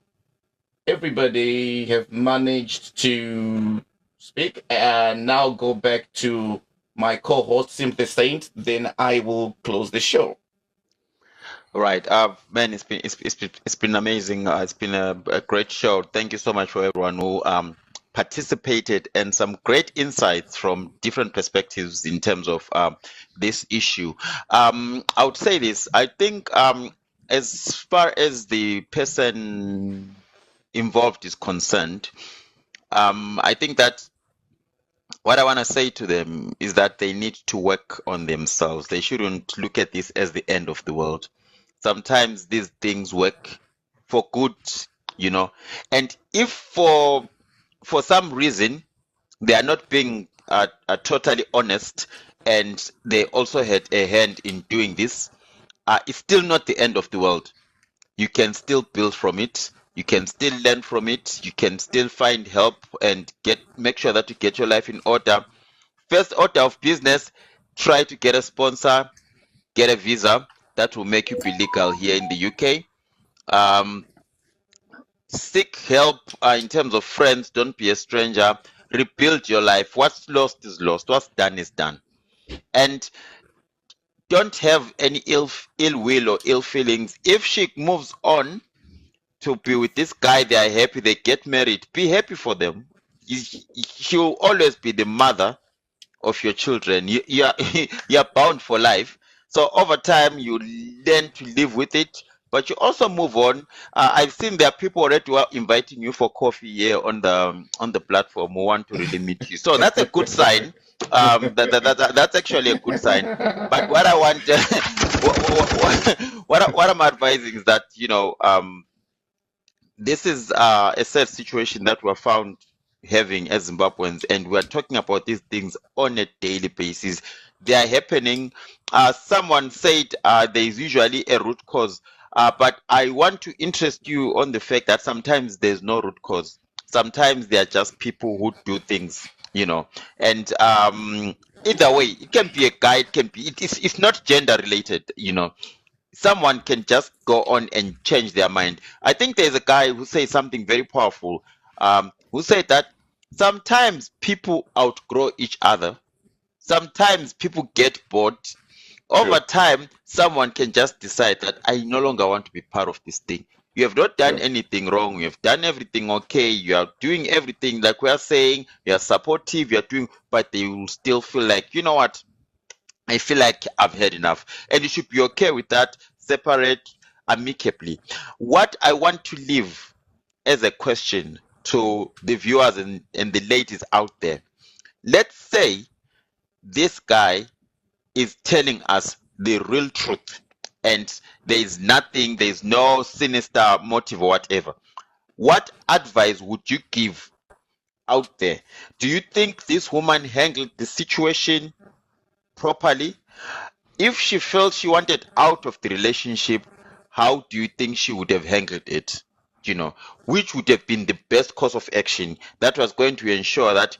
everybody have managed to speak, and now go back to my co-host Simply Saint, then I will close the show. All right, man, it's been amazing. It's been a great show. Thank you so much for everyone who participated, and some great insights from different perspectives in terms of this issue. I would say this. I think as far as the person involved is concerned, I think that what I want to say to them is that they need to work on themselves. They shouldn't look at this as the end of the world. Sometimes these things work for good, and if for some reason they are not being totally honest, and they also had a hand in doing this, it's still not the end of the world. You can still build from it. You can still learn from it. You can still find help and make sure that you get your life in order. First order of business, try to get a sponsor, get a visa that will make you be legal here in the UK. Seek help in terms of friends. Don't be a stranger. Rebuild your life. What's lost is lost. What's done is done. And don't have any ill will or ill feelings. If she moves on to be with this guy, they are happy, they get married, be happy for them. She will always be the mother of your children. You're bound for life. So over time, you learn to live with it, but you also move on. I've seen there are people already who are inviting you for coffee here on the platform who want to really meet you. So that's a good sign. That's actually a good sign. But what I want, what I'm advising is that this is a sad situation that we found having as Zimbabweans, and we are talking about these things on a daily basis. They are happening. Someone said there is usually a root cause, but I want to interest you on the fact that sometimes there's no root cause. Sometimes they are just people who do things, and either way, it can be a guy, it can be, it's not gender related, someone can just go on and change their mind. I think there's a guy who says something very powerful, who said that sometimes people outgrow each other. Sometimes people get bored. Over time, someone can just decide that I no longer want to be part of this thing. You have not done anything wrong. You have done everything okay. You are doing everything like we are saying. You are supportive. You are doing, but they will still feel like, you know what? I feel like I've had enough. And you should be okay with that. Separate amicably. What I want to leave as a question to the viewers and the ladies out there. Let's say this guy is telling us the real truth and there is no sinister motive or whatever. What advice would you give out there? Do you think this woman handled the situation properly? If she felt she wanted out of the relationship, how do you think she would have handled it? Which would have been the best course of action that was going to ensure that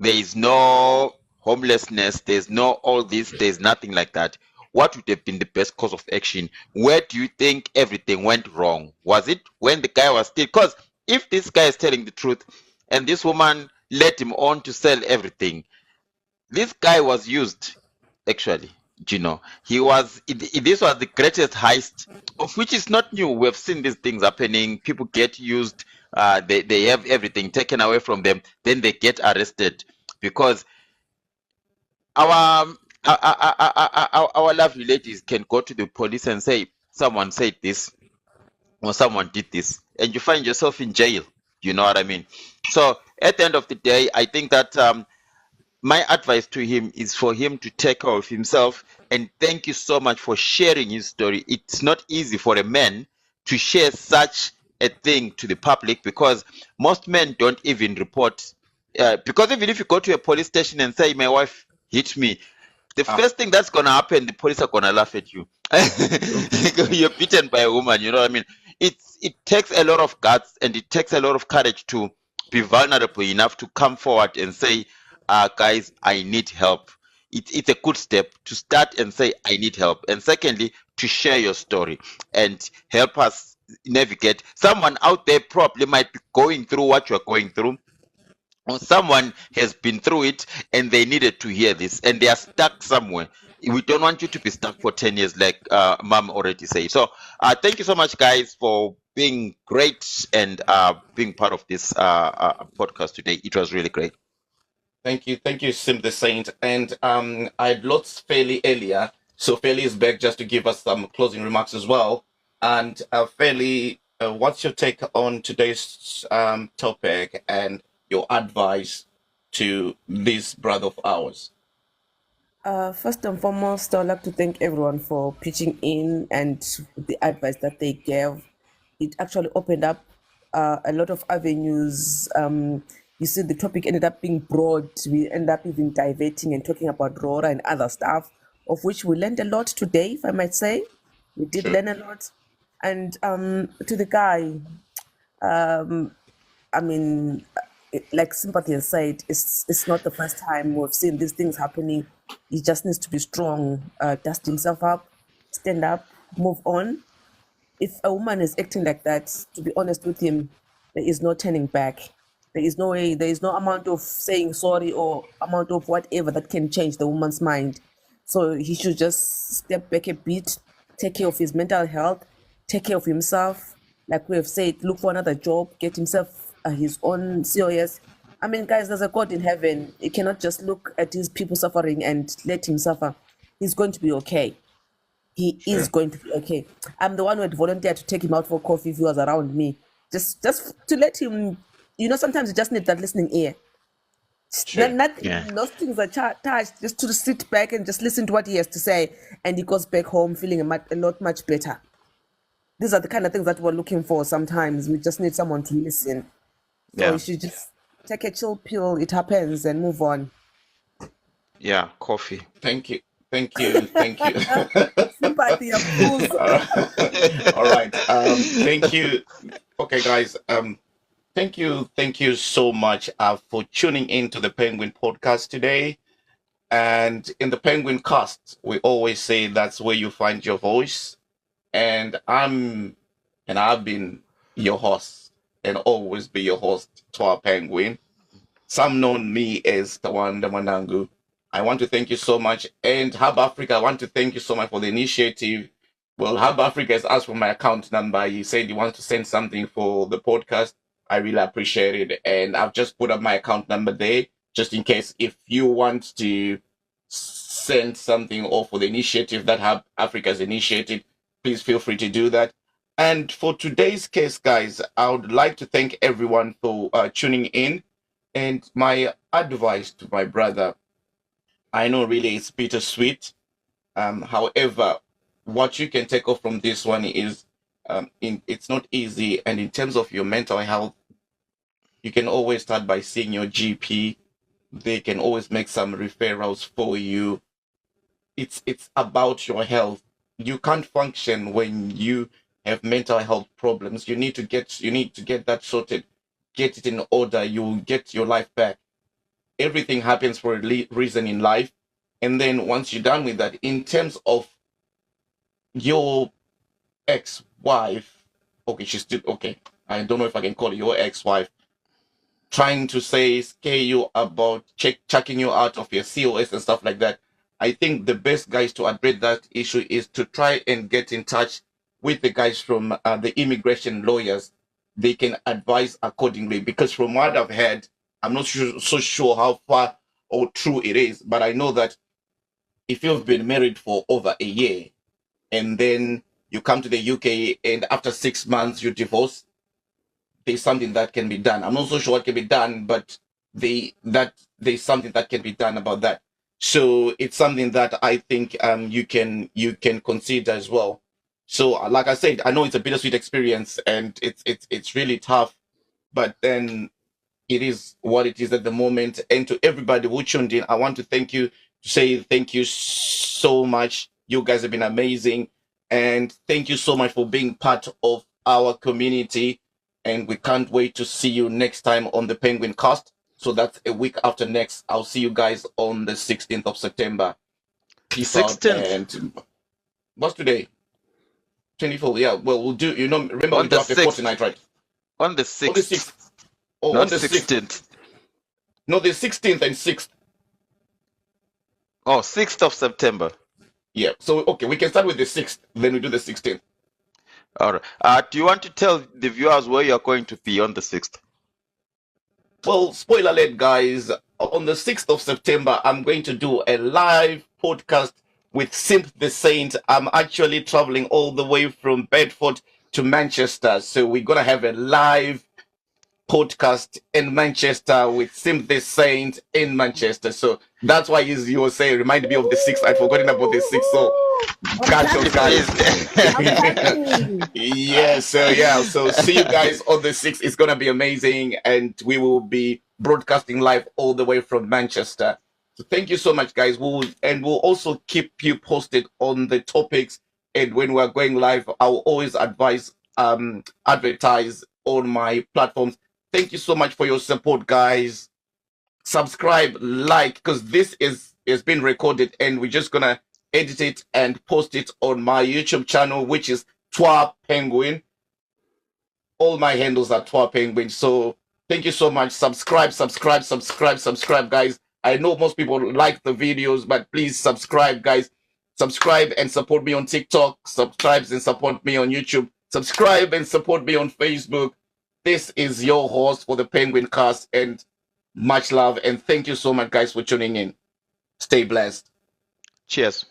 there is no homelessness, there's no all this, there's nothing like that? What would have been the best course of action? Where do you think everything went wrong? Was it when the guy was still, because if this guy is telling the truth and this woman led him on to sell everything, this guy was used, actually. This was the greatest heist, of which is not new. We've seen these things happening. People get used, they have everything taken away from them, then they get arrested because our lovely ladies can go to the police and say someone said this or someone did this, and you find yourself in jail. You know what I mean? So at the end of the day, I think that my advice to him is for him to take care of himself. And thank you so much for sharing his story. It's not easy for a man to share such a thing to the public because most men don't even report. Because even if you go to a police station and say, my wife hit me, the first thing that's going to happen, the police are going to laugh at you. You're beaten by a woman, you know what I mean? It takes a lot of guts and it takes a lot of courage to be vulnerable enough to come forward and say, guys, I need help. It's a good step to start and say, I need help. And secondly, to share your story and help us navigate. Someone out there probably might be going through what you're going through, or someone has been through it and they needed to hear this and they are stuck somewhere. We don't want you to be stuck for 10 years like Mom already said. So thank you so much, guys, for being great and being part of this podcast today. It was really great. Thank you, Sim the Saint. And I'd lost Fairly earlier, so Fairly is back just to give us some closing remarks as well. And Fairly, what's your take on today's topic and your advice to this brother of ours? First and foremost, I'd like to thank everyone for pitching in and the advice that they gave. It actually opened up a lot of avenues. You see, the topic ended up being broad. We end up even diverting and talking about RORA and other stuff, of which we learned a lot today, if I might say. We did learn a lot. And to the guy, like Sympathy has said, it's not the first time we've seen these things happening. He just needs to be strong, dust himself up, stand up, move on. If a woman is acting like that, to be honest with him, there is no turning back. There is no way, there is no amount of saying sorry or amount of whatever that can change the woman's mind. So he should just step back a bit, take care of his mental health, take care of himself. Like we have said, look for another job, get himself his own COS. I mean, guys, there's a God in heaven. He cannot just look at these people suffering and let him suffer. He's going to be okay. He is going to be okay. I'm the one who had volunteered to take him out for coffee if he was around me. Just to let him, sometimes you just need that listening ear. Those things are touched, just to sit back and just listen to what he has to say. And he goes back home feeling a lot much better. These are the kind of things that we're looking for sometimes. We just need someone to listen. So you should just take a chill pill, it happens, and move on. Yeah, coffee. Thank you. Thank you. Thank you. Sympathy, of course. All right. Thank you. Okay, guys. Thank you so much for tuning in to the Penguin Podcast today. And in the Penguin Cast, we always say that's where you find your voice. And I've been your host and always be your host, Twa Penguin. Some know me as Tawanda Manangu. I want to thank you so much. And Hub Africa, I want to thank you so much for the initiative. Well, Hub Africa has asked for my account number. He said he wants to send something for the podcast. I really appreciate it. And I've just put up my account number there, just in case if you want to send something or for the initiative that Hub Africa has initiated, please feel free to do that. And for today's case, guys, I would like to thank everyone for tuning in. And my advice to my brother, I know really it's bittersweet. However, what you can take off from this one is it's not easy. And in terms of your mental health, you can always start by seeing your GP. They can always make some referrals for you. It's about your health. You can't function when you have mental health problems. You need to get that sorted, get it in order. You'll get your life back. Everything happens for a reason in life. And then once you're done with that, in terms of your ex-wife, okay, she's still okay. I don't know if I can call it your ex-wife, trying to scare you about checking you out of your COS and stuff like that. I think the best guys to address that issue is to try and get in touch with the guys from the immigration lawyers. They can advise accordingly, because from what I've heard, I'm not so sure how far or true it is, but I know that if you've been married for over a year and then you come to the UK and after 6 months you divorce, there's something that can be done. I'm not so sure what can be done, but there's something that can be done about that. So it's something that I think you can consider as well. So like I said, I know it's a bittersweet experience and it's really tough, but then it is what it is at the moment. And to everybody who tuned in, I want to say thank you so much. You guys have been amazing. And thank you so much for being part of our community. And we can't wait to see you next time on the Penguin Cast. So that's a week after next. I'll see you guys on the 16th of September. Peace out. 16th. And what's today? 24. Yeah, well, we'll do, remember On we the do after 6th. fortnight, right? On the On the 6th. 6th. Oh, Not on the 6th. 16th. No, the 16th and 6th. Oh, 6th of September. Yeah. So, okay, we can start with the 6th, then we do the 16th. All right. Do you want to tell the viewers where you're going to be on the 6th? Well, spoiler alert, guys. On the 6th of September, I'm going to do a live podcast with Simp the Saint. I'm actually traveling all the way from Bedford to Manchester. So we're going to have a live podcast in Manchester with Simp the Saint in Manchester. So that's why you were saying, remind me of the 6th. I'd forgotten about the 6th. So catch us, guys. Yes, so see you guys on the 6th. It's gonna be amazing, and we will be broadcasting live all the way from Manchester. So thank you so much, guys. We'll also keep you posted on the topics, and when we're going live, I'll always advise advertise on my platforms. Thank you so much for your support, guys. Subscribe, like, because this is been recorded, and we're just gonna edit it and post it on my YouTube channel, which is Twa Penguin. All my handles are Twa Penguin. So thank you so much. Subscribe, guys. I know most people like the videos, but please subscribe, guys. Subscribe and support me on TikTok. Subscribe and support me on YouTube. Subscribe and support me on Facebook. This is your host for the Penguin Cast, and much love. And thank you so much, guys, for tuning in. Stay blessed. Cheers.